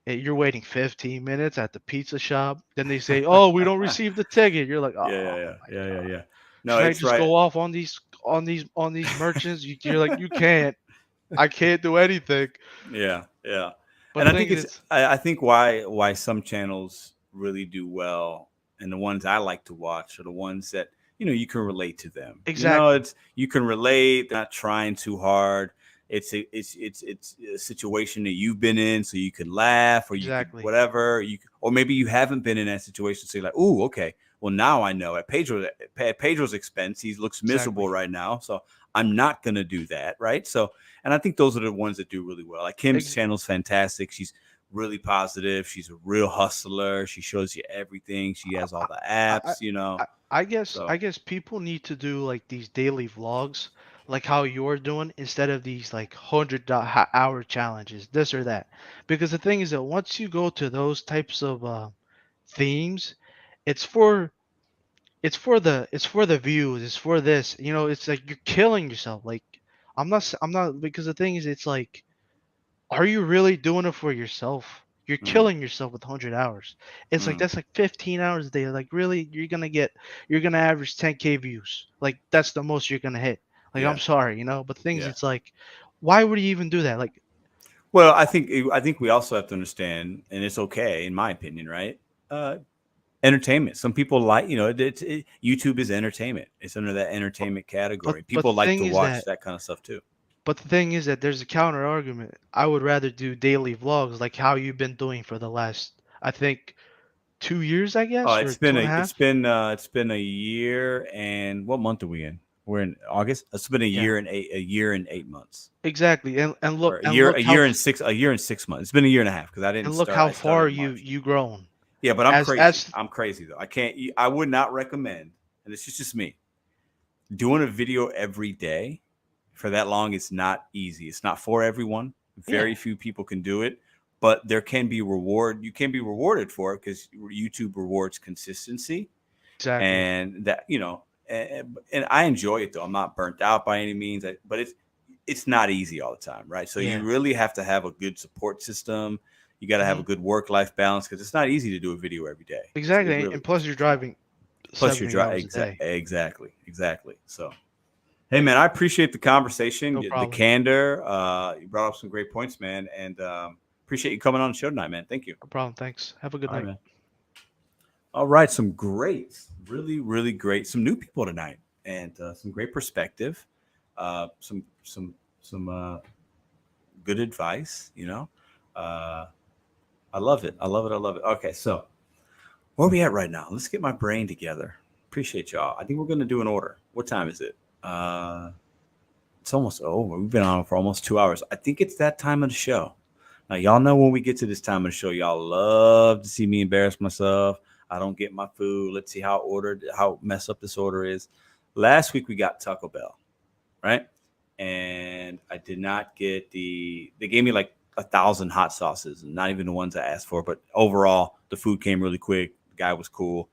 you're waiting 15 minutes at the pizza shop. Then they say, "Oh, we don't receive the ticket." You're like, Yeah. "Oh Yeah. my Yeah. Yeah. god, Yeah. No, should I it's just right. go off on these merchants?" You're like, "You can't. I can't do anything." Yeah. Yeah. But And the I think thing is, it's I think why some channels really do well and the ones I like to watch are the ones that you can relate to them. exactly, It's you can relate. They're not trying too hard. It's a situation that you've been in, so you can laugh or you could exactly, whatever or maybe you haven't been in that situation, so you're like, "Ooh, okay. Well, now I know at Pedro's expense, he looks miserable exactly, right now, so I'm not gonna do that, right?" So, and I think those are the ones that do really well. Like Kim's Ex- channel's fantastic. She's really positive. She's a real hustler. She shows you everything. She has all the I, apps. I So guess people need to do like these daily vlogs, like how you're doing, instead of these like 100 hour challenges, this or that. Because the thing is that once you go to those types of themes, it's for it's for the views, it's for this. It's like you're killing yourself. Like I'm not because the thing is, it's like, are you really doing it for yourself? You're mm, killing yourself with 100 hours. It's like mm, that's like 15 hours a day. Like really, you're gonna average 10K views. Like that's the most you're gonna hit. Like I'm yeah, sorry, but things yeah. it's like, why would you even do that? Like Well, I think we also have to understand, and it's okay, in my opinion, right? Uh, Entertainment. Some people like, YouTube is entertainment. It's under that entertainment but category. but People the like thing to is watch that that kind of stuff too. but the thing is that there's a counter argument. I would rather do daily vlogs like how you've been doing for the last, I think, 2 years, I Oh, guess, or it's been two and a a it's half. been it's been a year and what month are we in? We're in August. It's been Yeah, a year and 8 months, exactly. And or look and look how a year and 6 months. It's been a year and a half because I didn't and look start. how I started far in March. you grown. Yeah, but I'm crazy. As I'm crazy though. I can't. I would not recommend, and this is just me, doing a video every day for that long. It's not easy. It's not for everyone. Yeah, Very few people can do it, but there can be reward. You can be rewarded for it because YouTube rewards consistency, exactly. and that and I enjoy it though. I'm not burnt out by any means, but it's not easy all the time, right? So you Yeah. really have to have a good support system. You got to have a Hmm. good work-life balance because it's not easy to do a video every day. It Exactly. really And plus is. you're So driving plus you're 70 hours a day. exactly. So hey man, I appreciate the conversation, No the problem. candor. You brought up some great points, man, and appreciate you coming on the show tonight, man. Thank you. No problem. Thanks. Have a good All right, night. man. All right, some great, really, really great, some new people tonight, and some great perspective, some good advice. Uh, I love it. I love it. I love it. Okay, so where are we at right now? Let's get my brain together. Appreciate y'all. I think we're gonna do an order. What time is it? It's almost over. We've been on for almost 2 hours. I think it's that time of the show. Now, y'all know when we get to this time of the show, y'all love to see me embarrass myself. I don't get my food. Let's see how messed up this order is. Last week we got Taco Bell, right? And I did not get they gave me like 1,000 hot sauces, and not even the ones I asked for. But overall, the food came really quick. The guy was cool.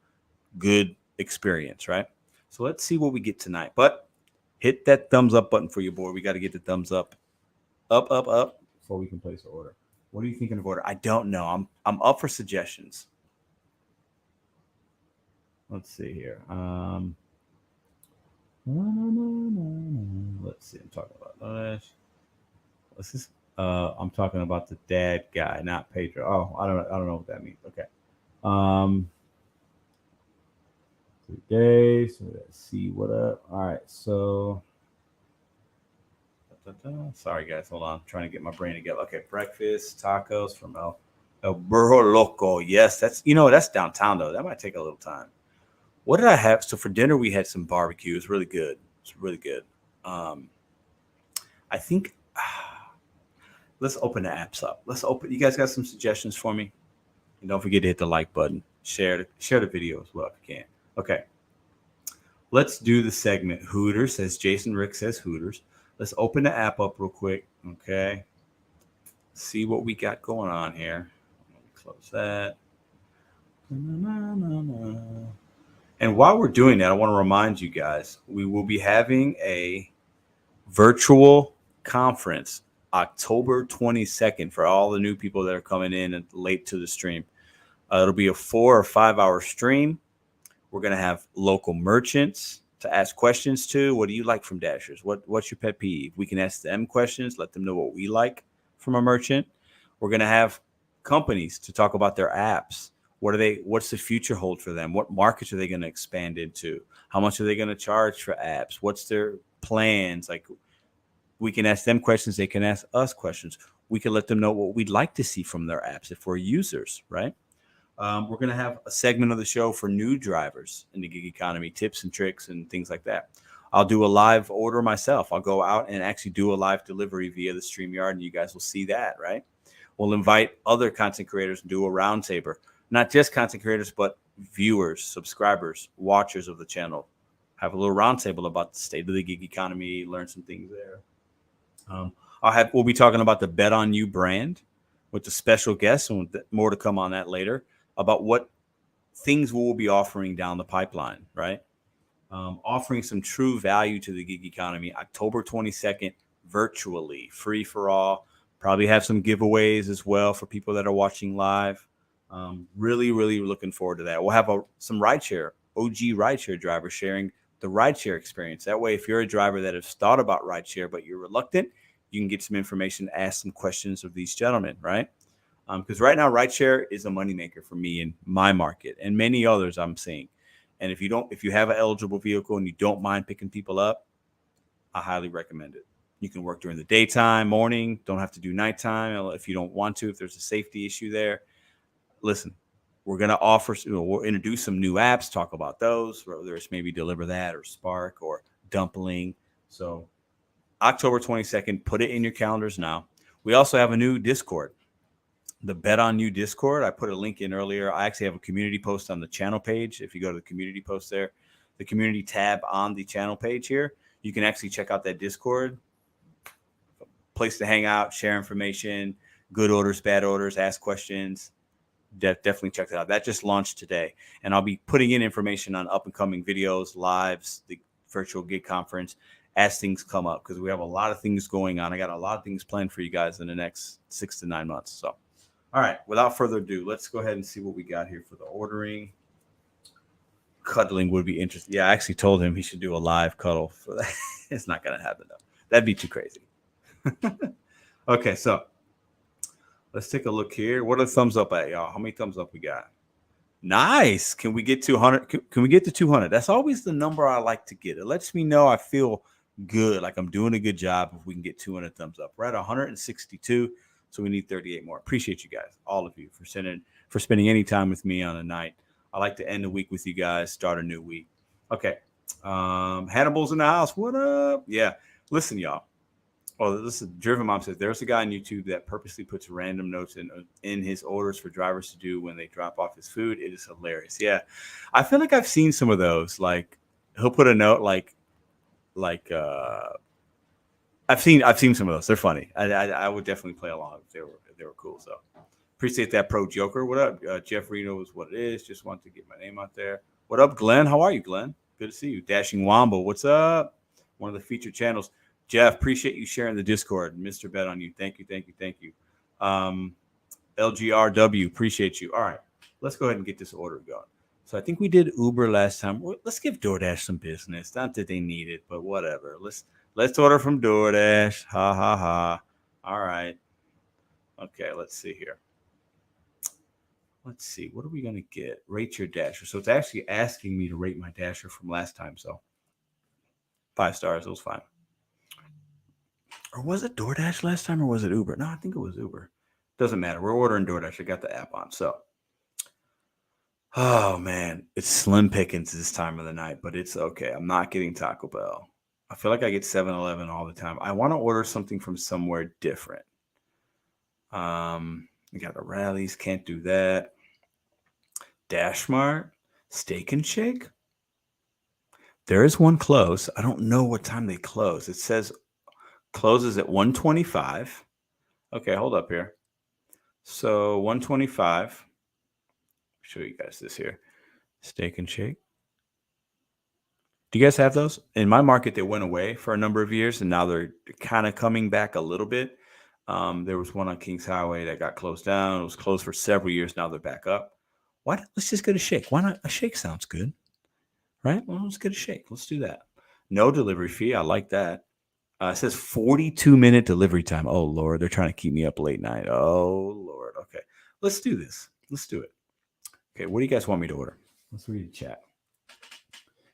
Good experience, right? So let's see what we get tonight. But hit that thumbs up button for your boy. We got to get the thumbs up, up before we can place the order. What are you thinking of order? I don't know. I'm up for suggestions. Let's see here. Let's see. I'm talking about what's this? I'm talking about the dad guy, not Pedro. Oh, I don't know what that means. Okay. 3 days. So let's see what up. All right. So sorry guys, hold on. I'm trying to get my brain together. Okay, breakfast tacos from El El Burro Loco. Yes, that's downtown though. That might take a little time. What did I have? So for dinner we had some barbecue. It's really good. It's really good. I think let's open the apps up. Let's open. You guys got some suggestions for me? And don't forget to hit the like button. Share the video as well if you can. Okay. Let's do the segment Hooters, says Jason Rick says Hooters. Let's open the app up real quick. Okay. See what we got going on here. Let me close that. And while we're doing that, I want to remind you guys, we will be having a virtual conference October 22nd for all the new people that are coming in and late to the stream. It'll be a 4 or 5 hour stream. We're going to have local merchants to ask questions to. What do you like from Dashers? What's your pet peeve? We can ask them questions, let them know what we like from a merchant. We're going to have companies to talk about their apps. What's the future hold for them? What markets are they going to expand into? How much are they going to charge for apps? What's their plans? Like, we can ask them questions. They can ask us questions. We can let them know what we'd like to see from their apps if we're users, right? We're going to have a segment of the show for new drivers in the gig economy, tips and tricks and things like that. I'll do a live order myself. I'll go out and actually do a live delivery via the StreamYard, and you guys will see that, right? We'll invite other content creators and do a roundtable. Not just content creators, but viewers, subscribers, watchers of the channel. Have a little roundtable about the state of the gig economy, learn some things there. We'll be talking about the BetonYou brand with the special guests, and more to come on that later, about what things we'll be offering down the pipeline, right? Offering some true value to the gig economy, October 22nd, virtually, free for all. Probably have some giveaways as well for people that are watching live. Really, really looking forward to that. We'll have some rideshare, OG rideshare drivers sharing the rideshare experience. That way, if you're a driver that has thought about rideshare, but you're reluctant, you can get some information, ask some questions of these gentlemen, right? Because right now, rideshare is a moneymaker for me in my market and many others I'm seeing. And if you have an eligible vehicle and you don't mind picking people up, I highly recommend it. You can work during the daytime, morning, don't have to do nighttime if you don't want to, if there's a safety issue there. Listen, we're going to we'll introduce some new apps, talk about those, whether it's maybe Deliver That or Spark or Dumpling. So October 22nd, put it in your calendars now. We also have a new Discord, the BetonYou Discord. I put a link in earlier. I actually have a community post on the channel page. If you go to the community post there, the community tab on the channel page here, you can actually check out that Discord. Place to hang out, share information, good orders, bad orders, ask questions. Definitely check that out. That just launched today. And I'll be putting in information on up and coming videos, lives, the virtual gig conference as things come up, because we have a lot of things going on. I got a lot of things planned for you guys in the next 6 to 9 months. So, all right, without further ado, let's go ahead and see what we got here for the ordering. Cuddling would be interesting. Yeah, I actually told him he should do a live cuddle for that. It's not going to happen, though. That'd be too crazy. Okay, so let's take a look here. What are the thumbs up at, y'all? How many thumbs up we got? Nice. Can we get 200? Can we get to 200? That's always the number I like to get. It lets me know I feel good, like I'm doing a good job if we can get 200 thumbs up. We're at 162, so we need 38 more. Appreciate you guys, all of you, for spending any time with me on a night. I like to end the week with you guys, start a new week. Okay. Hannibal's in the house. What up? Yeah. Listen, y'all. Oh, this is Driven Mom says there's a guy on YouTube that purposely puts random notes in his orders for drivers to do when they drop off his food. It is hilarious. Yeah, I feel like I've seen some of those. Like he'll put a note like I've seen some of those. They're funny. I would definitely play along if they were cool. So appreciate that, Pro Joker. What up? Jeffrey knows what it is. Just want to get my name out there. What up, Glenn? How are you, Glenn? Good to see you. Dashing Womble. What's up? One of the featured channels. Jeff, appreciate you sharing the Discord. Mr.BetonYou, thank you. LGRW, appreciate you. All right, let's go ahead and get this order going. So I think we did Uber last time. Let's give DoorDash some business. Not that they need it, but whatever. Let's order from DoorDash. Ha ha ha. All right. Okay, let's see here. Let's see. What are we gonna get? Rate your Dasher. So it's actually asking me to rate my Dasher from last time. So 5 stars. It was fine. Or was it DoorDash last time, or was it Uber? No, I think it was Uber. Doesn't matter. We're ordering DoorDash. I got the app on. So, oh man, it's slim pickings this time of the night, but it's okay. I'm not getting Taco Bell. I feel like I get 7-Eleven all the time. I want to order something from somewhere different. We got the Rallies. Can't do that. Dash Mart. Steak and Shake. There is one close. I don't know what time they close. It says closes at 1:25. Okay, hold up here. So 1:25. Show you guys this here. Steak and Shake. Do you guys have those? In my market, they went away for a number of years, and now they're kind of coming back a little bit. There was one on Kings Highway that got closed down. It was closed for several years. Now they're back up. Why not? Let's just get a shake. Why not? A shake sounds good, right? Well, let's get a shake. Let's do that. No delivery fee. I like that. It says 42-minute delivery time. Oh, Lord. They're trying to keep me up late night. Oh, Lord. Okay. Let's do this. Let's do it. Okay. What do you guys want me to order? Let's read the chat.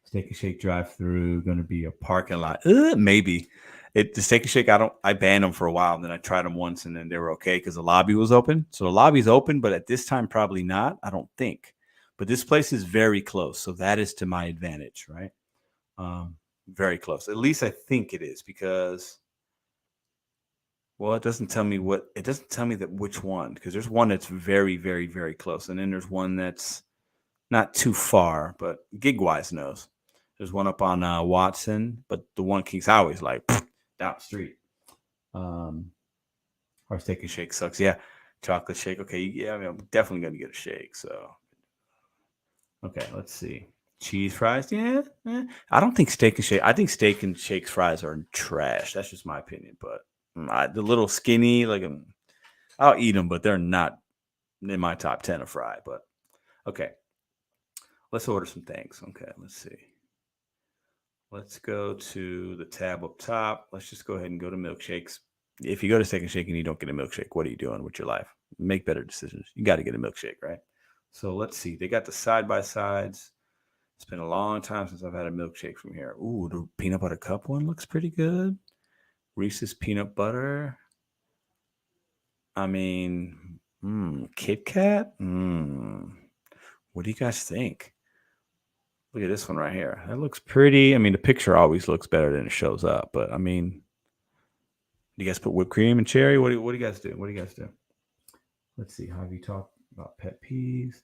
Steak and Shake drive-through. Going to be a parking lot. Maybe. The Steak and Shake, I banned them for a while. And then I tried them once, and then they were okay because the lobby was open. So the lobby's open, but at this time, probably not. I don't think. But this place is very close. So that is to my advantage, right? Very close. At least I think it is because, well, it doesn't tell me which one, because there's one that's very, very, very close. And then there's one that's not too far, but Gigwise knows. There's one up on Watson, but the one Kings Highway is like down the street. Our Steak and Shake sucks. Yeah. Chocolate shake. Okay. Yeah. I mean, I'm definitely going to get a shake. So, okay. Let's see. Cheese fries. Yeah. I don't think Steak and Shake. I think Steak and Shake's fries are trash. That's just my opinion. But the little skinny, I'll eat them, but they're not in my top 10 of fry. But okay. Let's order some things. Okay. Let's see. Let's go to the tab up top. Let's just go ahead and go to milkshakes. If you go to Steak and Shake and you don't get a milkshake, what are you doing with your life? Make better decisions. You got to get a milkshake, right? So let's see. They got the side-by-sides. It's been a long time since I've had a milkshake from here. Ooh, the peanut butter cup one looks pretty good. Reese's peanut butter. I mean, Kit Kat. What do you guys think? Look at this one right here. That looks pretty. I mean, the picture always looks better than it shows up. But, I mean, do you guys put whipped cream and cherry? What do you guys do? What do you guys do? Let's see. How have you talked about pet peeves?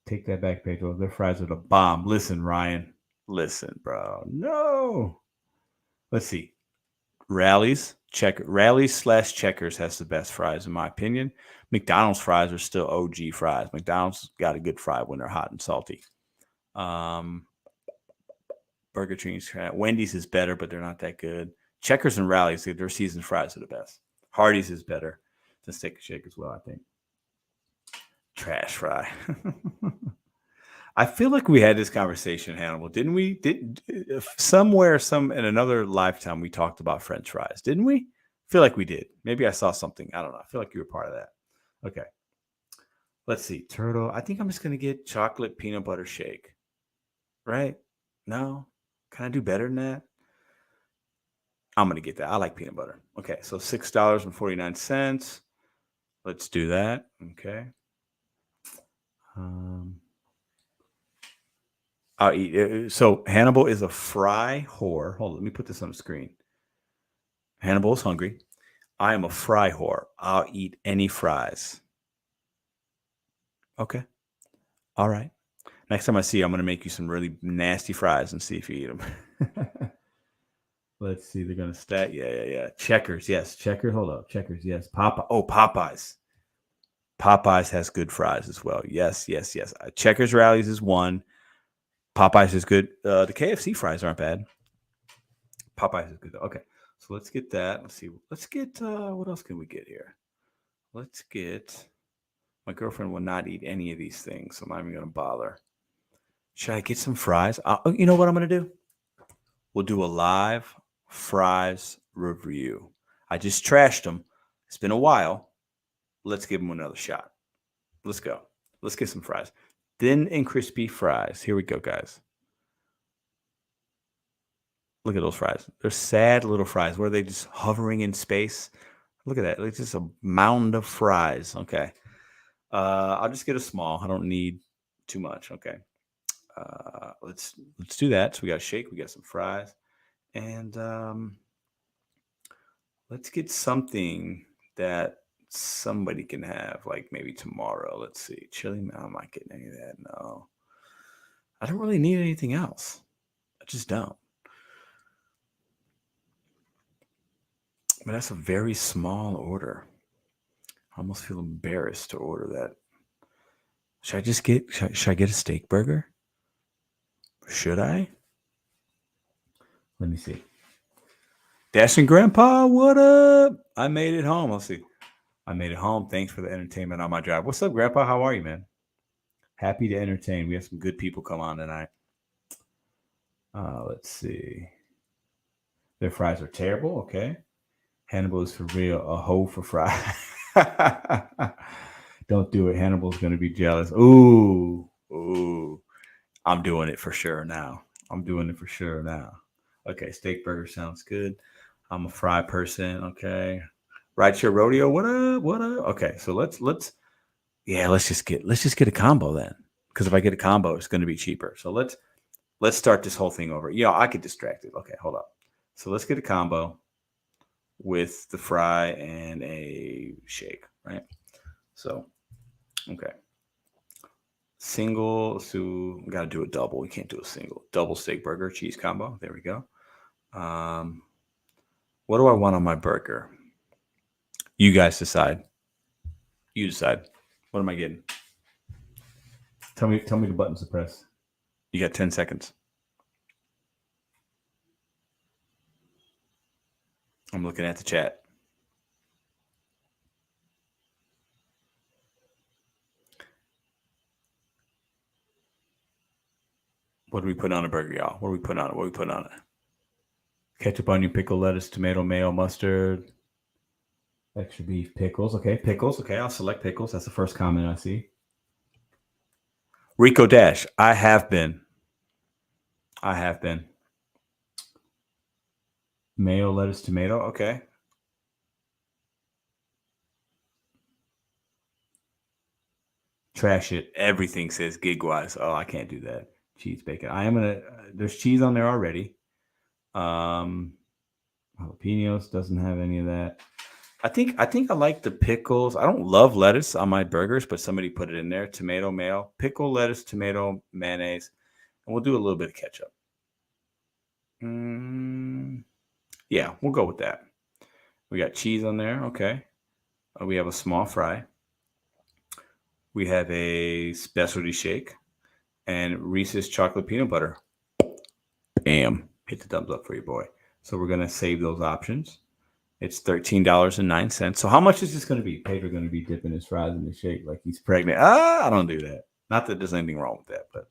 Take that back, Pedro. Their fries are the bomb. Listen, Ryan. Listen, bro. No. Let's see. Rallies/Checkers has the best fries, in my opinion. McDonald's fries are still OG fries. McDonald's got a good fry when they're hot and salty. Burger King's, Wendy's is better, but they're not that good. Checkers and Rallies, their seasoned fries are the best. Hardee's is better than Steak and Shake as well, I think. Trash fry. I feel like we had this conversation, Hannibal, didn't we? In another lifetime, we talked about French fries, didn't we? I feel like we did. Maybe I saw something. I don't know. I feel like you were part of that. Okay. Let's see. Turtle. I think I'm just going to get chocolate peanut butter shake. Right? No? Can I do better than that? I'm going to get that. I like peanut butter. Okay. So $6.49. Let's do that. Okay. I'll eat. So Hannibal is a fry whore. Hold on, let me put this on the screen. Hannibal is hungry. I am a fry whore. I'll eat any fries. Okay. All right. Next time I see you, I'm going to make you some really nasty fries and see if you eat them. Let's see. They're going to stat. Yeah. Checkers. Yes. Checkers. Hold up. Checkers. Yes. Popeyes. Popeyes has good fries as well. Yes. Checkers Rallies is one. Popeyes is good. The KFC fries aren't bad. Popeyes is good. Okay. So let's get that. Let's see. Let's get, what else can we get here? Let's get, my girlfriend will not eat any of these things, so I'm not even going to bother. Should I get some fries? You know what I'm going to do? We'll do a live fries review. I just trashed them. It's been a while. Let's give them another shot. Let's go. Let's get some fries. Thin and crispy fries. Here we go, guys. Look at those fries. They're sad little fries. Where are they just hovering in space? Look at that. It's just a mound of fries. Okay. I'll just get a small. I don't need too much. Okay. Let's do that. So we got a shake. We got some fries. And let's get something that somebody can have, like maybe tomorrow. Let's see. Chili. I'm not getting any of that. No. I don't really need anything else. I just don't. But that's a very small order. I almost feel embarrassed to order that. Should I get a steak burger? Should I? Let me see. Dash and Grandpa, what up? I made it home. Let's see. I made it home. Thanks for the entertainment on my drive. What's up, Grandpa? How are you, man? Happy to entertain. We have some good people come on tonight. Let's see. Their fries are terrible. Okay. Hannibal is for real. A hoe for fries. Don't do it. Hannibal's going to be jealous. Ooh. I'm doing it for sure now. Okay. Steak burger sounds good. I'm a fry person. Okay. Rideshare rodeo. What up? Okay. So let's just get a combo then. Because if I get a combo, it's going to be cheaper. So let's start this whole thing over. I get distracted. Okay. Hold up. So let's get a combo with the fry and a shake, right? So, okay. Single, so we got to do a double. We can't do a single. Double steak burger, cheese combo. There we go. What do I want on my burger? You guys decide. You decide. What am I getting? Tell me the buttons to press. You got 10 seconds. I'm looking at the chat. What do we put on a burger, y'all? What do we put on it? Ketchup, onion, pickle, lettuce, tomato, mayo, mustard, extra beef, pickles. Okay, pickles. Okay, I'll select pickles. That's the first comment I see. Rico Dash, I have been. Mayo, lettuce, tomato. Okay. Trash it. Everything says gig-wise. Oh, I can't do that. Cheese, bacon. I am gonna. There's cheese on there already. Jalapenos doesn't have any of that. I think I like the pickles. I don't love lettuce on my burgers, but somebody put it in there. Tomato, mayo, pickle, lettuce, tomato, mayonnaise, and we'll do a little bit of ketchup. Yeah, we'll go with that. We got cheese on there. Okay. We have a small fry. We have a specialty shake and Reese's chocolate peanut butter. Bam. Hit the thumbs up for your boy. So we're going to save those options. It's $13.09. So how much is this going to be? Pedro going to be dipping his fries in the shake like he's pregnant. I don't do that. Not that there's anything wrong with that, but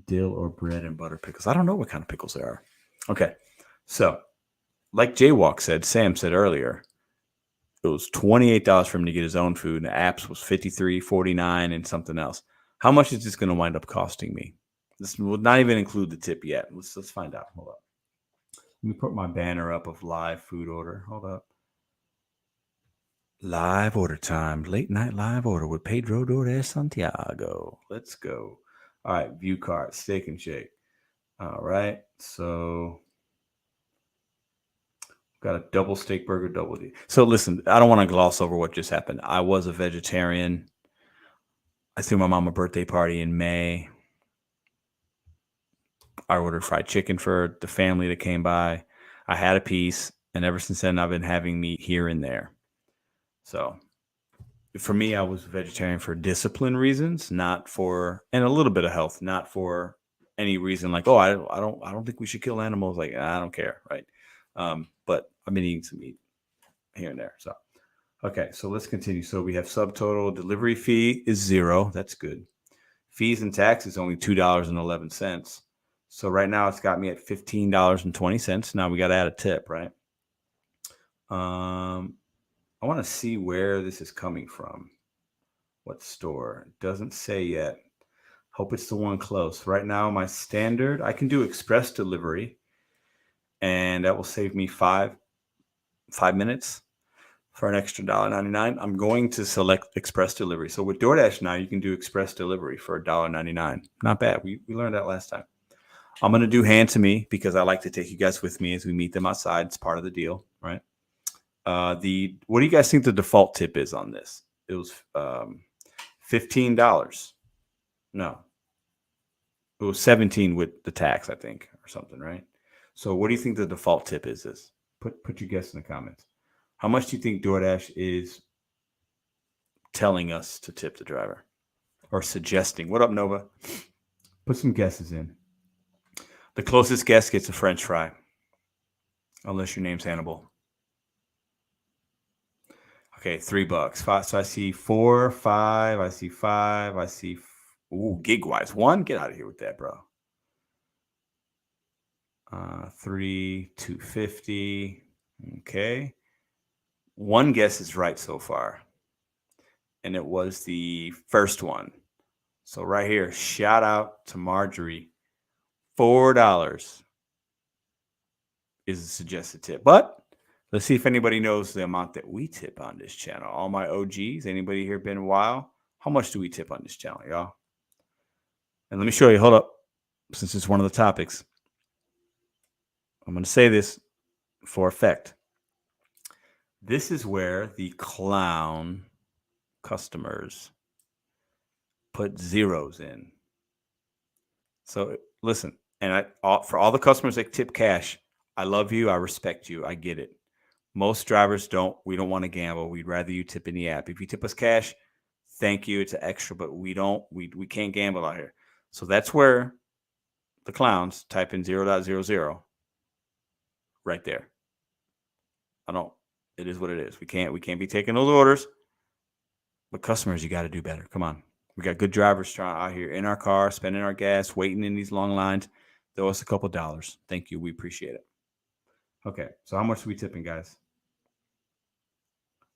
dill or bread and butter pickles. I don't know what kind of pickles they are. Okay. So like Jaywalk said, Sam said earlier, it was $28 for him to get his own food, and the apps was $53, $49, and something else. How much is this going to wind up costing me? This will not even include the tip yet. Let's find out. Hold up. Let me put my banner up of live food order. Hold up. Live order time. Late night live order with Pedro DoorDash Santiago. Let's go. All right. View cart. Steak and shake. All right. So got a double steak burger, double D. So listen, I don't want to gloss over what just happened. I was a vegetarian. I threw my mom a birthday party in May. I ordered fried chicken for the family that came by. I had a piece, and ever since then, I've been having meat here and there. So for me, I was vegetarian for discipline reasons, not for, and a little bit of health, not for any reason like, oh, I don't think we should kill animals. Like, I don't care, right? But I've been eating some meat here and there. So, okay, so let's continue. So we have subtotal. Delivery fee is $0. That's good. Fees and taxes only $2.11. So right now it's got me at $15.20. Now we got to add a tip, right? I want to see where this is coming from. What store? It doesn't say yet. Hope it's the one close. Right now, my standard, I can do express delivery, and that will save me $5 5 minutes for an extra $1.99, I'm going to select express delivery. So with DoorDash now, you can do express delivery for $1.99. Not bad. We learned that last time. I'm going to do hand to me because I like to take you guys with me as we meet them outside. It's part of the deal, right? What do you guys think the default tip is on this? It was $15. No, it was $17 with the tax, I think, or something, right? So what do you think the default tip is? This put your guess in the comments. How much do you think DoorDash is telling us to tip the driver or suggesting? What up, Nova? Put some guesses in. The closest guess gets a French fry, unless your name's Hannibal. Okay, $3. So I see 4, 5. I see 5. I see gig wise 1. Get out of here with that, bro. 3, $2.50. Okay, one guess is right so far, and it was the first one. So right here, shout out to Marjorie. $4 is a suggested tip, but let's see if anybody knows the amount that we tip on this channel. All my OGs, anybody here been a while? How much do we tip on this channel, y'all? And let me show you. Hold up, since it's one of the topics. I'm going to say this for effect. This is where the clown customers put zeros in. So listen, and for all the customers that tip cash, I love you. I respect you. I get it. Most drivers don't. We don't want to gamble. We'd rather you tip in the app. If you tip us cash, thank you. It's an extra, but we don't. We can't gamble out here. So that's where the clowns type in 0.00 right there. It is what it is. We can't be taking those orders. But customers, you got to do better. Come on. We got good drivers out here in our car, spending our gas, waiting in these long lines. Throw us a couple dollars. Thank you. We appreciate it. Okay. So how much are we tipping, guys?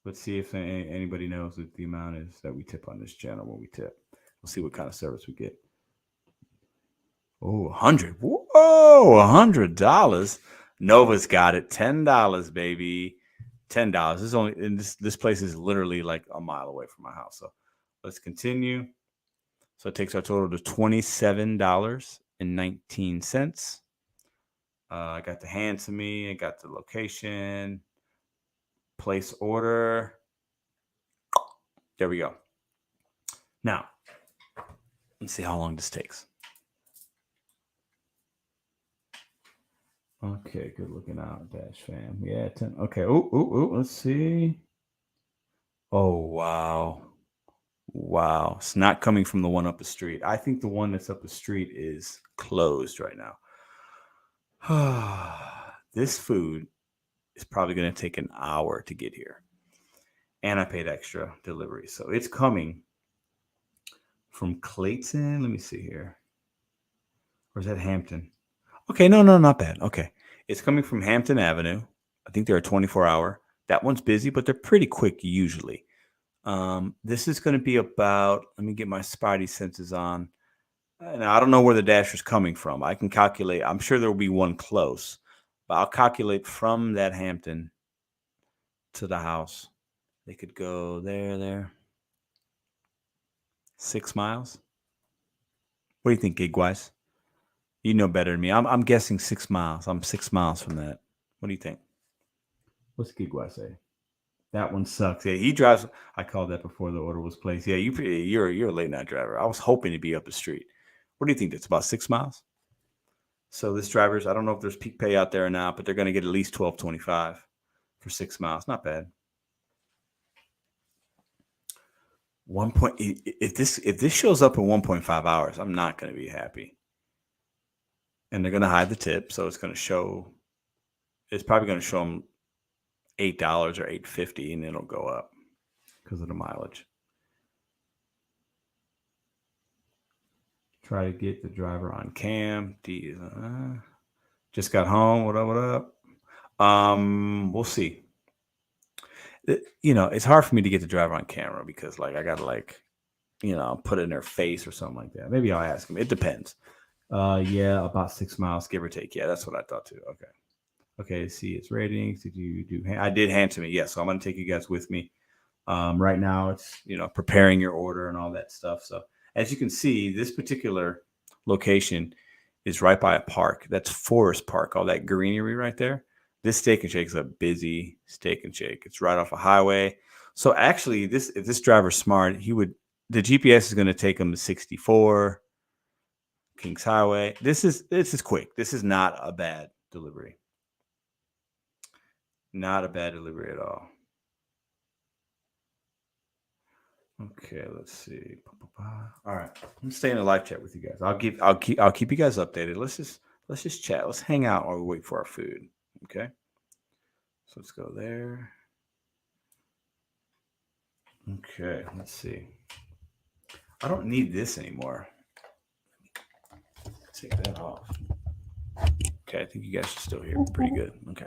Let's see if anybody knows what the amount is that we tip on this channel when we tip. We'll see what kind of service we get. Oh, 100. Whoa, $100. Nova's got it. $10, baby. $10. This is only, and this place is literally like a mile away from my house. So let's continue. So it takes our total to $27.19. I got the hand to me. I got the location. Place order. There we go. Now, let's see how long this takes. Okay, good looking out, Dash fam. Yeah, 10. Okay. Oh, let's see. Oh, wow. Wow. It's not coming from the one up the street. I think the one that's up the street is closed right now. This food is probably going to take an hour to get here. And I paid extra delivery. So it's coming from Clayton. Let me see here. Or is that Hampton? Okay, no, not bad. Okay. It's coming from Hampton Avenue. I think they're a 24-hour. That one's busy, but they're pretty quick usually. This is going to be about, let me get my spidey senses on. And I don't know where the Dasher's coming from. I can calculate. I'm sure there will be one close. But I'll calculate from that Hampton to the house. They could go there. 6 miles. What do you think, gig-wise? You know better than me. I'm guessing 6 miles. I'm 6 miles from that. What do you think? What's gig-wise say? That one sucks. Yeah, he drives. I called that before the order was placed. Yeah, you're a late night driver. I was hoping to be up the street. What do you think? That's about 6 miles. So this driver's, I don't know if there's peak pay out there or not, but they're going to get at least $12.25 for 6 miles. Not bad. If this shows up in 1.5 hours, I'm not going to be happy. And they're going to hide the tip, so it's going to show. It's probably going to show them $8 or $8.50, and it'll go up because of the mileage. Try to get the driver on cam. Just got home. What up? We'll see. It's hard for me to get the driver on camera because, I gotta put it in their face or something like that. Maybe I'll ask him. It depends. Yeah, about 6 miles, give or take. Yeah, that's what I thought too. Okay. Okay, see its ratings. Did you do? I did hand to me. Yes, so I'm going to take you guys with me. Right now, it's preparing your order and all that stuff. So as you can see, this particular location is right by a park. That's Forest Park. All that greenery right there. This Steak and Shake is a busy Steak and Shake. It's right off a highway. So actually, if this driver's smart, the GPS is going to take him to 64 Kings Highway. This is quick. This is not a bad delivery. Not a bad delivery at all. Okay, let's see. All right, I'm staying in a live chat with you guys. I'll keep you guys updated. Let's just chat. Let's hang out while we wait for our food. Okay. So let's go there. Okay, let's see. I don't need this anymore. Take that off. Okay, I think you guys are still here. Pretty good. Okay.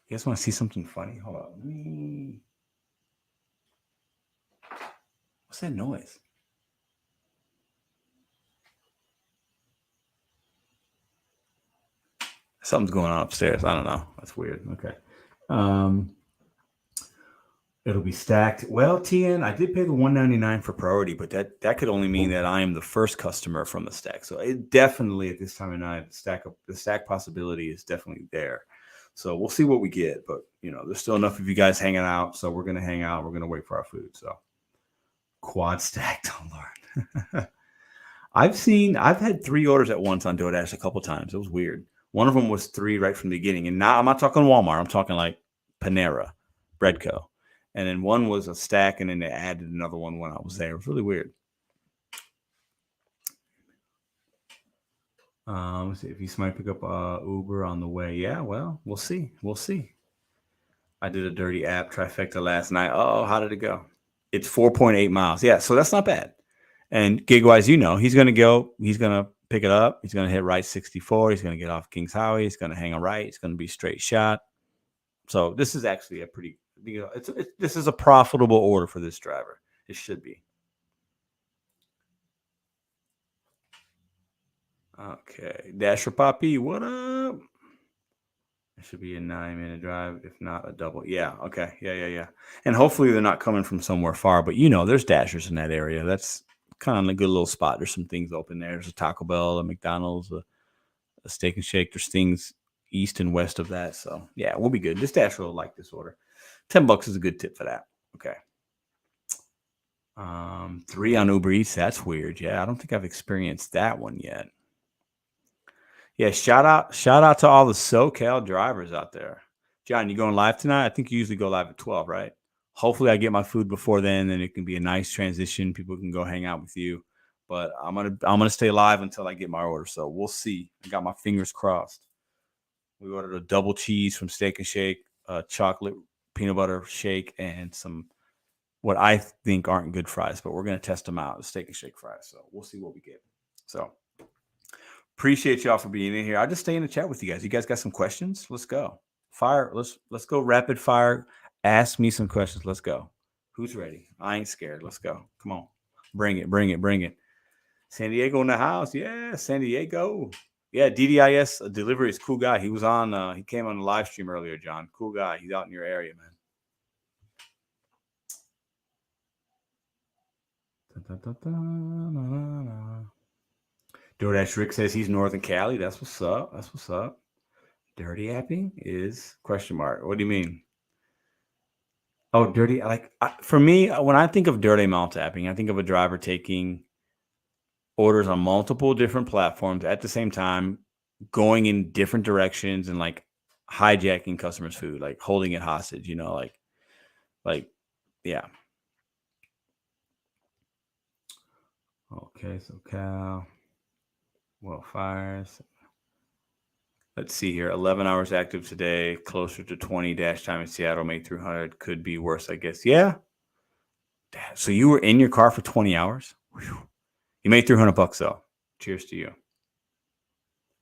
You guys want to see something funny? Hold on. What's that noise? Something's going on upstairs. I don't know. That's weird. Okay. It'll be stacked. Well, TN, I did pay the $199 for priority, but that could only mean that I am the first customer from the stack. So it definitely at this time of night, the stack possibility is definitely there. So we'll see what we get, but there's still enough of you guys hanging out. So we're gonna hang out. We're gonna wait for our food. So quad stacked, oh Lord. I've had 3 orders at once on DoorDash a couple times. It was weird. One of them was 3 right from the beginning, and now I'm not talking Walmart. I'm talking like Panera, Breadco. And then one was a stack, and then they added another one when I was there. It was really weird. Let's see if you might pick up Uber on the way. Yeah, well, we'll see. We'll see. I did a dirty app trifecta last night. Oh, how did it go? It's 4.8 miles. Yeah, so that's not bad. And gig-wise, he's going to pick it up. He's going to hit right 64. He's going to get off Kings Highway. He's going to hang a right. It's going to be straight shot. So this is actually a pretty... this is a profitable order for this driver. It should be. Okay. Dasher Poppy, what up? It should be a 9-minute drive, if not a double. Yeah. Okay. Yeah. And hopefully they're not coming from somewhere far, but there's Dashers in that area. That's kind of a good little spot. There's some things open there. There's a Taco Bell, a McDonald's, a Steak and Shake. There's things east and west of that. So yeah, we'll be good. This Dasher will like this order. $10 is a good tip for that. Okay. 3 on Uber Eats. That's weird. Yeah, I don't think I've experienced that one yet. Yeah, shout out to all the SoCal drivers out there. John, you going live tonight? I think you usually go live at 12, right? Hopefully I get my food before then, and it can be a nice transition. People can go hang out with you. But I'm gonna stay live until I get my order. So we'll see. I got my fingers crossed. We ordered a double cheese from Steak and Shake, chocolate peanut butter shake, and some what I think aren't good fries, but we're going to test them out, the Steak and Shake fries. So we'll see what we get. So appreciate y'all for being in here. I'll just stay in the chat with you guys. You guys got some questions? Let's go. Fire. Let's go rapid fire. Ask me some questions. Let's go. Who's ready? I ain't scared. Let's go. Come on. Bring it. San Diego in the house. Yeah, San Diego. Yeah, DDIS delivery is cool guy. He was on. He came on the live stream earlier, John. Cool guy. He's out in your area, man. DoorDash Rick says he's Northern Cali. That's what's up. Dirty apping is ? What do you mean? Oh, dirty. For me, when I think of dirty multi-apping, I think of a driver taking orders on multiple different platforms at the same time, going in different directions and hijacking customers' food, holding it hostage, yeah. Okay, so Cal, fires. Let's see here. 11 hours active today, closer to 20 dash time in Seattle, made 300. Could be worse, I guess. Yeah. So you were in your car for 20 hours? Whew. You made $300 though. Cheers to you.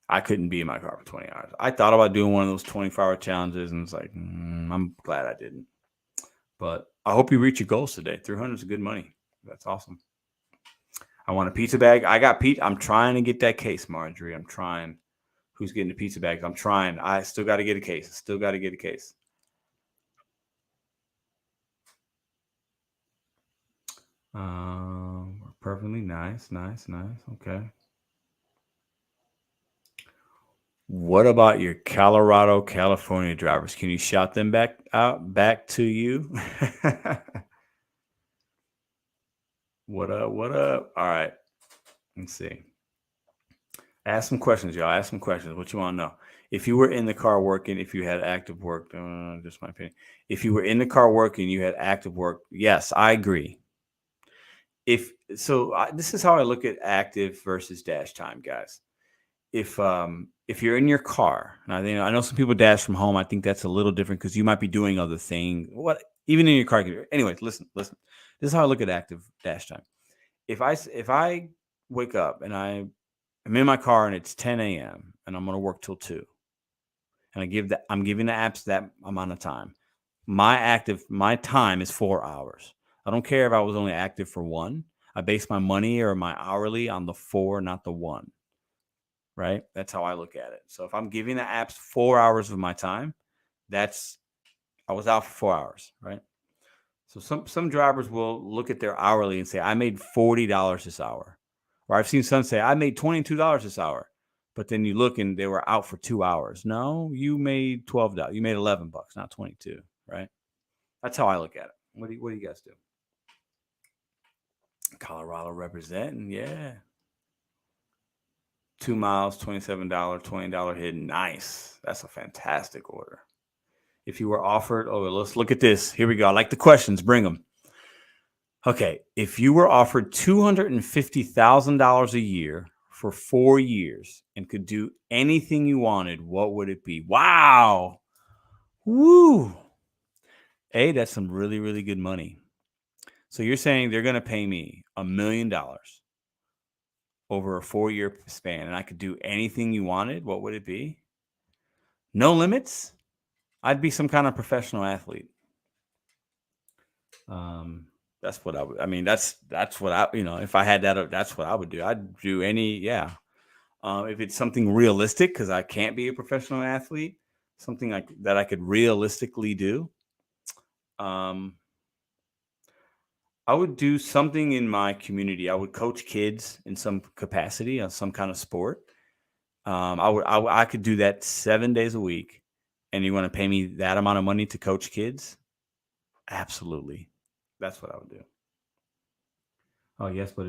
I couldn't be in my car for 20 hours. I thought about doing one of those 24-hour challenges, and it's I'm glad I didn't. But I hope you reach your goals today. 300 is good money. That's awesome. I want a pizza bag. I got pizza. I'm trying to get that case, Marjorie. I'm trying. Who's getting the pizza bags? I'm trying. I still got to get a case. Still got to get a case. Perfectly nice. Okay. What about your Colorado, California drivers? Can you shout them back to you? What up? All right. Let's see. Ask some questions, y'all. Ask some questions. What you want to know? If you were in the car working, if you had active work, just my opinion. If you were in the car working, you had active work. Yes, I agree. This is how I look at active versus dash time, guys. If you're in your car, and I know some people dash from home. I think that's a little different because you might be doing other things. Even in your car. Anyways, listen. This is how I look at active dash time. If I wake up and I'm in my car and it's 10 a.m. and I'm going to work till 2, and I'm giving the apps that amount of time. My time is 4 hours. I don't care if I was only active for 1. I base my money or my hourly on the 4, not the 1. Right? That's how I look at it. So if I'm giving the apps 4 hours of my time, I was out for 4 hours, right? So some drivers will look at their hourly and say, I made $40 this hour. Or I've seen some say, I made $22 this hour. But then you look and they were out for 2 hours. No, you made $12. You made $11, not 22, right? That's how I look at it. What do you guys do? Colorado representing, yeah. 2 miles, $27, $20 hit. Nice. That's a fantastic order. If you were offered, let's look at this. Here we go. I like the questions. Bring them. Okay. If you were offered $250,000 a year for 4 years and could do anything you wanted, what would it be? Wow. Woo. Hey, that's some really, really good money. So you're saying they're going to pay me $1 million over a 4-year span, and I could do anything you wanted? What would it be? No limits? I'd be some kind of professional athlete. That's what I would. I mean, that's what I. If I had that, that's what I would do. I'd do any. Yeah. If it's something realistic, because I can't be a professional athlete, something like that I could realistically do. I would do something in my community. I would coach kids in some capacity on some kind of sport. I could do that 7 days a week. And you want to pay me that amount of money to coach kids? Absolutely. That's what I would do. Oh, yes, but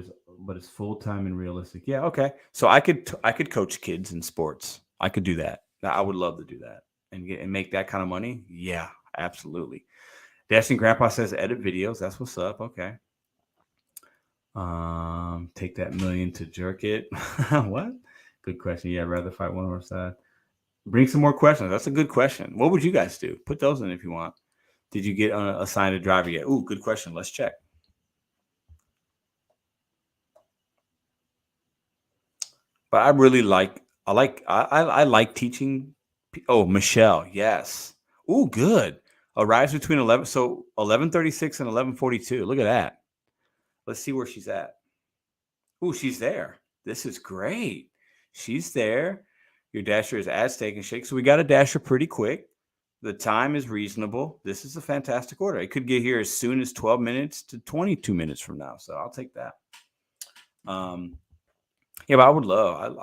it's full-time and realistic. Yeah, okay. So I could coach kids in sports. I could do that. I would love to do that and make that kind of money. Yeah, absolutely. Dashing Grandpa says edit videos. That's what's up. Okay. Take that $1 million to jerk it. What? Good question. Yeah, rather fight one horse side. Bring some more questions. That's a good question. What would you guys do? Put those in if you want. Did you get assigned a driver yet? Ooh, good question. Let's check. But I really like teaching. Oh, Michelle. Yes. Ooh, good. Arrives between 11:36 and 11:42. Look at that. Let's see where she's at. Ooh, she's there. This is great. She's there. Your dasher is at Steak and Shake. So we got a dasher pretty quick. The time is reasonable. This is a fantastic order. It could get here as soon as 12 minutes to 22 minutes from now. So I'll take that. Yeah, but I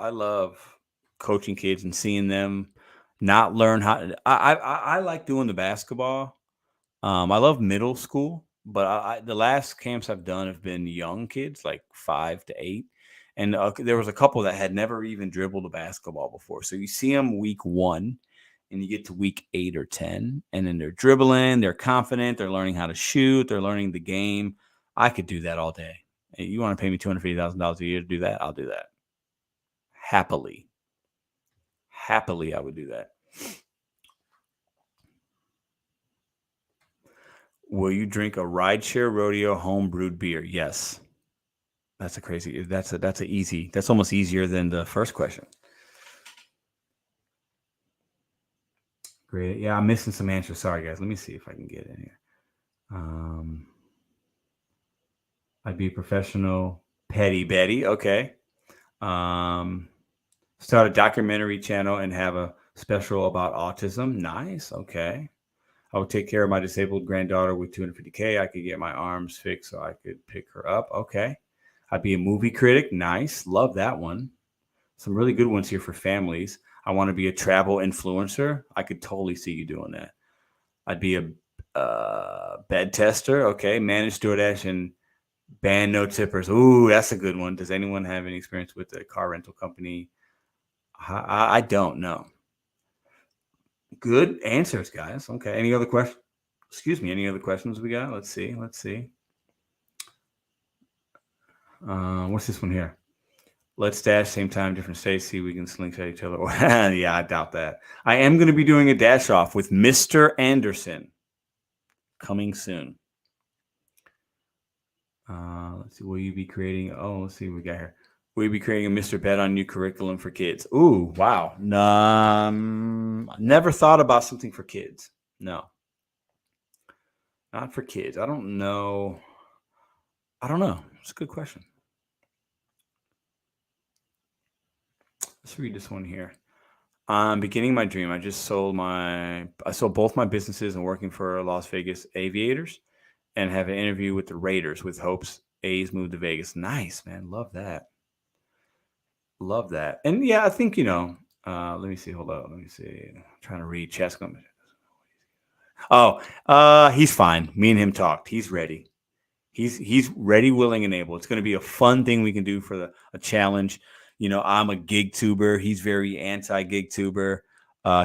love coaching kids and seeing them not learn how to. I like doing the basketball. I love middle school, but the last camps I've done have been young kids, like 5 to 8. And there was a couple that had never even dribbled a basketball before. So you see them week 1 and you get to week 8 or 10 and then they're dribbling, they're confident, they're learning how to shoot, they're learning the game. I could do that all day. You want to pay me $250,000 a year to do that? I'll do that. Happily, I would do that. Will you drink a rideshare rodeo home brewed beer? Yes. That's that's almost easier than the first question. Great. Yeah, I'm missing some answers. Sorry, guys. Let me see if I can get in here. I'd be a professional Petty Betty. Okay. Start a documentary channel and have a special about autism. Nice. Okay. I would take care of my disabled granddaughter with $250K. I could get my arms fixed so I could pick her up. Okay. I'd be a movie critic. Nice. Love that one. Some really good ones here for families. I want to be a travel influencer. I could totally see you doing that. I'd be a bed tester. Okay. Manage DoorDash and ban no tippers. Ooh, that's a good one. Does anyone have any experience with a car rental company? I don't know. Good answers, guys. Okay. Any other questions? Excuse me. Any other questions we got? Let's see. What's this one here? Let's dash same time, different states. See, we can slingshot each other. Yeah, I doubt that. I am going to be doing a dash off with Mr. Anderson coming soon. Let's see. Will you be creating? Oh, let's see what we got here. Will you be creating a Mr.BetonYou curriculum for kids? Ooh, wow. Never thought about something for kids. No, not for kids. I don't know. It's a good question. Let's read this one here. I'm beginning my dream. I sold both my businesses and working for Las Vegas Aviators and have an interview with the Raiders with hopes A's move to Vegas. Nice, man. Love that. And yeah, I think, let me see. Hold on. Let me see. I'm trying to read chat. He's fine. Me and him talked. He's ready. He's ready, willing, and able. It's going to be a fun thing we can do for a challenge. I'm a gig tuber. He's very anti-gig tuber.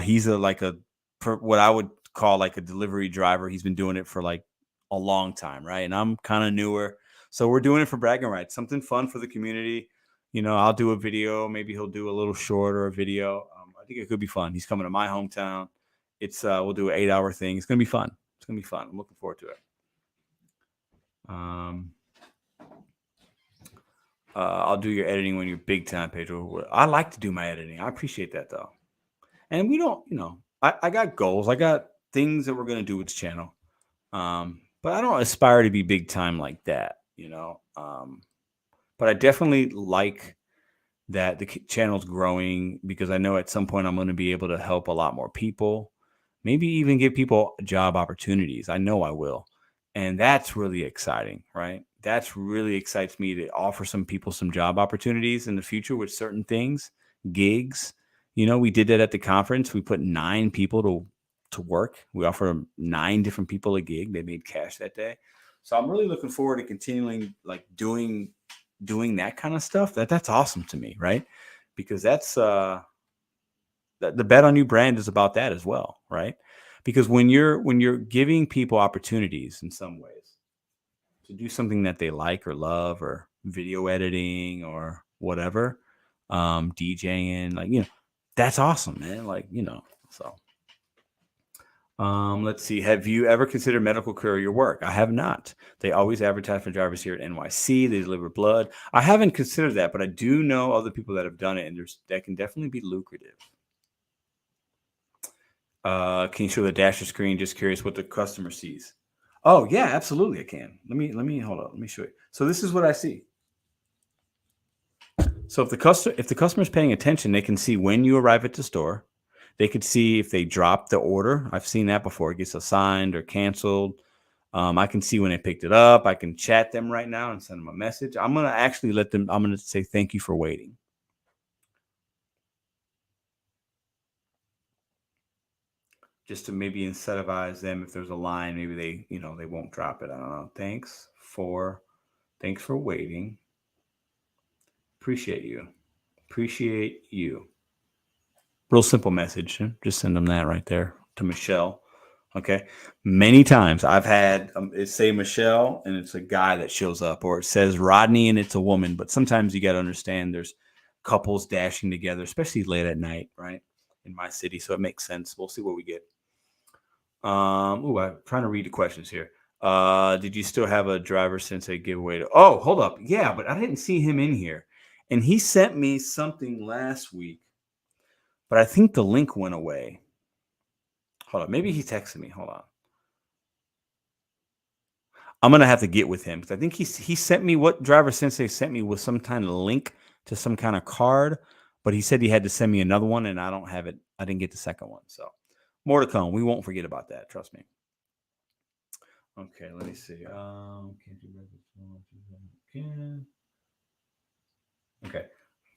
He's what I would call like a delivery driver. He's been doing it for like a long time, right? And I'm kind of newer. So we're doing it for bragging rights, something fun for the community. I'll do a video. Maybe he'll do a little short or a video. I think it could be fun. He's coming to my hometown. We'll do an 8-hour thing. It's going to be fun. I'm looking forward to it. I'll do your editing when you're big time, Pedro. I like to do my editing. I appreciate that though. And we don't, I got goals. I got things that we're going to do with this channel. But I don't aspire to be big time like that, but I definitely like that the channel's growing because I know at some point I'm going to be able to help a lot more people, maybe even give people job opportunities. I know I will. And that's really exciting, right? That's really excites me to offer some people some job opportunities in the future with certain things, gigs. We did that at the conference. We put 9 people to work. We offered 9 different people a gig. They made cash that day. So I'm really looking forward to continuing like doing that kind of stuff. That's awesome to me, right? Because that's the BetonYou brand is about that as well, right? Because when you're giving people opportunities in some ways to do something that they like or love, or video editing or whatever, DJing, that's awesome, man. So. Let's see. Have you ever considered medical courier work? I have not. They always advertise for drivers here at NYC. They deliver blood. I haven't considered that, but I do know other people that have done it, and that can definitely be lucrative. Can you show the dasher screen? Just curious what the customer sees. Oh yeah, absolutely. I can. Let me hold on. Let me show you. So this is what I see. So if the customer is paying attention, they can see when you arrive at the store. They could see if they drop the order. I've seen that before. It gets assigned or canceled. I can see when they picked it up. I can chat them right now and send them a message. I'm going to actually I'm going to say thank you for waiting. Just to maybe incentivize them. If there's a line, maybe they won't drop it. I don't know. Thanks for waiting. Appreciate you. Real simple message. Just send them that right there to Michelle. Okay. Many times I've had it say Michelle and it's a guy that shows up, or it says Rodney and it's a woman. But sometimes you got to understand there's couples dashing together, especially late at night, right? In my city. So it makes sense. We'll see what we get. I'm trying to read the questions here. Did you still have a driver sensei giveaway? Oh, hold up. Yeah, but I didn't see him in here. And he sent me something last week. But I think the link went away. Hold on. Maybe he texted me. Hold on. I'm gonna have to get with him because I think he sent me what Driver Sensei sent me was some kind of link to some kind of card, but he said he had to send me another one, and I don't have it. I didn't get the second one, so more to come. We won't forget about that. Trust me. Okay, let me see. Okay,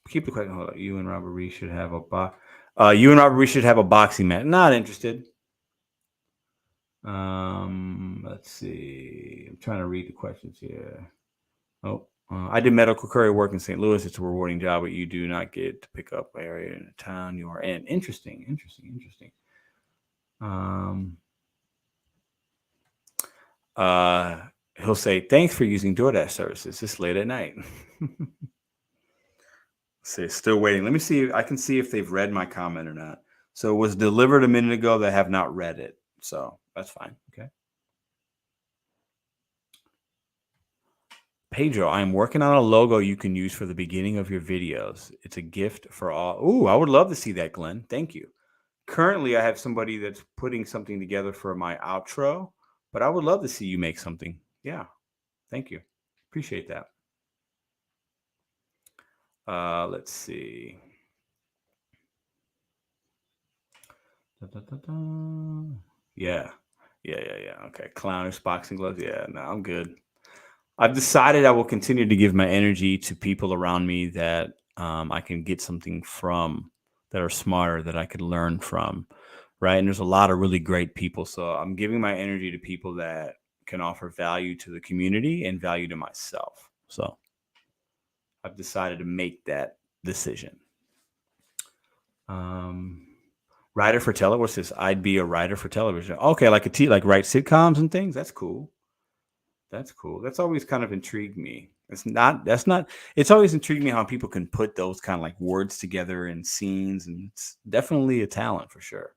keep the question. Hold on. You and Robert Reed should have a boxing match. Not interested. Let's see. I'm trying to read the questions here. Oh, I did medical courier work in St. Louis. It's a rewarding job, but you do not get to pick up area in the town you are in. Interesting. He'll say, thanks for using DoorDash services. It's late at night. Say, still waiting. Let me see. I can see if they've read my comment or not. So it was delivered a minute ago. They have not read it. So that's fine. Okay. Pedro, I'm working on a logo you can use for the beginning of your videos. It's a gift for all. Ooh, I would love to see that, Glenn. Thank you. Currently, I have somebody that's putting something together for my outro, but I would love to see you make something. Yeah. Thank you. Appreciate that. Let's see. Yeah. Okay. Clownish boxing gloves. Yeah, no, I'm good. I've decided I will continue to give my energy to people around me that I can get something from, that are smarter, that I could learn from, right? And there's a lot of really great people. So I'm giving my energy to people that can offer value to the community and value to myself. So I've decided to make that decision. Writer for television. What's this? I'd be a writer for television. Okay, like like write sitcoms and things. That's cool. That's cool. That's always kind of intrigued me. It's always intrigued me how people can put those kind of like words together in scenes, and it's definitely a talent for sure.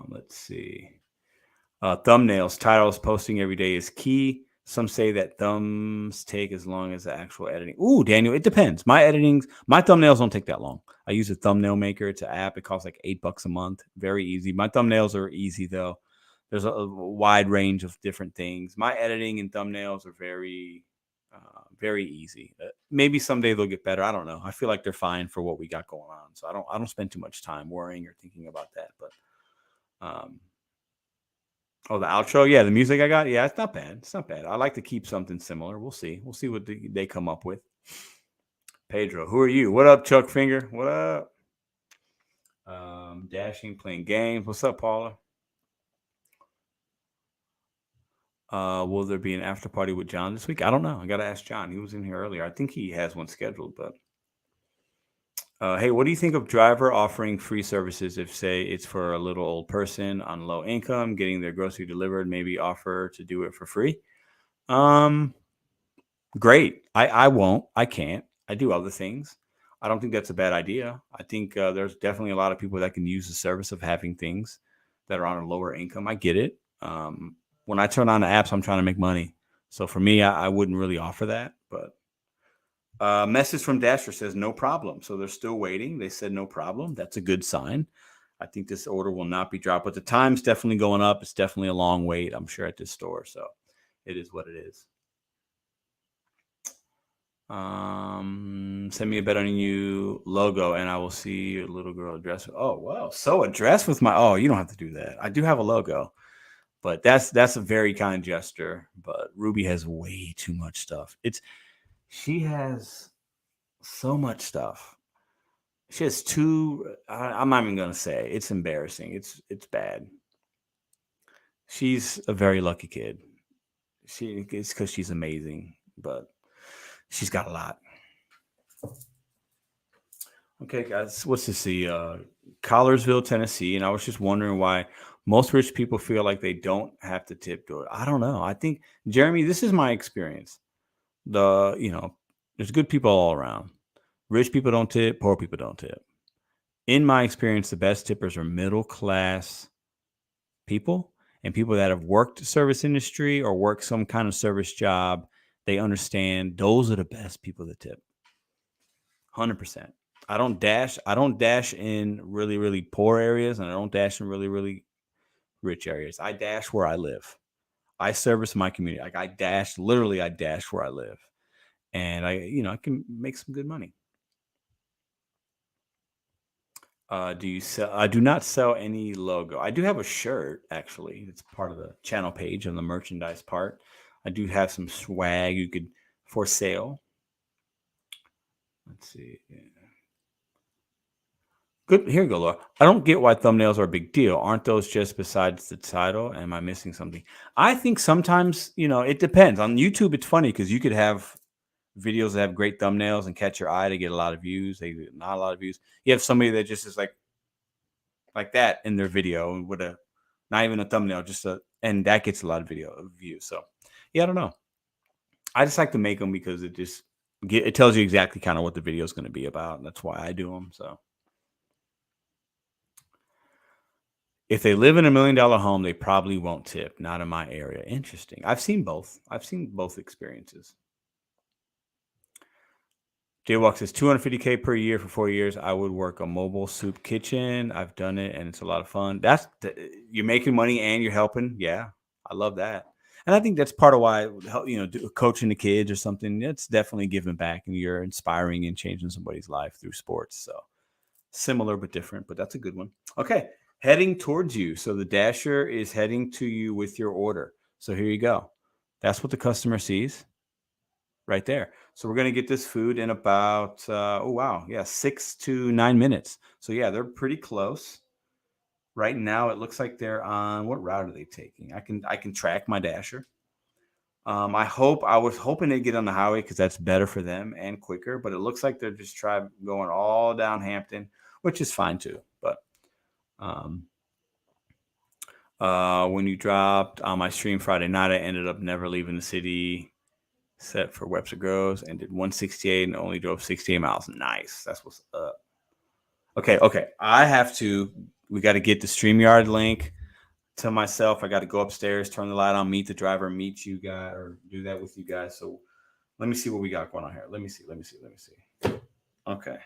Let's see. Thumbnails, titles, posting every day is key. Some say that thumbs take as long as the actual editing. Ooh, Daniel, it depends. My thumbnails don't take that long. I use a thumbnail maker. It's an app. It costs like $8 a month. Very easy. My thumbnails are easy though. There's a wide range of different things. My editing and thumbnails are very, very easy. Maybe someday they'll get better. I don't know. I feel like they're fine for what we got going on. So I don't spend too much time worrying or thinking about that. But the outro, yeah, the music I got, yeah, it's not bad. It's not bad. I like to keep something similar. We'll see. We'll see what they come up with. Pedro, who are you? What up, Chuck Finger? What up? Dashing, playing games. What's up, Paula? Will there be an after party with John this week? I don't know. I got to ask John. He was in here earlier. I think he has one scheduled, but hey, what do you think of Driver offering free services if, say, it's for a little old person on low income, getting their grocery delivered, maybe offer to do it for free? Great. I won't. I can't. I do other things. I don't think that's a bad idea. I think there's definitely a lot of people that can use the service of having things that are on a lower income. I get it. When I turn on the apps, I'm trying to make money. So for me, I wouldn't really offer that. But message from Dasher says no problem. So they're still waiting. They said no problem. That's a good sign. I think this order will not be dropped, but the time's definitely going up. It's definitely a long wait, I'm sure, at this store. So it is what it is. Send me a BetonYou logo and I will see your little girl dressed. Oh, wow. So a dress with my, you don't have to do that. I do have a logo, but that's a very kind gesture. But Ruby has way too much stuff. She has so much stuff. She has I'm not even going to say. It's embarrassing. It's bad. She's a very lucky kid. It's because she's amazing, but she's got a lot. Okay, guys, what's this? Collinsville, Tennessee, and I was just wondering why most rich people feel like they don't have to tip to it. I don't know. I think, Jeremy, this is my experience. There's good people all around. Rich people don't tip. Poor people don't tip. In my experience, the best tippers are middle class people and people that have worked service industry or worked some kind of service job. They understand those are the best people that tip. 100%. I don't dash in really, really poor areas, and I don't dash in really, really rich areas. I dash where I live. I service my community. Like I dash where I live, and I can make some good money. Do you sell? I do not sell any logo. I do have a shirt, actually. It's part of the channel page on the merchandise part. I do have some swag you could for sale. Let's see. Yeah. Good. Here you go, Laura. I don't get why thumbnails are a big deal. Aren't those just besides the title? Am I missing something? I think sometimes, it depends. On YouTube, it's funny because you could have videos that have great thumbnails and catch your eye to get a lot of views. They get not a lot of views. You have somebody that just is like that in their video with not even a thumbnail, and that gets a lot of views. So yeah, I don't know. I just like to make them because it tells you exactly kind of what the video is going to be about. And that's why I do them. So if they live in $1 million home, they probably won't tip. Not in my area. Interesting. I've seen both experiences. Jaywalk says $250K per year for 4 years. I would work a mobile soup kitchen. I've done it and it's a lot of fun. You're making money and you're helping. Yeah, I love that. And I think that's part of why, coaching the kids or something, it's definitely giving back and you're inspiring and changing somebody's life through sports. So similar but different, but that's a good one. Okay, heading towards you. So the dasher is heading to you with your order. So here you go. That's what the customer sees right there. So we're going to get this food in about, 6 to 9 minutes. So yeah, they're pretty close. Right now, it looks like they're on, what route are they taking? I can track my dasher. I was hoping they'd get on the highway because that's better for them and quicker, but it looks like they're just going all down Hampton, which is fine too. But when you dropped on my stream Friday night, I ended up never leaving the city. Set for Webster Groves and did 168 and only drove 68 miles. Nice. That's what's up. Okay. We got to get the StreamYard link to myself. I got to go upstairs, turn the light on, meet the driver, meet you guys, or do that with you guys. So let me see what we got going on here. Let me see. Okay.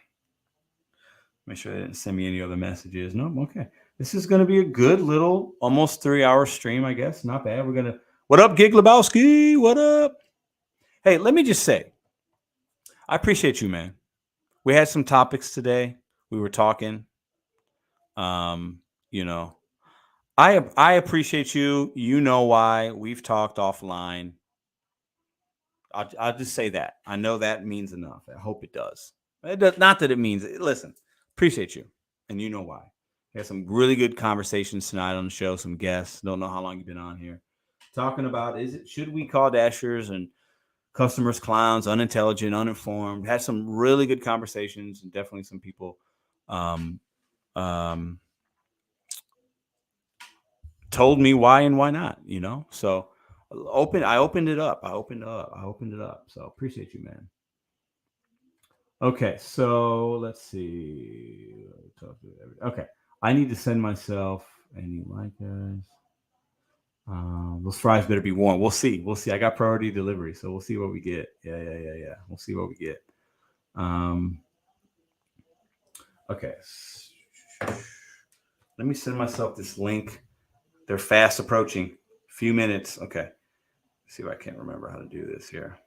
Make sure they didn't send me any other messages. No. Okay. This is going to be a good little, almost 3-hour stream, I guess. Not bad. What up, Gig Lebowski? What up? Hey, let me just say, I appreciate you, man. We had some topics today. We were talking. I appreciate you. You know why. We've talked offline. I'll just say that. I know that means enough. I hope it does. Not that it means it. Listen, appreciate you. And you know why. We had some really good conversations tonight on the show. Some guests. Don't know how long you've been on here. Talking about, should we call dashers and customers clowns, unintelligent, uninformed? Had some really good conversations and definitely some people told me why and why not, So I opened it up. So appreciate you, man. Okay, so let's see. Okay, I need to send myself any like guys. Those fries better be warm. We'll see. I got priority delivery, so we'll see what we get. Yeah. We'll see what we get. Okay. Let me send myself this link. They're fast approaching. A few minutes. Okay. Let's see if I can't remember how to do this here.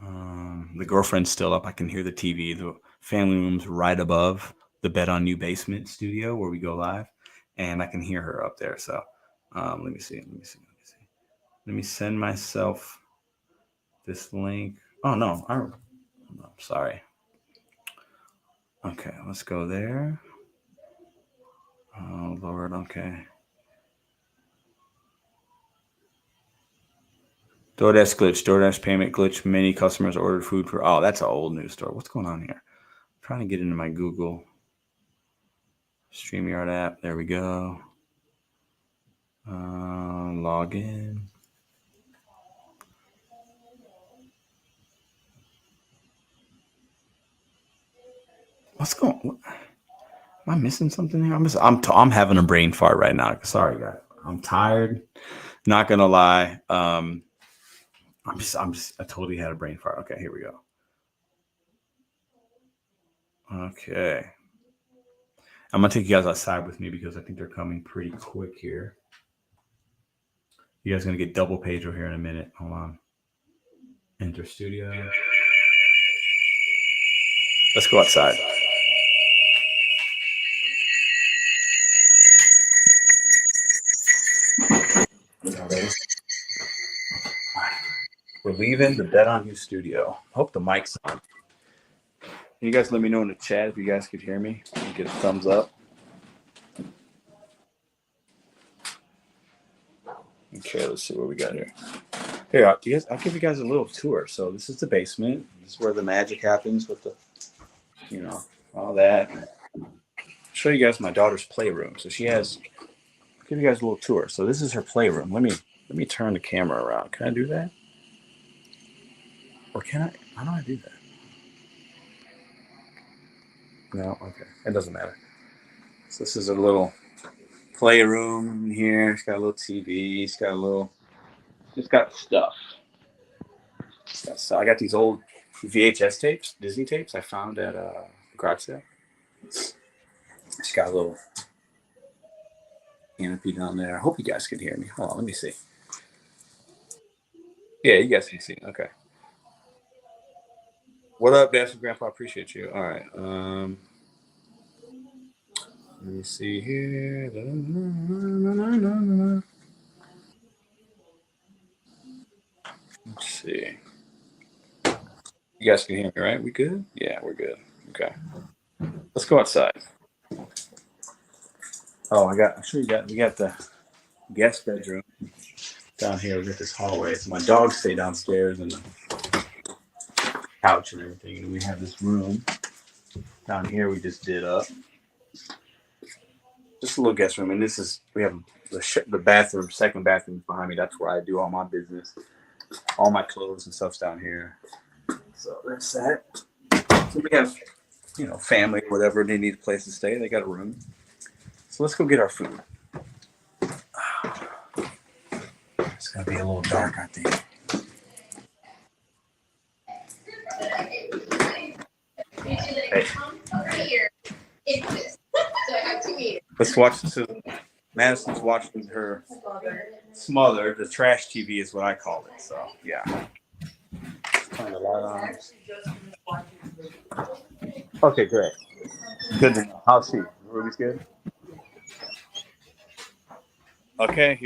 The girlfriend's still up. I can hear the TV. The family room's right above the BetonYou basement studio where we go live. And I can hear her up there. So let me see. Let me send myself this link. Oh, no. I'm sorry. Okay, let's go there. Oh, Lord. Okay. DoorDash payment glitch. Many customers ordered food for. Oh, that's an old news story. What's going on here? I'm trying to get into my Google StreamYard app. There we go. Log in. What's going on? Am I missing something here? I'm having a brain fart right now. Sorry, guys. I'm tired. Not gonna lie. I totally had a brain fart. Okay, here we go. Okay. I'm gonna take you guys outside with me because I think they're coming pretty quick here. You guys are gonna get double page over here in a minute. Hold on. Enter studio. Let's go outside. We're leaving the BetonYou studio. Hope the mic's on. You guys let me know in the chat if you guys could hear me. Get a thumbs up. Okay, let's see what we got here. Here, I'll give you guys a little tour. So this is the basement. This is where the magic happens with the, all that. I'll show you guys my daughter's playroom. So she has. I'll give you guys a little tour. So this is her playroom. Let me turn the camera around. Can I do that? Or can I? How do I do that? No, okay. It doesn't matter. So this is a little playroom in here. It's got a little TV. It's got stuff. So I got these old VHS tapes, Disney tapes I found at a garage sale. It's got a little canopy down there. I hope you guys can hear me. Hold on, let me see. Yeah, you guys can see. Okay. What up, Dash and Grandpa? Appreciate you. All right. Let me see here. Let's see. You guys can hear me, right? We good? Yeah, we're good. Okay. Let's go outside. Oh, we got the guest bedroom down here. We got this hallway. So my dogs stay downstairs and the couch and everything. And we have this room down here we just did up. Just a little guest room. And we have the bathroom, second bathroom behind me. That's where I do all my business. All my clothes and stuff's down here. So that's that. So we have, family, whatever, they need a place to stay. They got a room. So let's go get our food. It's going to be a little dark, I think. Hey. Let's watch this. Madison's watching her Smother. The trash TV is what I call it. So, yeah. Turn the light on. Okay, great. Good to know. How's she? Ruby's good? Okay,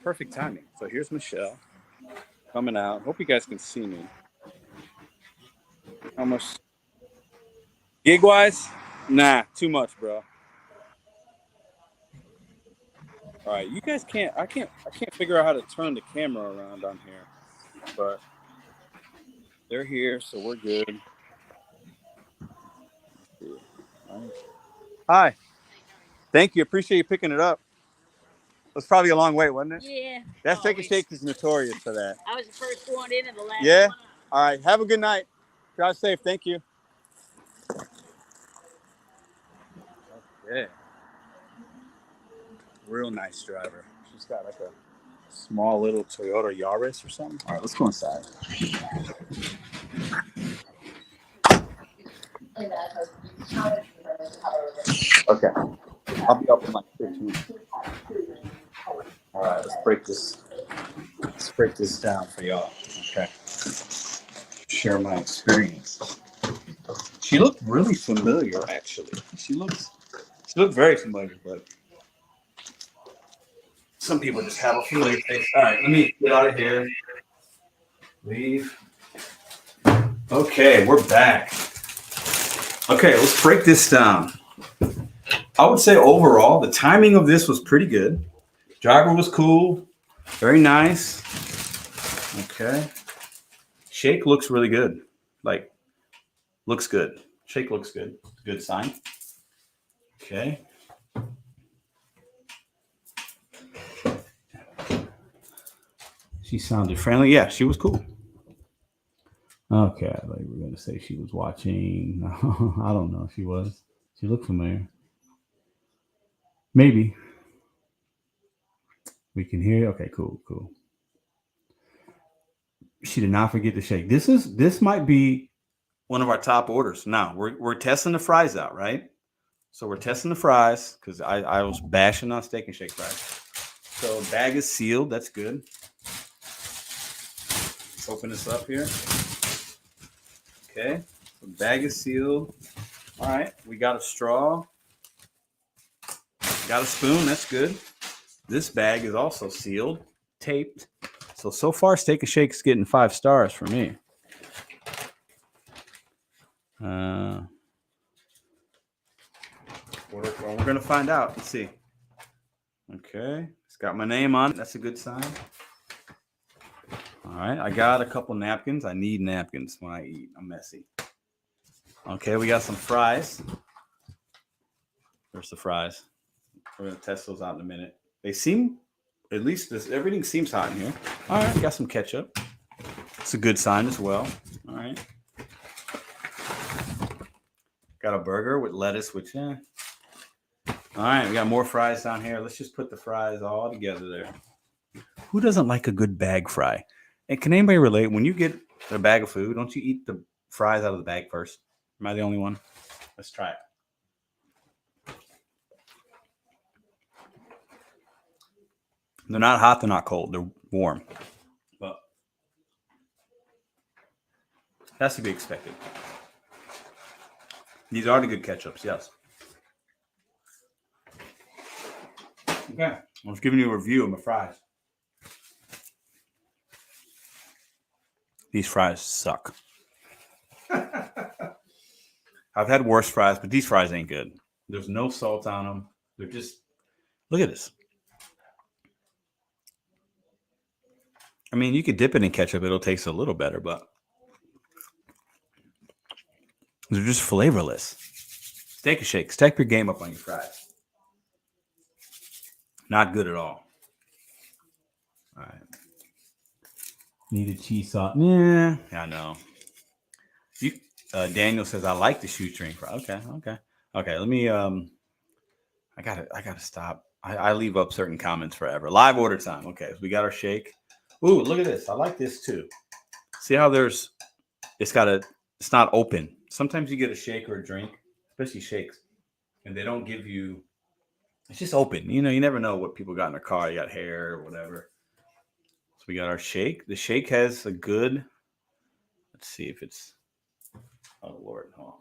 perfect timing. So here's Michelle coming out. Hope you guys can see me. How much? Gig-wise? Nah, too much, bro. All right, you guys I can't figure out how to turn the camera around on here, but they're here, so we're good. Hi. Thank you. Appreciate you picking it up. It was probably a long wait, wasn't it? Yeah. That Steak and Shake is notorious for that. I was the first one in and the last Yeah? one out. All right. Have a good night. Drive safe. Thank you. Okay. Real nice driver. She's got like a small little Toyota Yaris or something. All right, let's go inside. Okay. I'll be up in like 15 minutes. All right, let's break this down for y'all. Okay. Share my experience. She looked really familiar, actually. She looked very familiar, but some people just have a familiar face. All right, let me get out of here. Leave. Okay, we're back. Okay, let's break this down. I would say overall, the timing of this was pretty good. Driver was cool. Very nice. Okay. Shake looks really good. Looks good. Shake looks good. Good sign. Okay. She sounded friendly. Yeah, she was cool. Okay, we're going to say she was watching. I don't know if she was. She looked familiar. Maybe. We can hear you. Okay, cool. She did not forget to shake. This might be one of our top orders. Now, we're testing the fries out, right? So we're testing the fries because I was bashing on Steak and Shake fries. So bag is sealed. That's good. Let's open this up here. Okay. So bag is sealed. All right. We got a straw. Got a spoon. That's good. This bag is also sealed, taped. So far, Steak and Shake's getting 5 stars for me. We're going to find out. Let's see. Okay. It's got my name on it. That's a good sign. All right. I got a couple napkins. I need napkins when I eat. I'm messy. Okay. We got some fries. There's the fries. We're going to test those out in a minute. They seem, at least everything seems hot in here. All right. Got some ketchup. It's a good sign as well. All right. Got a burger with lettuce, which, All right, we got more fries down here. Let's just put the fries all together there. Who doesn't like a good bag fry? And can anybody relate? When you get a bag of food, don't you eat the fries out of the bag first? Am I the only one? Let's try it. They're not hot. They're not cold. They're warm. But that's to be expected. These are the good ketchups, yes. Okay, I was giving you a review of my fries. These fries suck. I've had worse fries, but these fries ain't good. There's no salt on them. They're just, look at this. I mean, you could dip it in ketchup. It'll taste a little better, but they're just flavorless. Steak and Shake. Step your game up on your fries. Not good at all. All right. Needed cheese sauce. Yeah, I know. Daniel says I like the shoestring fry. Okay. Let me. I gotta stop. I leave up certain comments forever. Live order time. Okay, so we got our shake. Ooh, look at this. I like this too. See how it's not open. Sometimes you get a shake or a drink, especially shakes, and they don't give you. It's just open. You never know what people got in their car. You got hair or whatever. So we got our shake. The shake has a good. Let's see if it's. Oh Lord, hold on.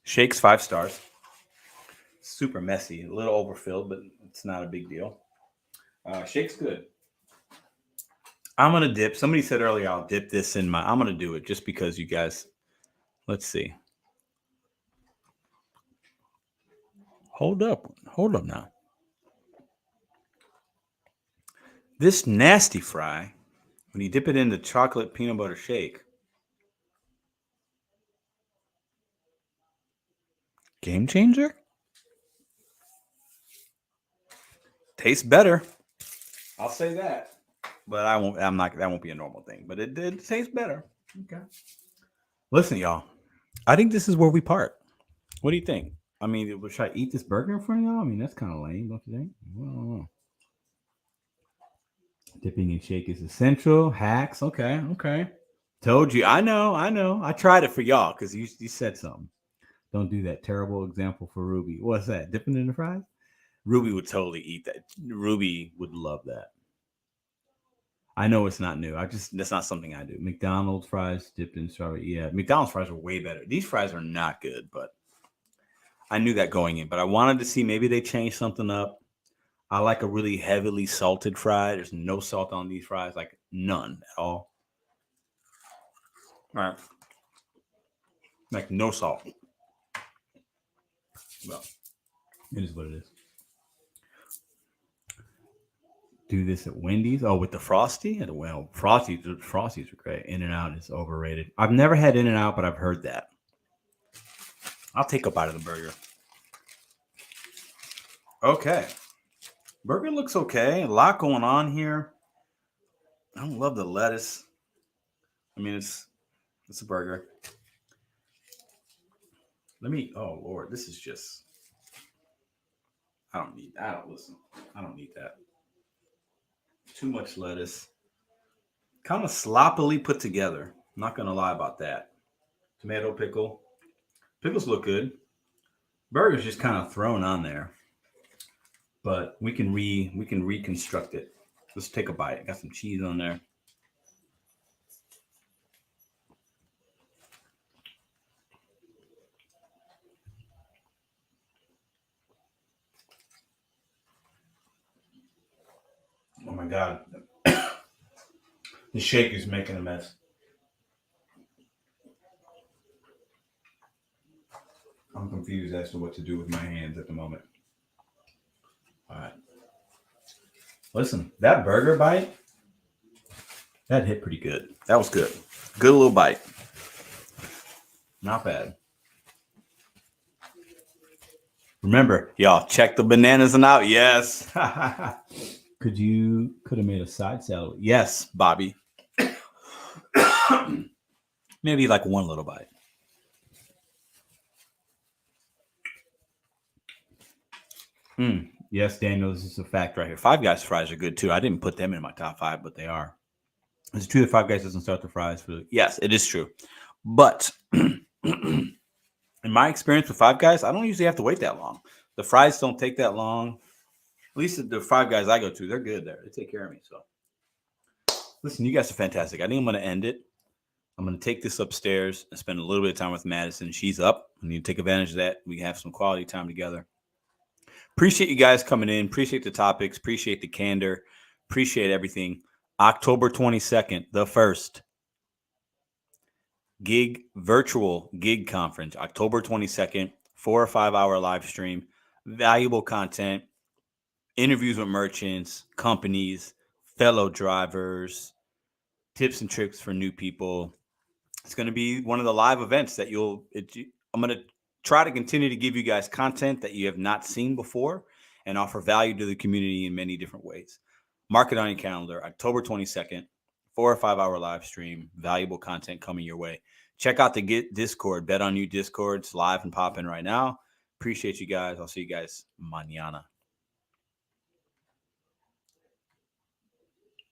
Shake's 5 stars. Super messy, a little overfilled, but it's not a big deal. Shake's good. I'm gonna dip. Somebody said earlier I'll dip this in I'm gonna do it just because you guys. Let's see. Hold up now. This nasty fry, when you dip it in the chocolate peanut butter shake, game changer. Tastes better. I'll say that, but I won't. I'm not. That won't be a normal thing, but it did taste better. Okay. Listen, y'all. I think this is where we part. What do you think? I mean, should I eat this burger in front of y'all? I mean, that's kind of lame, don't you think? I don't know. Dipping and shake is essential. Hacks. Okay. Told you. I know. I tried it for y'all because you said something. Don't do that. Terrible example for Ruby. What's that? Dipping in the fries? Ruby would totally eat that. Ruby would love that. I know it's not new. That's not something I do. McDonald's fries dipped in strawberry. Yeah, McDonald's fries are way better. These fries are not good, but I knew that going in. But I wanted to see maybe they changed something up. I like a really heavily salted fry. There's no salt on these fries, like none at all. All right. Like no salt. Well, it is what it is. Do this at Wendy's. Oh, with the Frosty? Well, Frosties are great. In-N-Out is overrated. I've never had In-N-Out, but I've heard that. I'll take a bite of the burger. Okay. Burger looks okay. A lot going on here. I don't love the lettuce. I mean, it's a burger. Oh Lord, this is just, I don't need that. Too much lettuce. Kind of sloppily put together. I'm not going to lie about that. Tomato pickle. Pickles look good. Burger's just kind of thrown on there, but we can reconstruct it. Let's take a bite. Got some cheese on there. Oh my God. The shaker's making a mess. I'm confused as to what to do with my hands at the moment. All right. Listen, that burger bite, that hit pretty good. That was good. Good little bite. Not bad. Remember, y'all, check the bananas and out. Yes. Could have made a side salad? Yes, Bobby. Maybe like one little bite. Yes, Daniel, this is a fact right here. Five Guys fries are good too. I didn't put them in my top 5, but they are. Is it true that Five Guys doesn't start the fries? Yes, it is true. But in my experience with Five Guys, I don't usually have to wait that long. The fries don't take that long. At least the Five Guys I go to, they're good there. They take care of me. So, listen, you guys are fantastic. I think I'm going to end it. I'm going to take this upstairs and spend a little bit of time with Madison. She's up. I need to take advantage of that. We can have some quality time together. Appreciate you guys coming in. Appreciate the topics. Appreciate the candor. Appreciate everything. October 22nd, the first virtual gig conference. October 22nd, 4 or 5 hour live stream. Valuable content. Interviews with merchants, companies, fellow drivers, tips and tricks for new people. It's going to be one of the live events that I'm going to try to continue to give you guys content that you have not seen before and offer value to the community in many different ways. Mark it on your calendar, October 22nd, 4 or 5 hour live stream, valuable content coming your way. Check out the Discord, BetonYou Discord. It's live and popping right now. Appreciate you guys. I'll see you guys mañana.